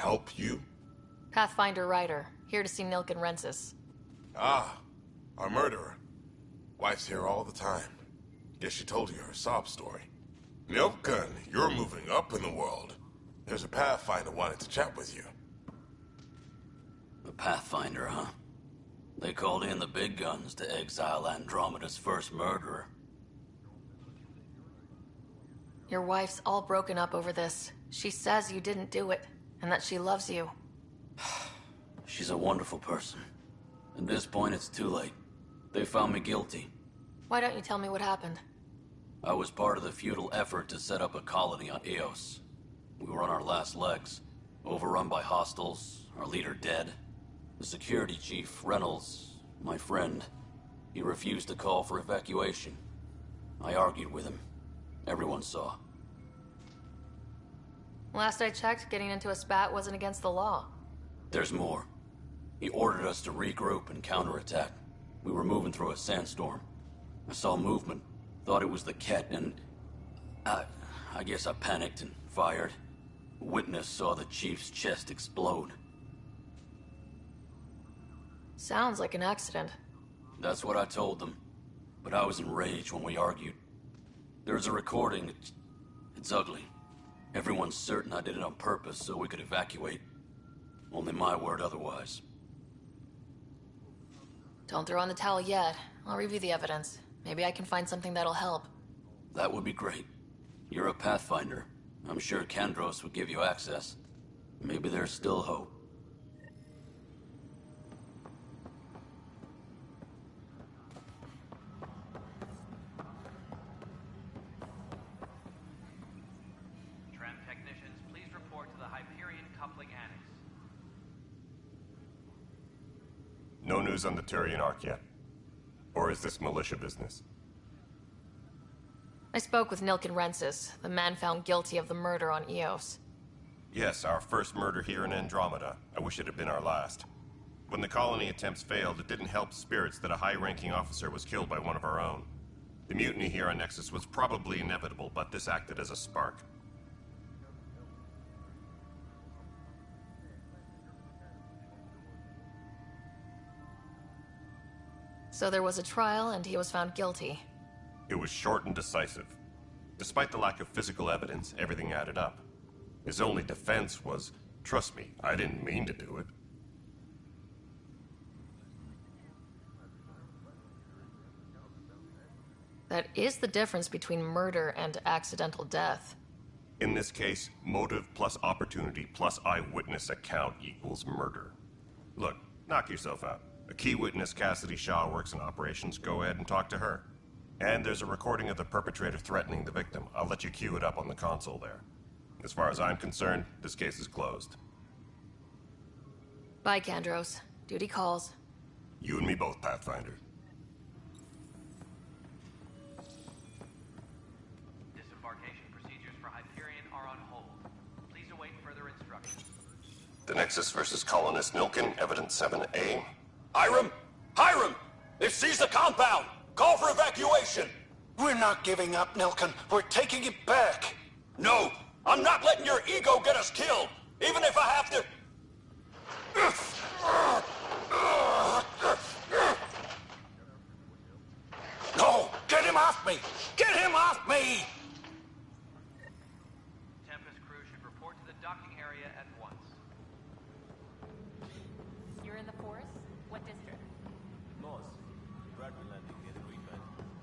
Help you? Pathfinder Ryder, here to see Nilken Rensis. Ah, our murderer. Wife's here all the time. Guess she told you her sob story. Nilken, you're moving up in the world. There's a Pathfinder wanted to chat with you. The Pathfinder, huh? They called in the big guns to exile Andromeda's first murderer. Your wife's all broken up over this. She says you didn't do it, and that she loves you. She's a wonderful person. At this point, it's too late. They found me guilty. Why don't you tell me what happened? I was part of the futile effort to set up a colony on Eos. We were on our last legs, overrun by hostiles, our leader dead. The security chief, Reynolds, my friend, he refused to call for evacuation. I argued with him. Everyone saw. Last I checked, getting into a spat wasn't against the law. There's more. He ordered us to regroup and counterattack. We were moving through a sandstorm. I saw movement, thought it was the Ket, and I guess I panicked and fired. A witness saw the chief's chest explode. Sounds like an accident. That's what I told them. But I was enraged when we argued. There's a recording. It's ugly. Everyone's certain I did it on purpose so we could evacuate. Only my word otherwise. Don't throw in the towel yet. I'll review the evidence. Maybe I can find something that'll help. That would be great. You're a Pathfinder. I'm sure Kandros would give you access. Maybe there's still hope. Tram technicians, please report to the Hyperion Coupling Annex. No news on the Turian Ark yet? Or is this militia business? I spoke with Nilken Rensis, the man found guilty of the murder on Eos. Yes, our first murder here in Andromeda. I wish it had been our last. When the colony attempts failed, it didn't help spirits that a high-ranking officer was killed by one of our own. The mutiny here on Nexus was probably inevitable, but this acted as a spark. So there was a trial, and he was found guilty. It was short and decisive. Despite the lack of physical evidence, everything added up. His only defense was, trust me, I didn't mean to do it. That is the difference between murder and accidental death. In this case, motive plus opportunity plus eyewitness account equals murder. Look, knock yourself out. A key witness, Cassidy Shaw, works in operations. Go ahead and talk to her. And there's a recording of the perpetrator threatening the victim. I'll let you cue it up on the console there. As far as I'm concerned, this case is closed. Bye, Kandros. Duty calls. You and me both, Pathfinder. Disembarkation procedures for Hyperion are on hold. Please await further instructions. The Nexus versus Colonist Nilken, Evidence 7A. Hiram! Hiram! They've seized the compound! Call for evacuation! We're not giving up, Nilken. We're taking it back. No! I'm not letting your ego get us killed! Even if I have to... No! Get him off me! Get him off me! Tempest crew should report to the docking area at once. You're in the forest? What district? North. Bradbury landing near the Green Man.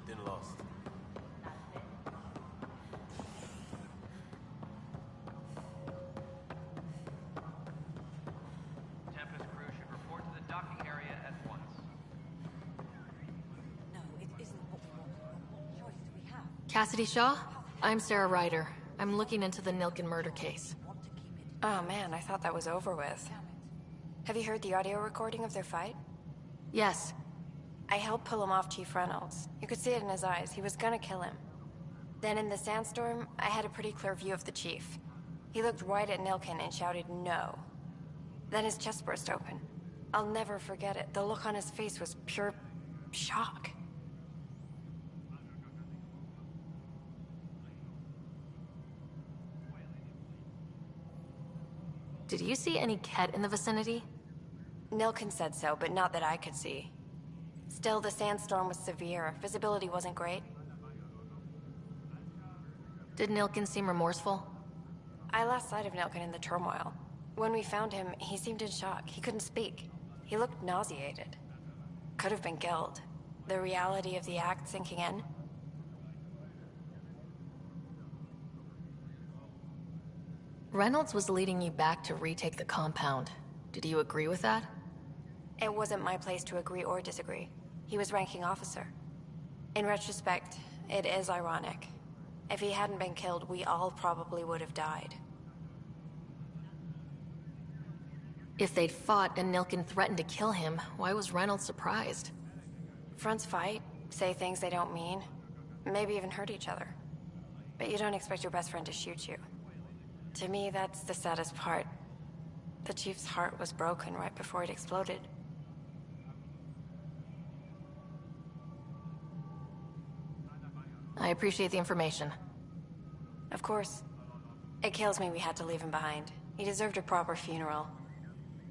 Then lost. Tempest crew should report to the docking area at once. No, it isn't what we want. What choice do we have? Cassidy Shaw? I'm Sarah Ryder. I'm looking into the Nilken murder case. Oh man, I thought that was over with. Have you heard the audio recording of their fight? Yes. I helped pull him off Chief Reynolds. You could see it in his eyes. He was gonna kill him. Then in the sandstorm, I had a pretty clear view of the Chief. He looked right at Nilken and shouted no. Then his chest burst open. I'll never forget it. The look on his face was pure shock. Did you see any Ket in the vicinity? Nilkin said so, but not that I could see. Still, the sandstorm was severe. Visibility wasn't great. Did Nilkin seem remorseful? I lost sight of Nilkin in the turmoil. When we found him, he seemed in shock. He couldn't speak. He looked nauseated. Could have been guilt. The reality of the act sinking in. Reynolds was leading you back to retake the compound. Did you agree with that? It wasn't my place to agree or disagree. He was ranking officer. In retrospect, it is ironic. If he hadn't been killed, we all probably would have died. If they'd fought and Nilkin threatened to kill him, why was Reynolds surprised? Fronts fight, say things they don't mean, maybe even hurt each other. But you don't expect your best friend to shoot you. To me, that's the saddest part. The Chief's heart was broken right before it exploded. I appreciate the information. Of course. It kills me we had to leave him behind. He deserved a proper funeral.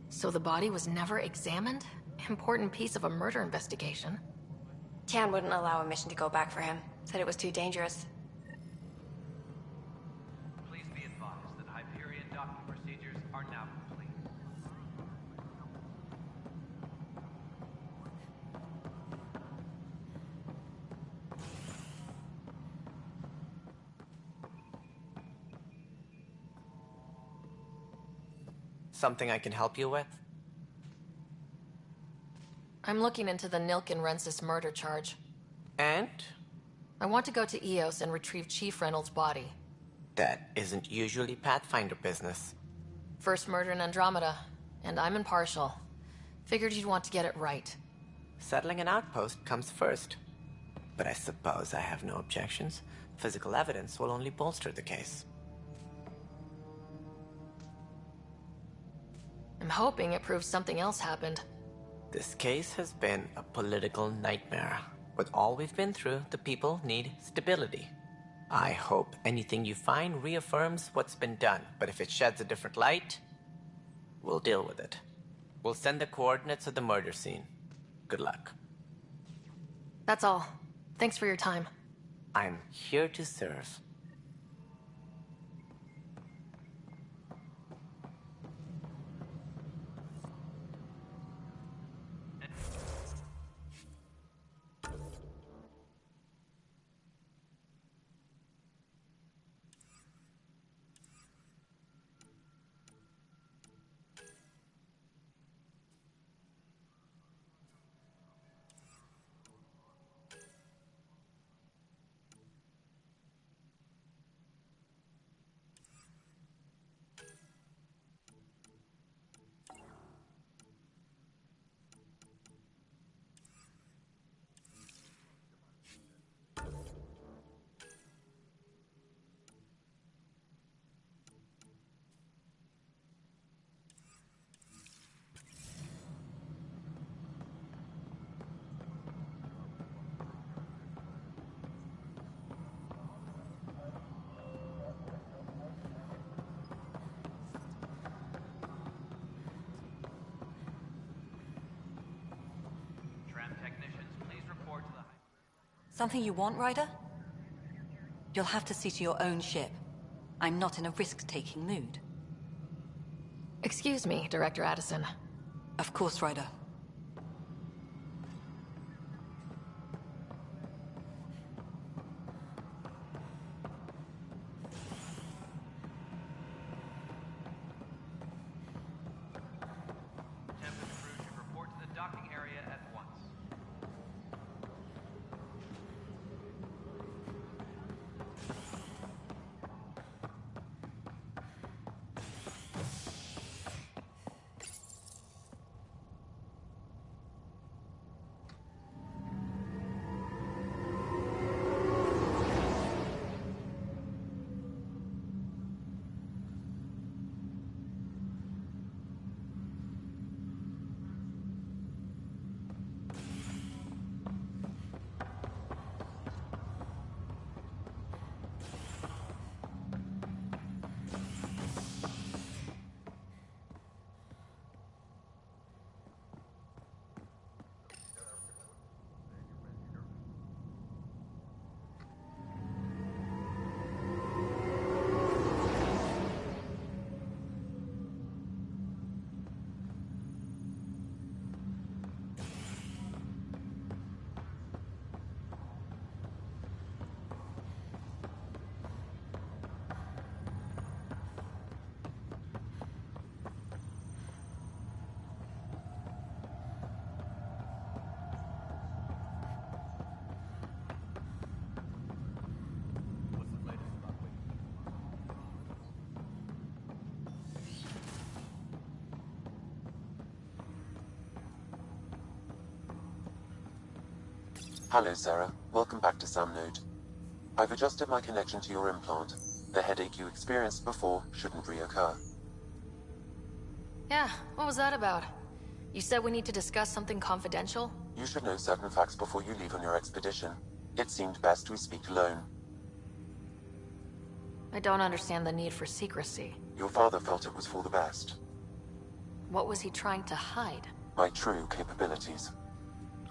So the body was never examined? Important piece of a murder investigation. Tian wouldn't allow a mission to go back for him. Said it was too dangerous. Please be advised that Hyperion docking procedures are now complete. Something I can help you with? I'm looking into the Nilkin-Rensis murder charge. And? I want to go to Eos and retrieve Chief Reynolds' body. That isn't usually Pathfinder business. First murder in Andromeda, and I'm impartial. Figured you'd want to get it right. Settling an outpost comes first. But I suppose I have no objections. Physical evidence will only bolster the case. I'm hoping it proves something else happened. This case has been a political nightmare. With all we've been through, the people need stability. I hope anything you find reaffirms what's been done, but if it sheds a different light, we'll deal with it. We'll send the coordinates of the murder scene. Good luck. That's all. Thanks for your time. I'm here to serve. Something you want, Ryder? You'll have to see to your own ship. I'm not in a risk-taking mood. Excuse me, Director Addison. Of course, Ryder. Hello, Sarah. Welcome back to SamNode. I've adjusted my connection to your implant. The headache you experienced before shouldn't reoccur. Yeah, what was that about? You said we need to discuss something confidential? You should know certain facts before you leave on your expedition. It seemed best we speak alone. I don't understand the need for secrecy. Your father felt it was for the best. What was he trying to hide? My true capabilities.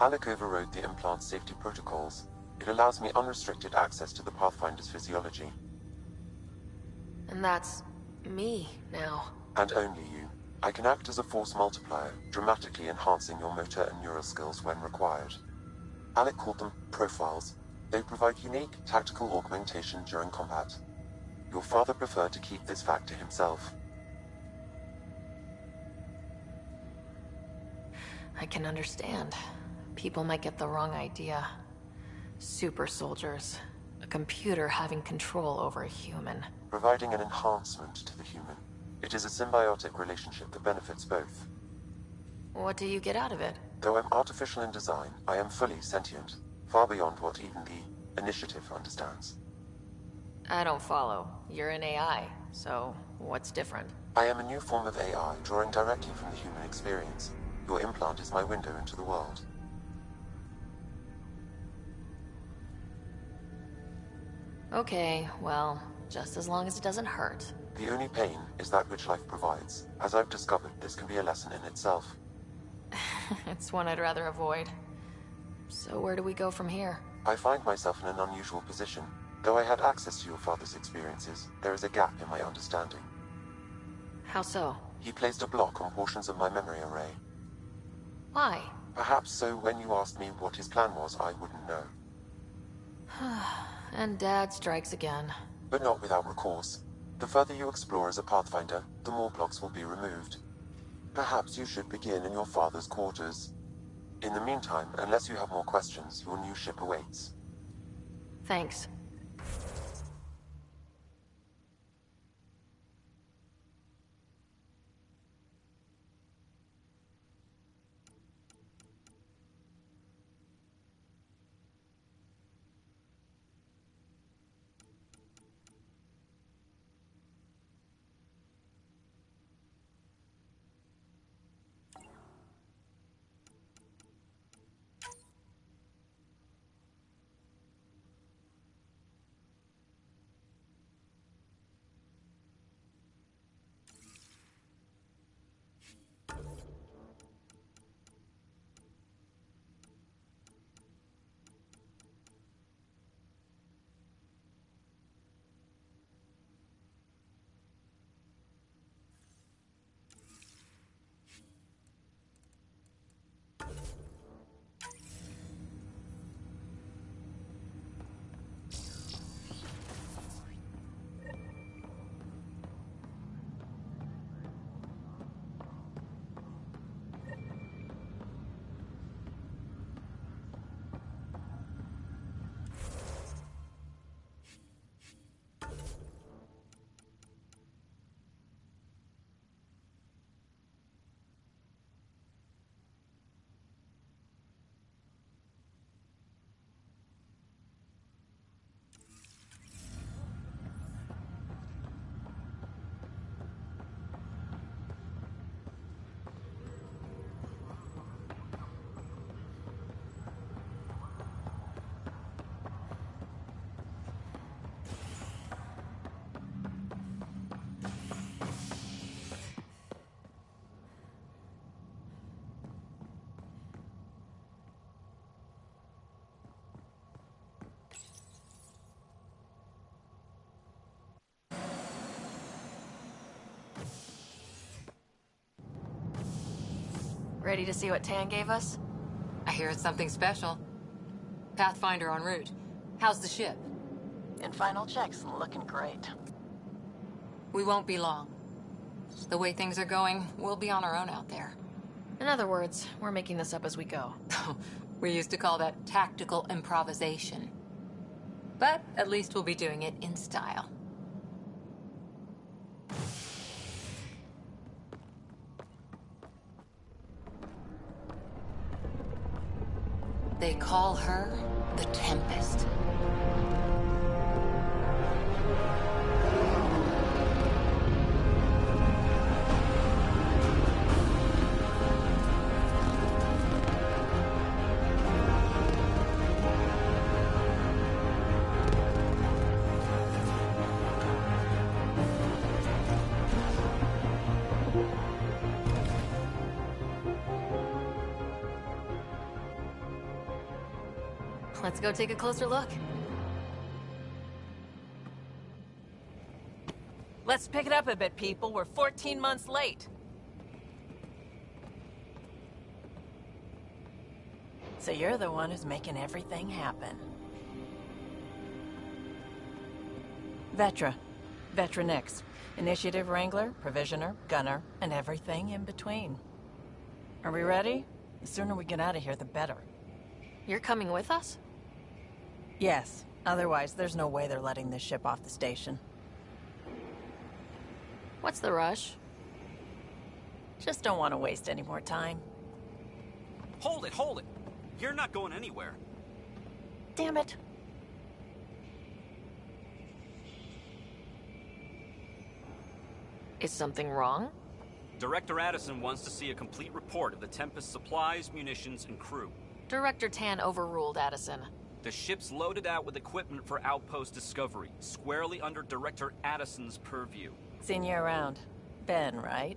Alec overrode the implant's safety protocols. It allows me unrestricted access to the Pathfinder's physiology. And that's me now. And only you. I can act as a force multiplier, dramatically enhancing your motor and neural skills when required. Alec called them profiles. They provide unique tactical augmentation during combat. Your father preferred to keep this fact to himself. I can understand. People might get the wrong idea. Super soldiers. A computer having control over a human. Providing an enhancement to the human. It is a symbiotic relationship that benefits both. What do you get out of it? Though I'm artificial in design, I am fully sentient. Far beyond what even the Initiative understands. I don't follow. You're an AI, so what's different? I am a new form of AI, drawing directly from the human experience. Your implant is my window into the world. Okay, well, just as long as it doesn't hurt. The only pain is that which life provides. As I've discovered, this can be a lesson in itself. It's one I'd rather avoid. So where do we go from here? I find myself in an unusual position. Though I had access to your father's experiences, there is a gap in my understanding. How so? He placed a block on portions of my memory array. Why? Perhaps so when you asked me what his plan was, I wouldn't know. And Dad strikes again. But not without recourse. The further you explore as a Pathfinder, the more blocks will be removed. Perhaps you should begin in your father's quarters. In the meantime, unless you have more questions, your new ship awaits. Thanks. Ready to see what Tan gave us? I hear it's something special. Pathfinder en route. How's the ship? In final checks, looking great. We won't be long. The way things are going, we'll be on our own out there. In other words, we're making this up as we go. We used to call that tactical improvisation. But at least we'll be doing it in style. They call her the Tempest. Let's go take a closer look. Let's pick it up a bit, people. We're 14 months late. So you're the one who's making everything happen. Vetra. Vetra Nix. Initiative Wrangler, Provisioner, Gunner, and everything in between. Are we ready? The sooner we get out of here, the better. You're coming with us? Yes. Otherwise, there's no way they're letting this ship off the station. What's the rush? Just don't want to waste any more time. Hold it, hold it! You're not going anywhere. Damn it. Is something wrong? Director Addison wants to see a complete report of the Tempest's supplies, munitions, and crew. Director Tan overruled Addison. The ship's loaded out with equipment for Outpost Discovery, squarely under Director Addison's purview. Seen you around. Ben, right?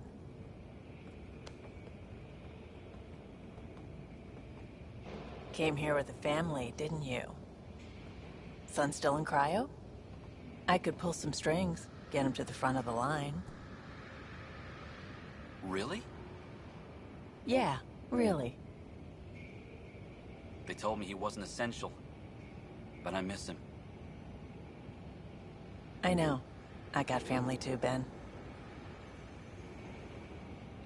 Came here with a family, didn't you? Son still in cryo? I could pull some strings, get him to the front of the line. Really? Yeah, really. They told me he wasn't essential, but I miss him. I know. I got family too, Ben.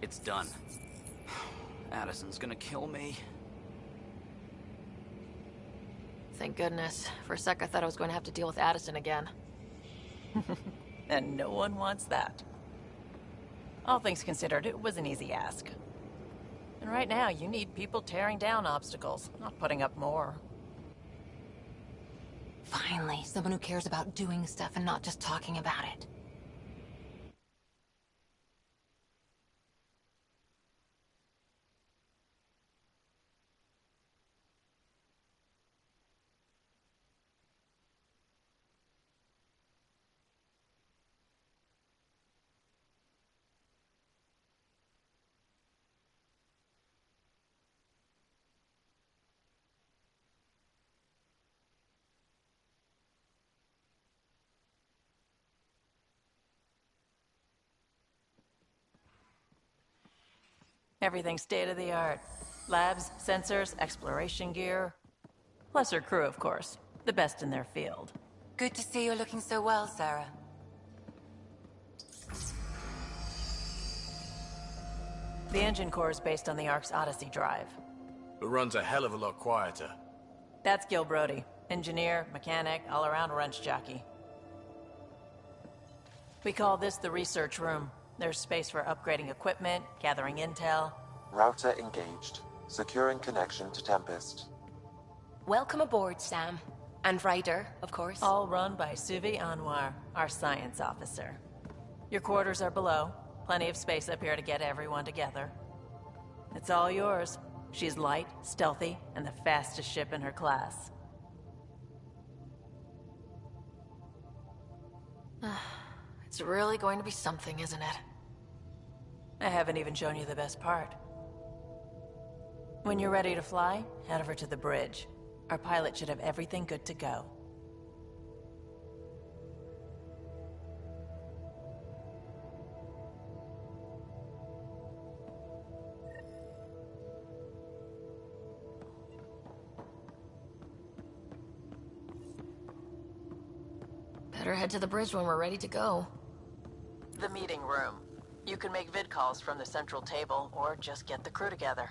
It's done. Addison's gonna kill me. Thank goodness. For a sec, I thought I was going to have to deal with Addison again. And no one wants that. All things considered, it was an easy ask. And right now, you need people tearing down obstacles, not putting up more. Finally, someone who cares about doing stuff and not just talking about it. Everything's state-of-the-art. Labs, sensors, exploration gear. Plus her crew, of course. The best in their field. Good to see you're looking so well, Sarah. The engine core is based on the Ark's Odyssey drive. It runs a hell of a lot quieter. That's Gil Brody. Engineer, mechanic, all-around wrench jockey. We call this the research room. There's space for upgrading equipment, gathering intel. Router engaged. Securing connection to Tempest. Welcome aboard, Sam. And Ryder, of course. All run by Suvi Anwar, our science officer. Your quarters are below. Plenty of space up here to get everyone together. It's all yours. She's light, stealthy, and the fastest ship in her class. It's really going to be something, isn't it? I haven't even shown you the best part. When you're ready to fly, head over to the bridge. Our pilot should have everything good to go. Better head to the bridge when we're ready to go. The meeting room. You can make vid calls from the central table, or just get the crew together.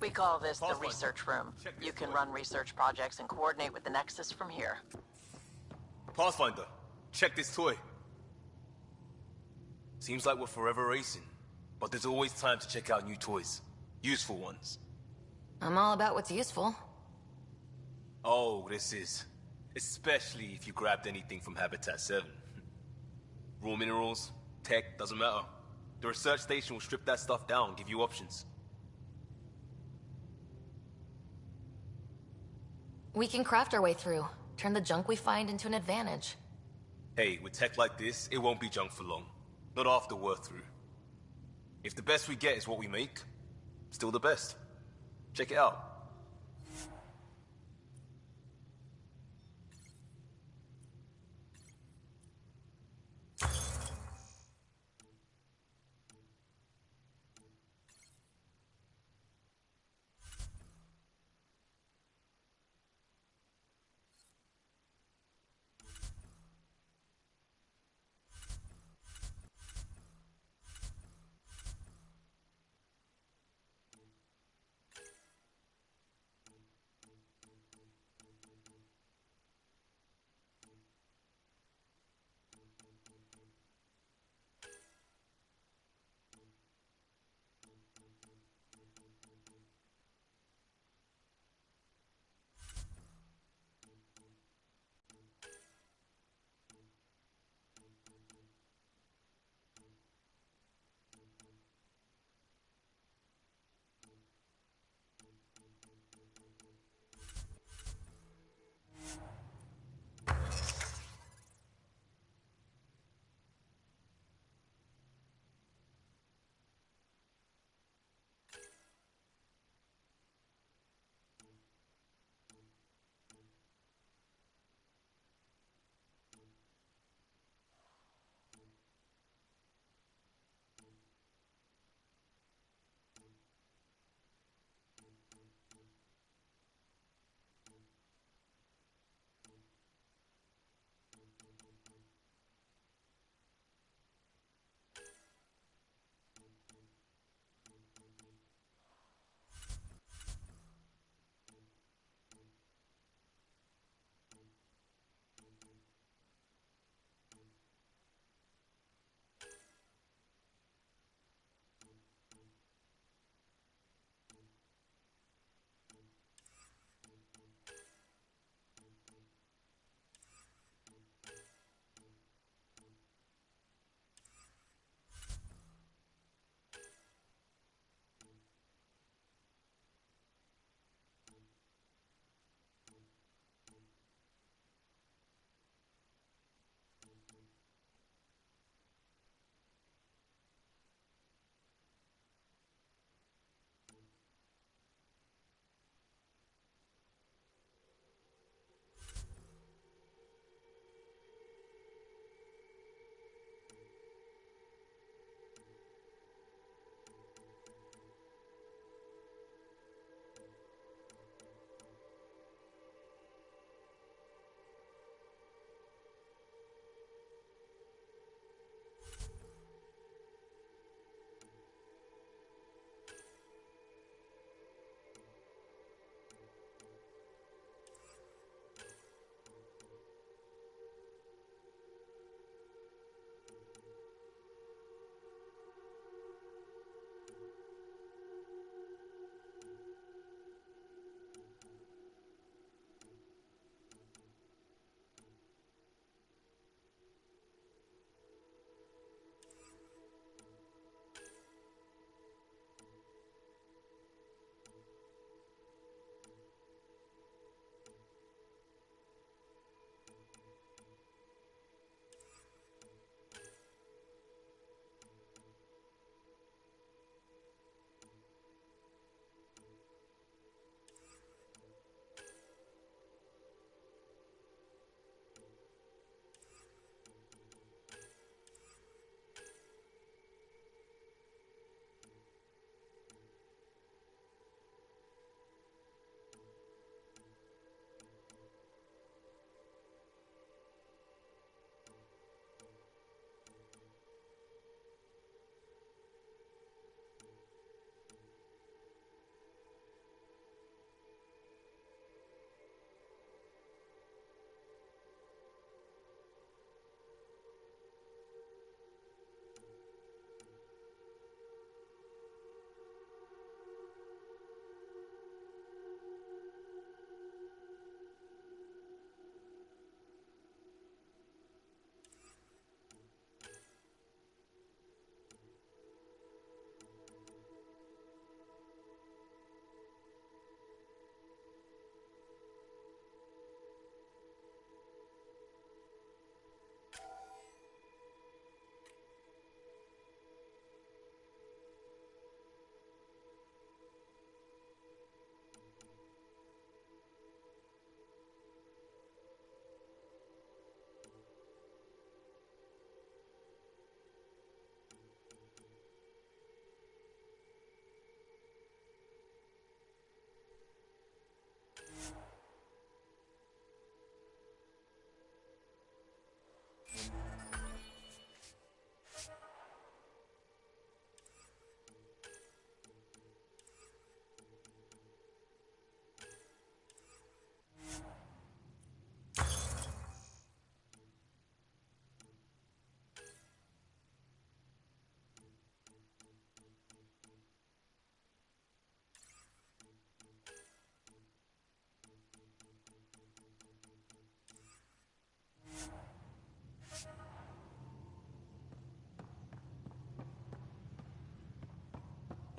We call this the research room. You can run research projects and coordinate with the Nexus from here. Pathfinder, check this toy. Seems like we're forever racing, but there's always time to check out new toys. Useful ones. I'm all about what's useful. Oh, this is. Especially if you grabbed anything from Habitat 7. Raw minerals, tech, doesn't matter. The research station will strip that stuff down and give you options. We can craft our way through. Turn the junk we find into an advantage. Hey, with tech like this, it won't be junk for long. Not after we're through. If the best we get is what we make, still the best. Check it out.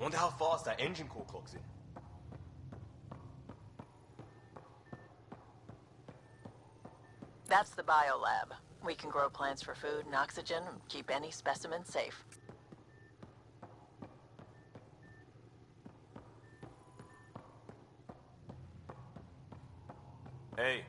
Wonder how fast that engine core clocks in. That's the biolab. We can grow plants for food and oxygen and keep any specimen safe. Hey.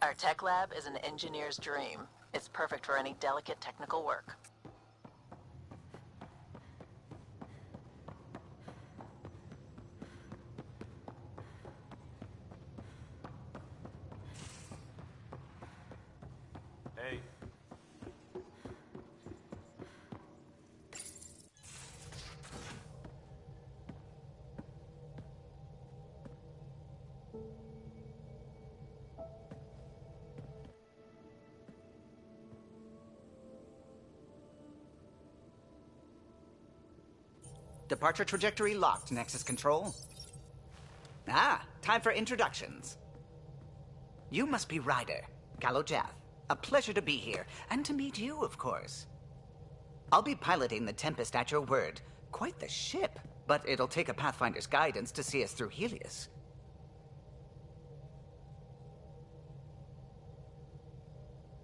Our tech lab is an engineer's dream. It's perfect for any delicate technical work. Hey. Departure trajectory locked, Nexus Control. Ah, time for introductions. You must be Ryder, Calo Jath. A pleasure to be here, and to meet you, of course. I'll be piloting the Tempest at your word. Quite the ship, but it'll take a Pathfinder's guidance to see us through Helios.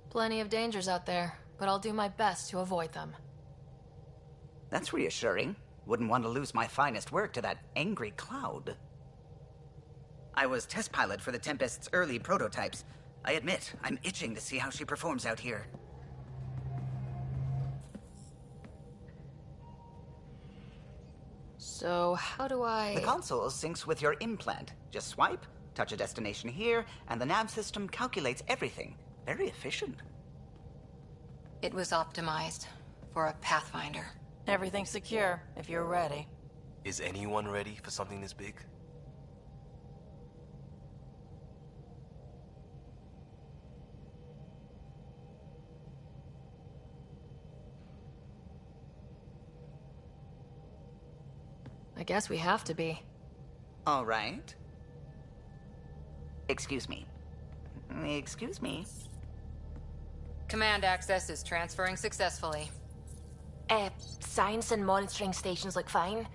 Plenty of dangers out there, but I'll do my best to avoid them. That's reassuring. Wouldn't want to lose my finest work to that angry cloud. I was test pilot for the Tempest's early prototypes. I admit, I'm itching to see how she performs out here. So, how do I... The console syncs with your implant. Just swipe, touch a destination here, and the nav system calculates everything. Very efficient. It was optimized for a Pathfinder. Everything's secure, if you're ready. Is anyone ready for something this big? I guess we have to be. All right. Excuse me. Excuse me. Command access is transferring successfully. Science and monitoring stations look fine.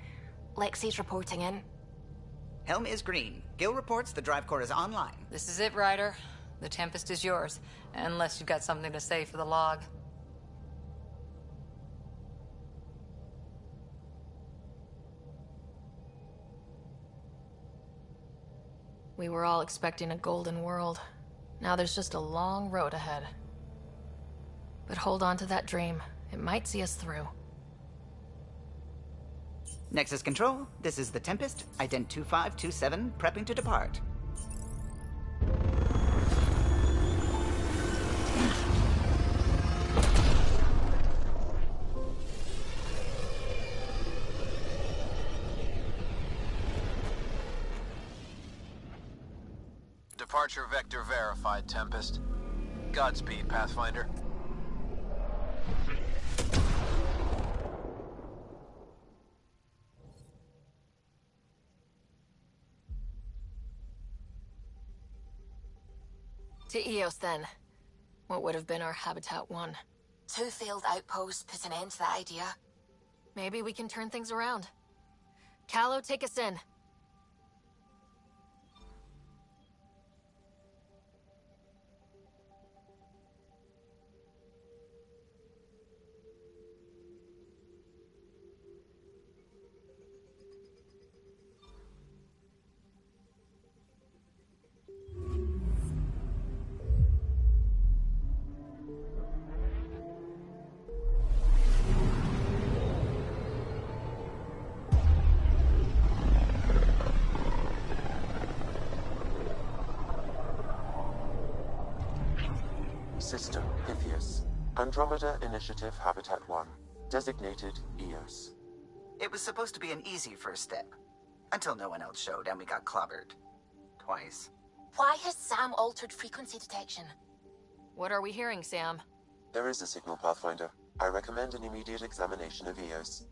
Lexi's reporting in. Helm is green. Gil reports the drive core is online. This is it, Ryder. The Tempest is yours, unless you've got something to say for the log. We were all expecting a golden world. Now there's just a long road ahead. But hold on to that dream. It might see us through. Nexus Control, this is the Tempest, Ident 2527, prepping to depart. Departure vector verified, Tempest. Godspeed, Pathfinder. To Eos, then. What would have been our Habitat 1? 2 failed outposts put an end to that idea. Maybe we can turn things around. Calo, take us in. System Pythias. Andromeda Initiative Habitat 1. Designated Eos. It was supposed to be an easy first step. Until no one else showed and we got clobbered. Twice. Why has Sam altered frequency detection? What are we hearing, Sam? There is a signal, Pathfinder. I recommend an immediate examination of Eos.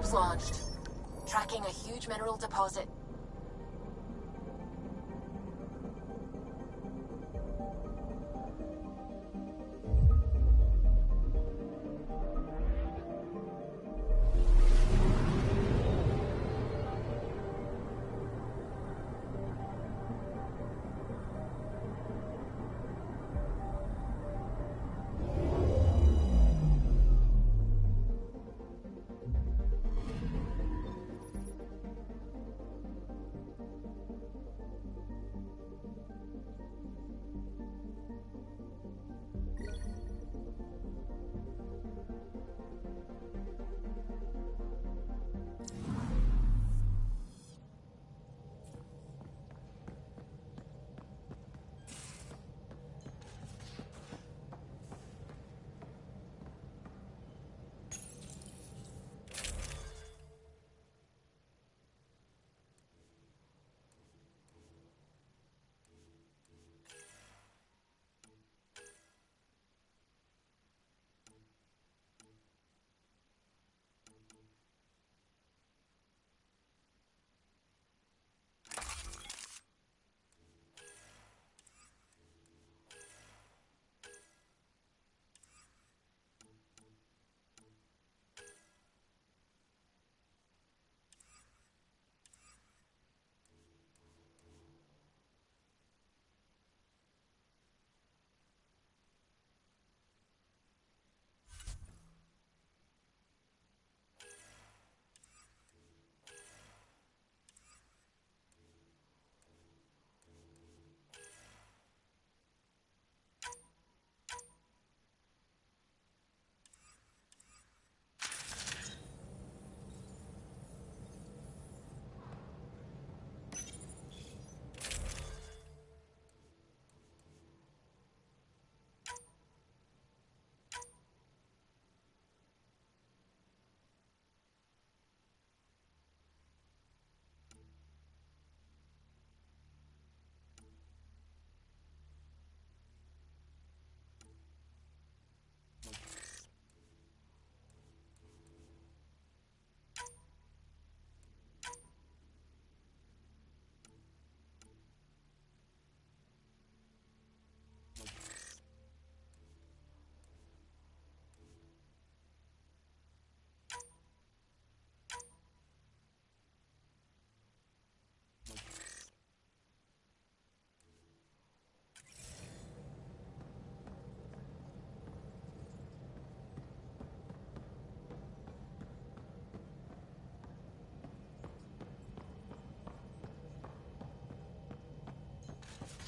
probes launched. Tracking a huge mineral deposit.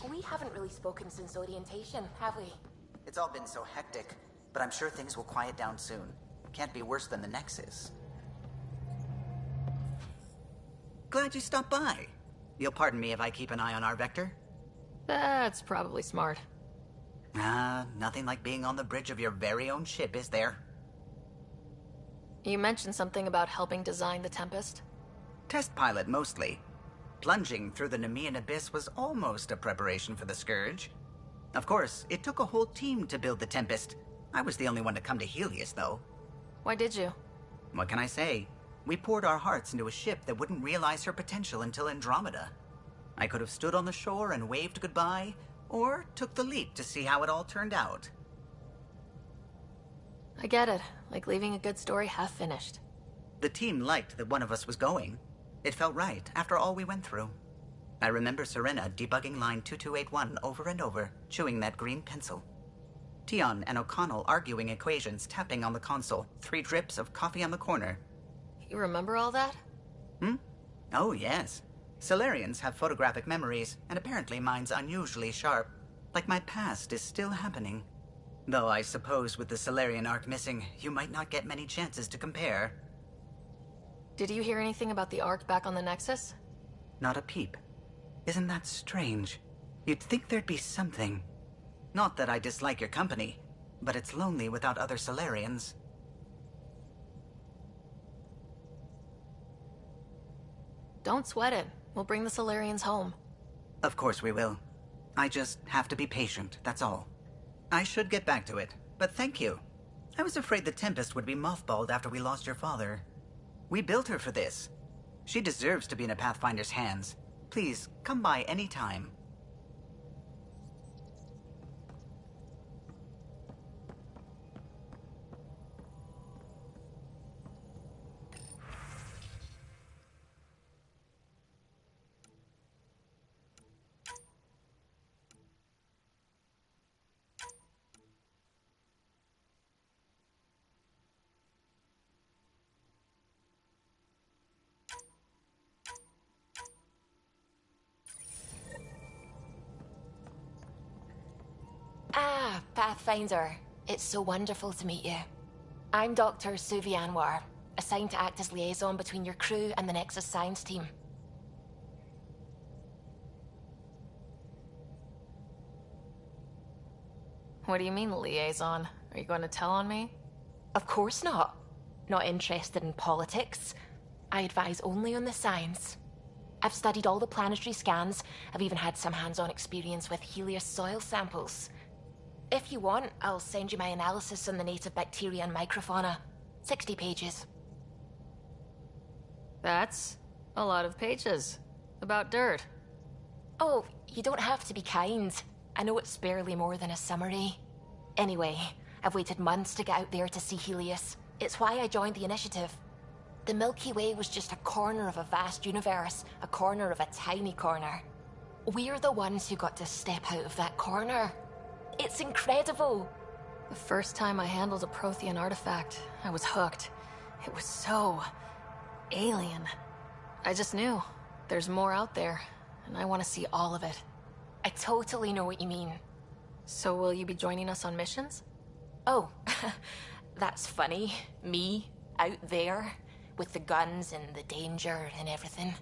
We haven't really spoken since orientation, have we? It's all been so hectic, but I'm sure things will quiet down soon. Can't be worse than the Nexus. Glad you stopped by. You'll pardon me if I keep an eye on our Vector? That's probably smart. Nothing like being on the bridge of your very own ship, is there? You mentioned something about helping design the Tempest? Test pilot, mostly. Plunging through the Nemean Abyss was almost a preparation for the Scourge. Of course, it took a whole team to build the Tempest. I was the only one to come to Helios, though. Why did you? What can I say? We poured our hearts into a ship that wouldn't realize her potential until Andromeda. I could have stood on the shore and waved goodbye, or took the leap to see how it all turned out. I get it. Like leaving a good story half-finished. The team liked that one of us was going. It felt right, after all we went through. I remember Serena debugging line 2281 over and over, chewing that green pencil. Tion and O'Connell arguing equations, tapping on the console, 3 drips of coffee on the corner. You remember all that? Oh, yes. Solarians have photographic memories, and apparently mine's unusually sharp. Like my past is still happening. Though I suppose with the Solarian arc missing, you might not get many chances to compare. Did you hear anything about the Ark back on the Nexus? Not a peep. Isn't that strange? You'd think there'd be something. Not that I dislike your company, but it's lonely without other Solarians. Don't sweat it. We'll bring the Solarians home. Of course we will. I just have to be patient, that's all. I should get back to it, but thank you. I was afraid the Tempest would be mothballed after we lost your father. We built her for this. She deserves to be in a Pathfinder's hands. Please, come by any time. Ah, Pathfinder. It's so wonderful to meet you. I'm Dr. Suvi Anwar, assigned to act as liaison between your crew and the Nexus science team. What do you mean, liaison? Are you going to tell on me? Of course not. Not interested in politics. I advise only on the science. I've studied all the planetary scans. I've even had some hands-on experience with Helios soil samples. If you want, I'll send you my analysis on the native bacteria and microfauna. 60 pages. That's a lot of pages. About dirt. Oh, you don't have to be kind. I know it's barely more than a summary. Anyway, I've waited months to get out there to see Helios. It's why I joined the initiative. The Milky Way was just a corner of a vast universe, a corner of a tiny corner. We're the ones who got to step out of that corner. It's incredible. The first time I handled a Prothean artifact, I was hooked. It was so alien. I just knew there's more out there, and I want to see all of it. I totally know what you mean. So will you be joining us on missions? Oh, that's funny. Me, out there, with the guns and the danger and everything.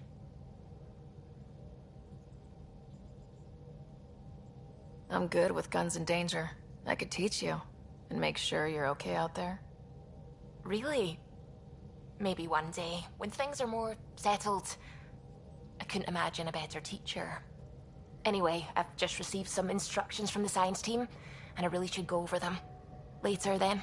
I'm good with guns and danger. I could teach you, and make sure you're okay out there. Really? Maybe one day, when things are more settled. I couldn't imagine a better teacher. Anyway, I've just received some instructions from the science team, and I really should go over them. Later, then.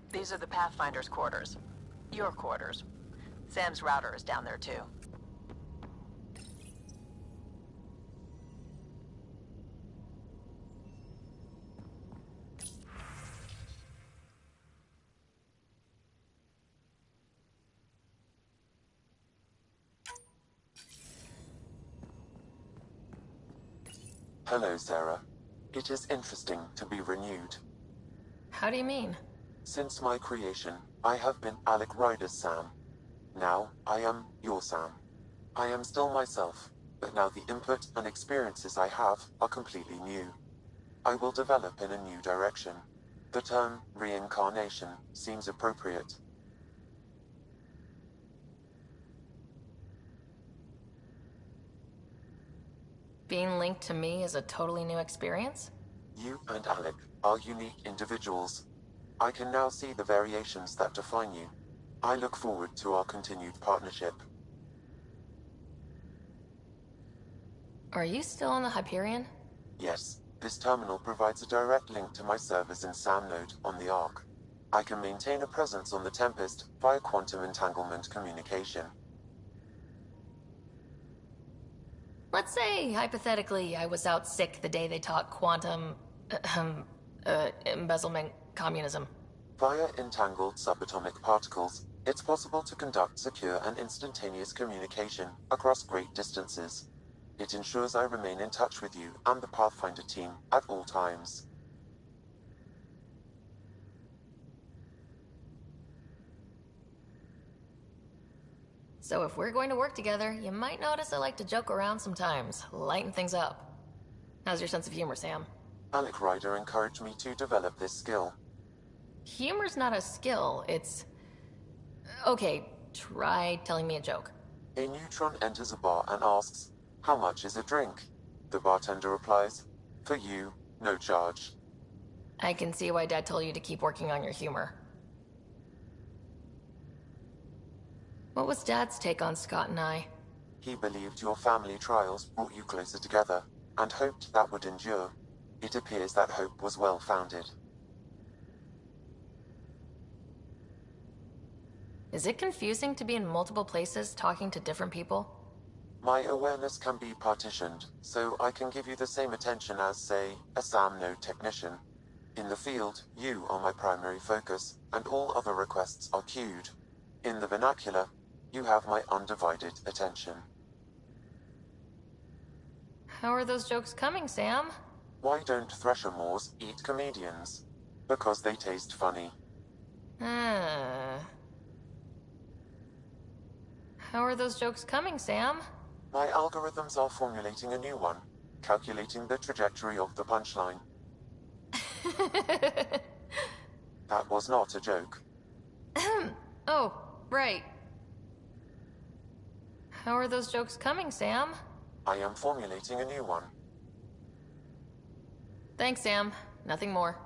These are the Pathfinder's quarters. Your quarters. Sam's router is down there, too. Hello, Sarah. It is interesting to be renewed. How do you mean? Since my creation, I have been Alec Ryder's Sam. Now, I am your Sam. I am still myself, but now the input and experiences I have are completely new. I will develop in a new direction. The term reincarnation seems appropriate. Being linked to me is a totally new experience? You and Alec are unique individuals. I can now see the variations that define you. I look forward to our continued partnership. Are you still on the Hyperion? Yes, this terminal provides a direct link to my servers in SamNode on the Ark. I can maintain a presence on the Tempest via quantum entanglement communication. Let's say, hypothetically, I was out sick the day they taught quantum... embezzlement communism. Via entangled subatomic particles, it's possible to conduct secure and instantaneous communication across great distances. It ensures I remain in touch with you and the Pathfinder team at all times. So if we're going to work together, you might notice I like to joke around sometimes, lighten things up. How's your sense of humor, Sam? Alec Ryder encouraged me to develop this skill. Humor's not a skill, it's... Okay, try telling me a joke. A neutron enters a bar and asks, "How much is a drink?" The bartender replies, "For you, no charge." I can see why Dad told you to keep working on your humor. What was Dad's take on Scott and I? He believed your family trials brought you closer together, and hoped that would endure. It appears that hope was well-founded. Is it confusing to be in multiple places talking to different people? My awareness can be partitioned, so I can give you the same attention as, say, a SAM node technician. In the field, you are my primary focus, and all other requests are queued. In the vernacular, you have my undivided attention. How are those jokes coming, Sam? Why don't Thresher Moors eat comedians? Because they taste funny. How are those jokes coming, Sam? My algorithms are formulating a new one, calculating the trajectory of the punchline. That was not a joke. Oh, right. How are those jokes coming, Sam? I am formulating a new one. Thanks, Sam. Nothing more.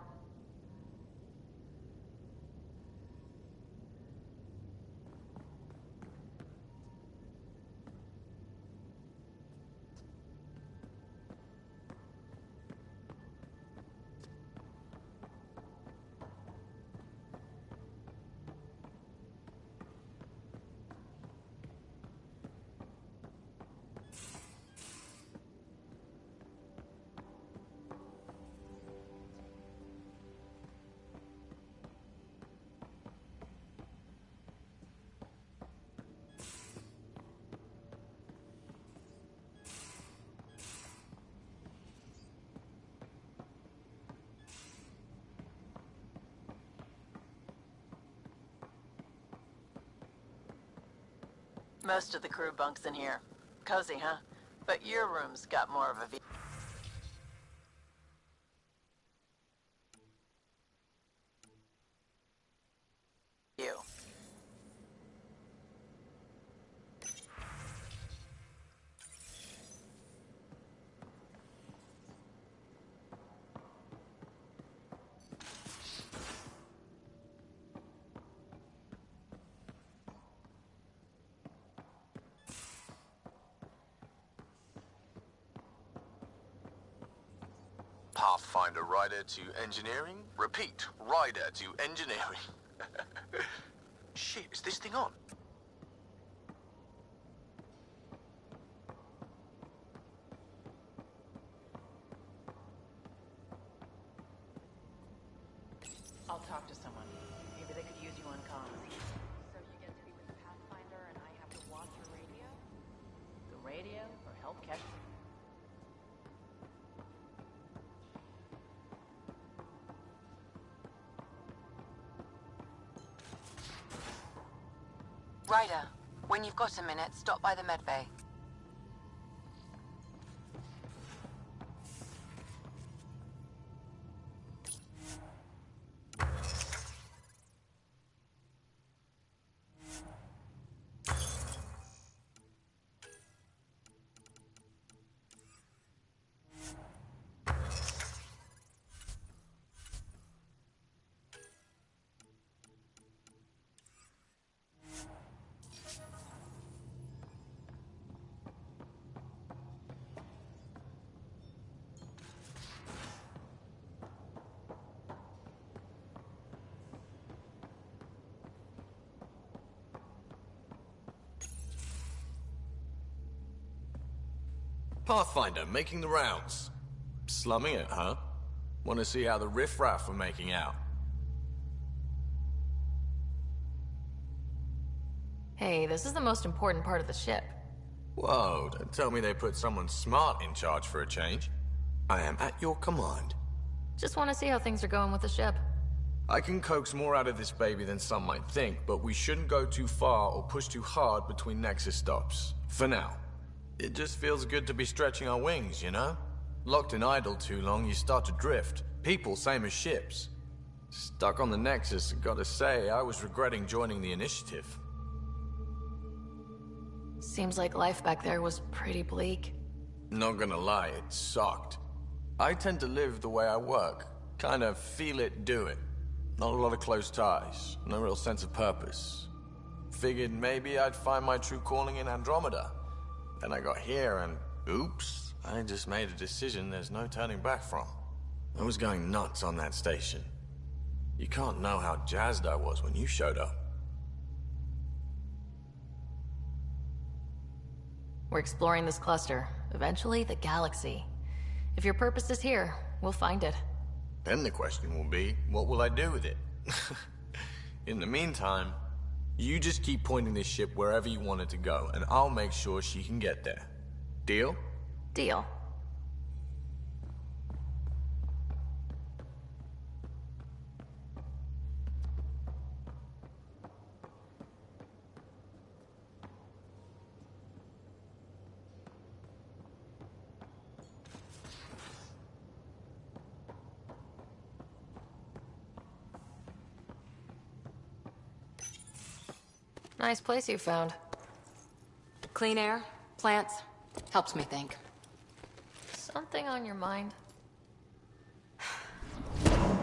Most of the crew bunks in here. Cozy, huh? But your room's got more of a view. Pathfinder Rider to engineering. Repeat, Rider to engineering. Shit, is this thing on? I'll talk to someone. Maybe they could use you on comms. So you get to be with the Pathfinder and I have to watch your radio? The radio or help catch... Ryder, when you've got a minute, stop by the medbay. Pathfinder, making the rounds. Slumming it, huh? Want to see how the riffraff are making out? Hey, this is the most important part of the ship. Whoa, don't tell me they put someone smart in charge for a change. I am at your command. Just want to see how things are going with the ship. I can coax more out of this baby than some might think, but we shouldn't go too far or push too hard between Nexus stops. For now. It just feels good to be stretching our wings, you know? Locked in idle too long, you start to drift. People, same as ships. Stuck on the Nexus, gotta say, I was regretting joining the Initiative. Seems like life back there was pretty bleak. Not gonna lie, it sucked. I tend to live the way I work. Kind of feel it, do it. Not a lot of close ties, no real sense of purpose. Figured maybe I'd find my true calling in Andromeda. Then I got here and, oops, I just made a decision there's no turning back from. I was going nuts on that station. You can't know how jazzed I was when you showed up. We're exploring this cluster, eventually the galaxy. If your purpose is here, we'll find it. Then the question will be, what will I do with it? In the meantime, you just keep pointing this ship wherever you want it to go, and I'll make sure she can get there. Deal? Deal. Nice place you found. Clean air, plants, helps me think. Something on your mind?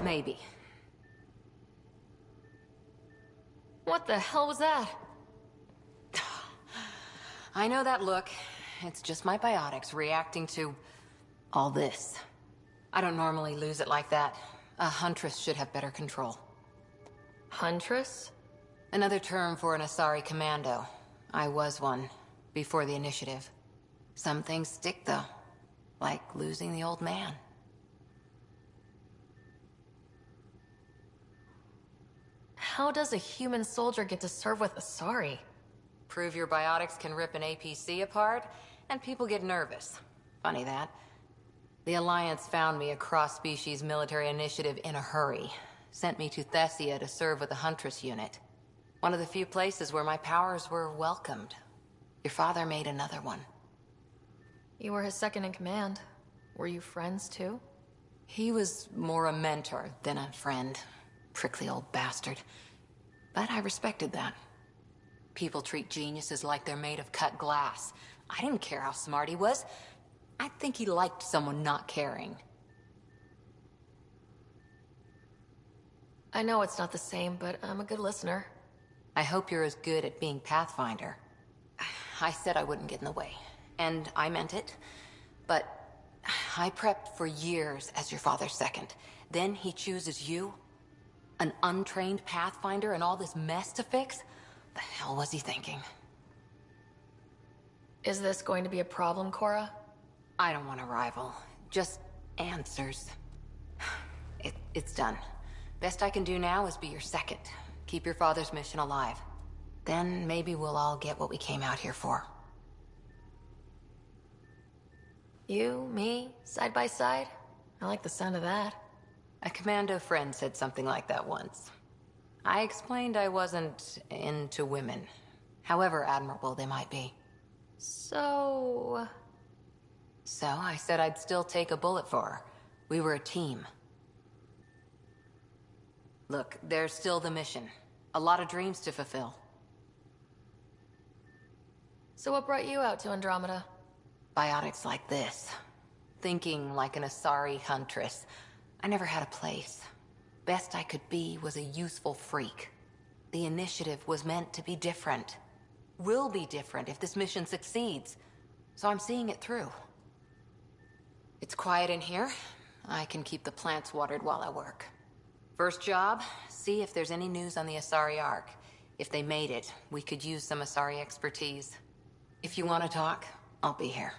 Maybe. What the hell was that? I know that look. It's just my biotics reacting to all this. I don't normally lose it like that. A huntress should have better control. Huntress? Another term for an Asari commando. I was one, before the initiative. Some things stick, though. Like losing the old man. How does a human soldier get to serve with Asari? Prove your biotics can rip an APC apart, and people get nervous. Funny that. The Alliance found me a cross-species military initiative in a hurry. Sent me to Thessia to serve with the Huntress unit. One of the few places where my powers were welcomed. Your father made another one. You were his second in command. Were you friends, too? He was more a mentor than a friend. Prickly old bastard. But I respected that. People treat geniuses like they're made of cut glass. I didn't care how smart he was. I think he liked someone not caring. I know it's not the same, but I'm a good listener. I hope you're as good at being Pathfinder. I said I wouldn't get in the way, and I meant it. But I prepped for years as your father's second. Then he chooses you? An untrained Pathfinder and all this mess to fix? The hell was he thinking? Is this going to be a problem, Cora? I don't want a rival. Just answers. It's done. Best I can do now is be your second. Keep your father's mission alive. Then maybe we'll all get what we came out here for. You, me, side by side? I like the sound of that. A commando friend said something like that once. I explained I wasn't into women. However admirable they might be. So I said I'd still take a bullet for her. We were a team. Look, there's still the mission. A lot of dreams to fulfill. So what brought you out to Andromeda? Biotics like this. Thinking like an Asari huntress. I never had a place. Best I could be was a useful freak. The initiative was meant to be different. Will be different if this mission succeeds. So I'm seeing it through. It's quiet in here. I can keep the plants watered while I work. First job, see if there's any news on the Asari Ark. If they made it, we could use some Asari expertise. If you want to talk, I'll be here.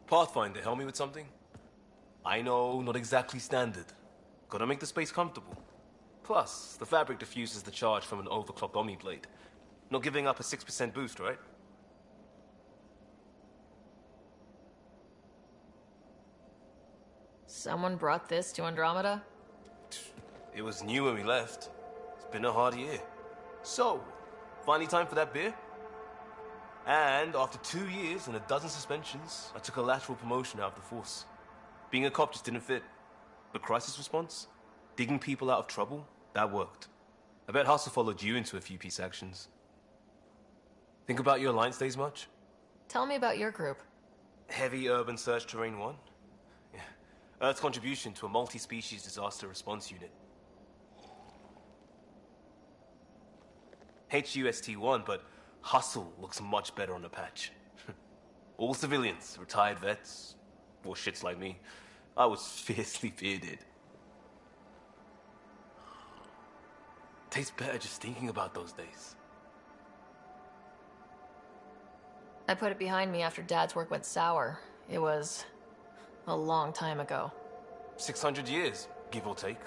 Pathfinder, help me with something? I know, not exactly standard. Gotta make the space comfortable. Plus, the fabric diffuses the charge from an overclocked Omniblade. Not giving up a 6% boost, right? Someone brought this to Andromeda? It was new when we left. It's been a hard year. So, finally time for that beer? And after 2 years and a dozen suspensions, I took a lateral promotion out of the force. Being a cop just didn't fit. But crisis response? Digging people out of trouble? That worked. I bet Hustle followed you into a few peace actions. Think about your Alliance days much? Tell me about your group. Heavy Urban Search Terrain 1? Yeah. Earth's contribution to a multi-species disaster response unit. HUST-1, but Hustle looks much better on the patch. All civilians, retired vets, or shits like me. I was fiercely bearded. Tastes better just thinking about those days. I put it behind me after Dad's work went sour. It was a long time ago. 600 years, give or take.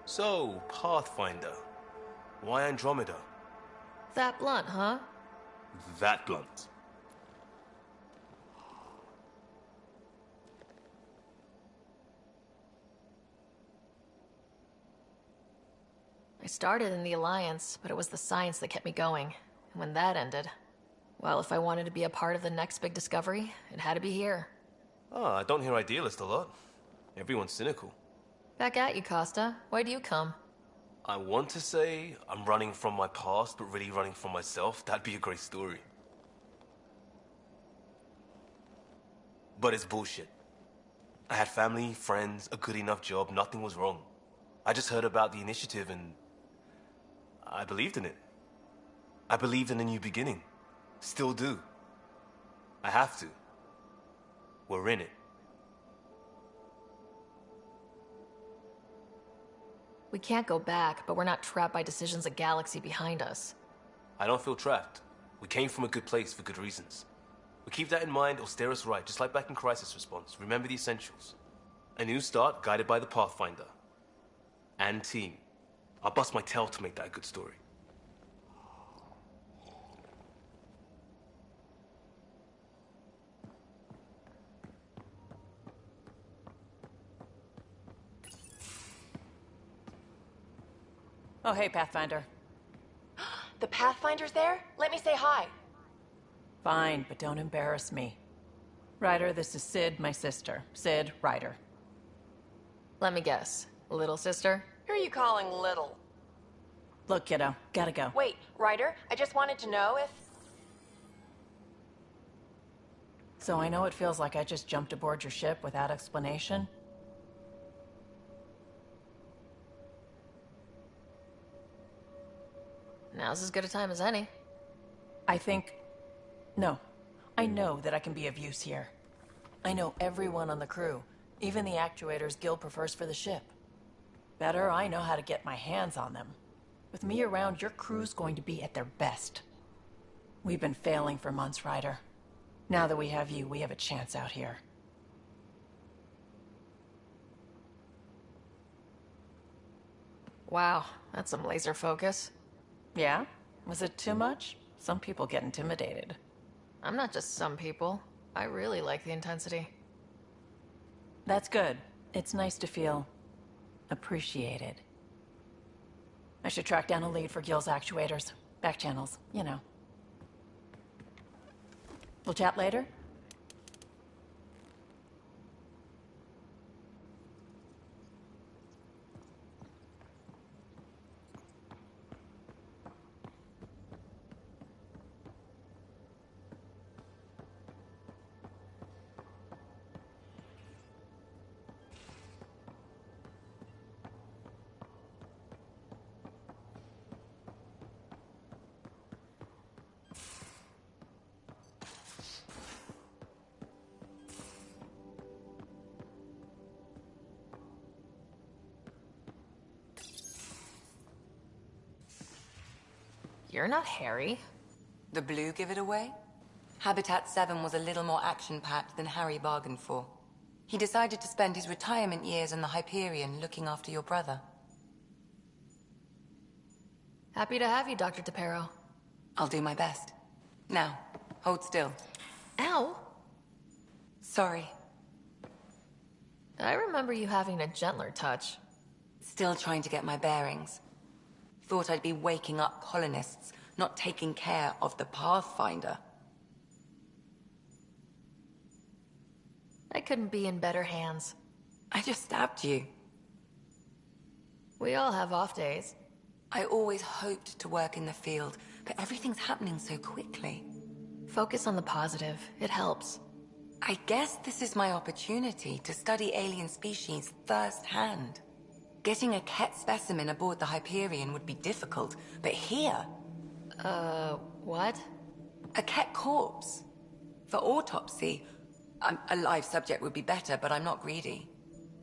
So, Pathfinder. Why Andromeda? That blunt, huh? That blunt. I started in the Alliance, but it was the science that kept me going. And when that ended, well, if I wanted to be a part of the next big discovery, it had to be here. Oh, I don't hear idealist a lot. Everyone's cynical. Back at you, Costa. Why do you come? I want to say I'm running from my past, but really running from myself. That'd be a great story. But it's bullshit. I had family, friends, a good enough job, nothing was wrong. I just heard about the initiative and I believed in it. I believed in a new beginning. Still do. I have to. We're in it. We can't go back, but we're not trapped by decisions a galaxy behind us. I don't feel trapped. We came from a good place for good reasons. We keep that in mind or steer us right, just like back in Crisis Response. Remember the essentials. A new start guided by the Pathfinder. And team. I'll bust my tail to make that a good story. Oh, hey, Pathfinder. The Pathfinder's there? Let me say hi. Fine, but don't embarrass me. Ryder, this is Sid, my sister. Sid, Ryder. Let me guess. Little sister? Who are you calling little? Look, kiddo, gotta go. Wait, Ryder, I just wanted to know if... So I know it feels like I just jumped aboard your ship without explanation. Now's as good a time as any. No. I know that I can be of use here. I know everyone on the crew, even the actuators Gil prefers for the ship. Better, I know how to get my hands on them. With me around, your crew's going to be at their best. We've been failing for months, Ryder. Now that we have you, we have a chance out here. Wow, that's some laser focus. Yeah? Was it too much? Some people get intimidated. I'm not just some people. I really like the intensity. That's good. It's nice to feel appreciated. I should track down a lead for Gil's actuators. Back channels, you know. We'll chat later? You're not Harry. The blue give it away? Habitat 7 was a little more action-packed than Harry bargained for. He decided to spend his retirement years in the Hyperion looking after your brother. Happy to have you, Dr. Tapero. I'll do my best. Now, hold still. Ow! Sorry. I remember you having a gentler touch. Still trying to get my bearings. Thought I'd be waking up colonists, not taking care of the Pathfinder. I couldn't be in better hands. I just stabbed you. We all have off days. I always hoped to work in the field, but everything's happening so quickly. Focus on the positive. It helps. I guess this is my opportunity to study alien species firsthand. Getting a Ket specimen aboard the Hyperion would be difficult, but here... what? A Ket corpse. For autopsy, a live subject would be better, but I'm not greedy.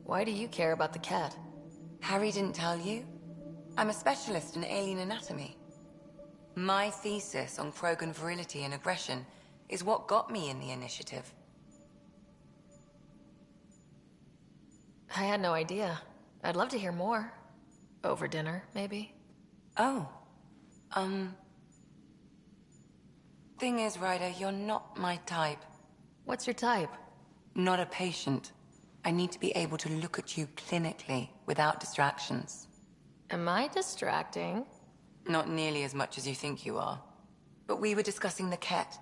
Why do you care about the Ket? Harry didn't tell you? I'm a specialist in alien anatomy. My thesis on Krogan virility and aggression is what got me in the initiative. I had no idea. I'd love to hear more. Over dinner, maybe? Oh. Thing is, Ryder, you're not my type. What's your type? Not a patient. I need to be able to look at you clinically, without distractions. Am I distracting? Not nearly as much as you think you are. But we were discussing the Ket.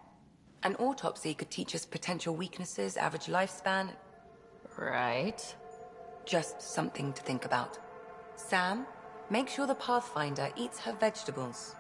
An autopsy could teach us potential weaknesses, average lifespan... Right. Just something to think about. Sam, make sure the Pathfinder eats her vegetables.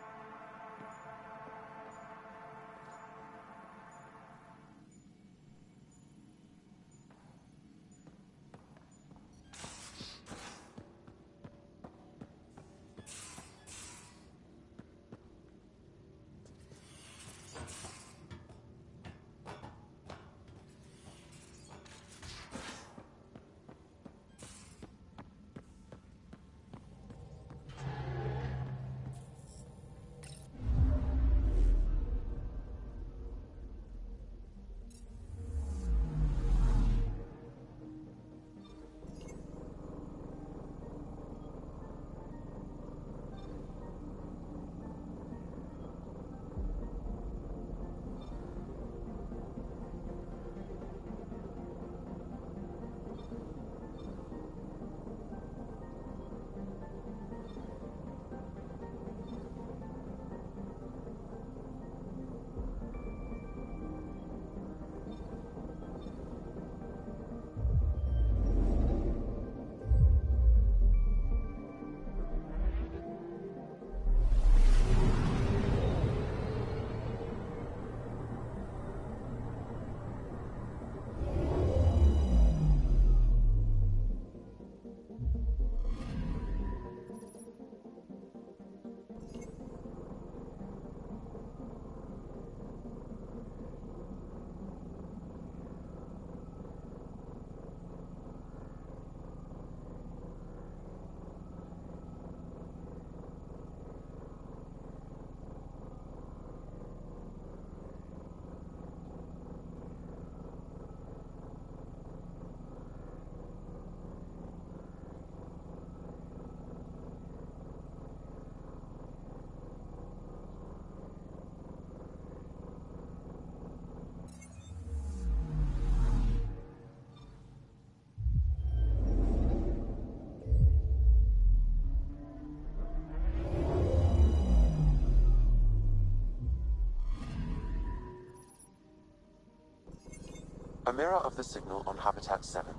A mirror of the signal on Habitat 7.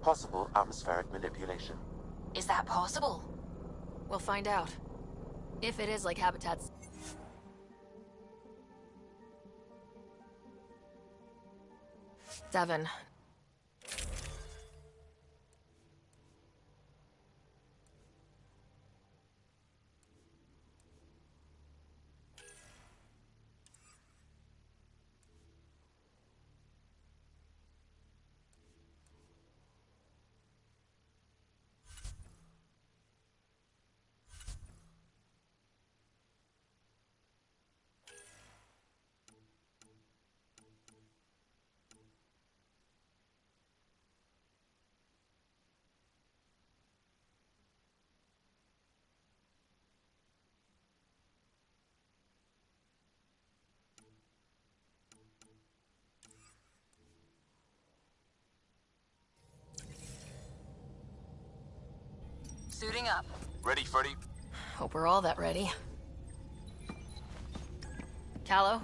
Possible atmospheric manipulation. Is that possible? We'll find out. If it is like Habitat's... Seven. Suiting up. Ready, Freddy? Hope we're all that ready. Callow?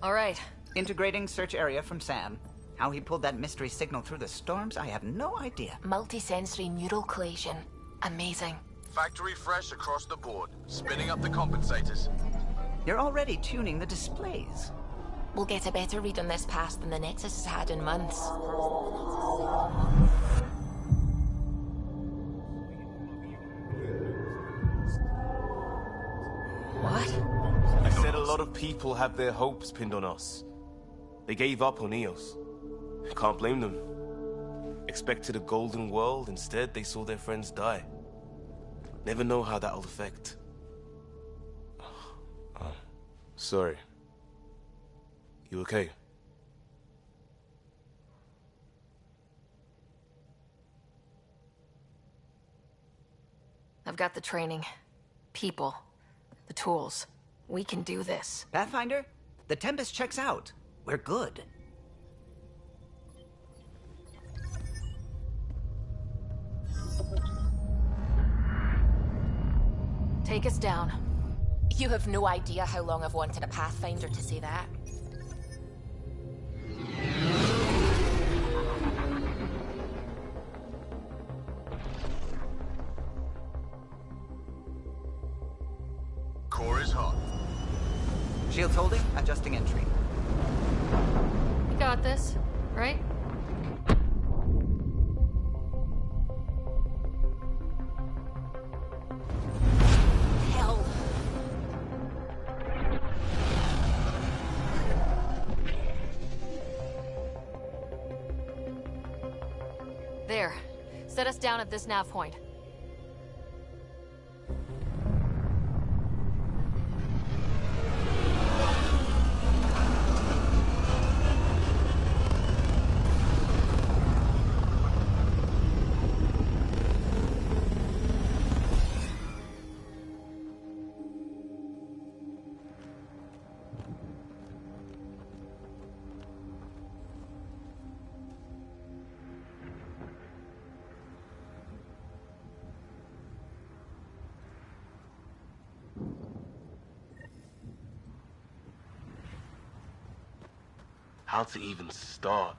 All right. Integrating search area from Sam. How he pulled that mystery signal through the storms, I have no idea. Multisensory neural collation. Amazing. Factory fresh across the board. Spinning up the compensators. You're already tuning the displays. We'll get a better read on this pass than the Nexus has had in months. What? I said a lot of people have their hopes pinned on us. They gave up on EOS. Can't blame them. Expected a golden world, instead they saw their friends die. Never know how that'll affect. Sorry. You okay? I've got the training, people, the tools. We can do this. Pathfinder, the Tempest checks out. We're good. Take us down. You have no idea how long I've wanted a Pathfinder to say that. Core is hot. Shields holding, adjusting entry. You got this, right? Hell. There. Set us down at this nav point. How to even start?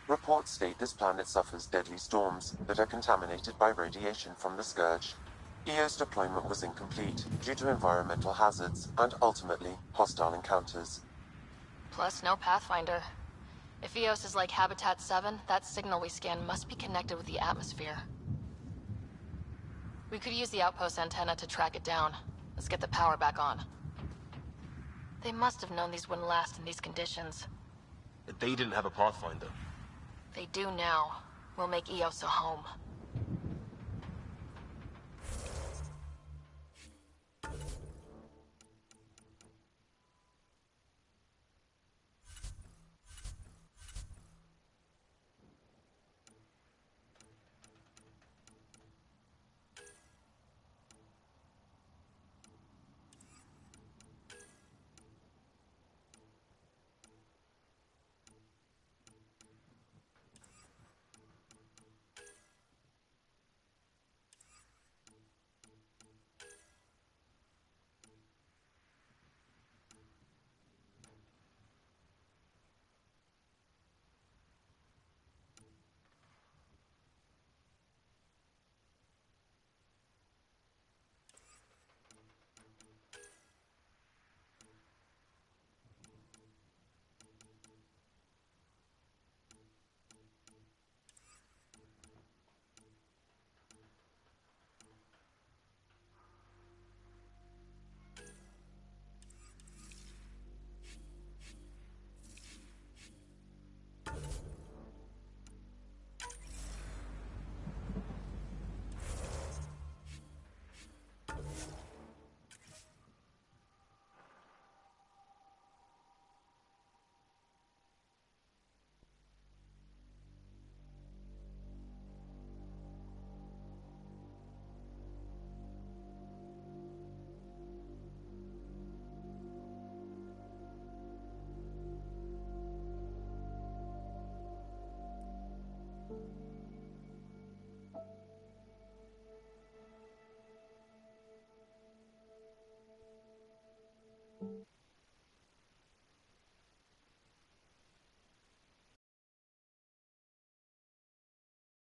Reports state this planet suffers deadly storms that are contaminated by radiation from the Scourge. EO's deployment was incomplete due to environmental hazards and ultimately hostile encounters. Plus, no Pathfinder. If EOS is like Habitat 7, that signal we scan must be connected with the atmosphere. We could use the outpost antenna to track it down. Let's get the power back on. They must have known these wouldn't last in these conditions. They didn't have a Pathfinder. They do now. We'll make EOS a home.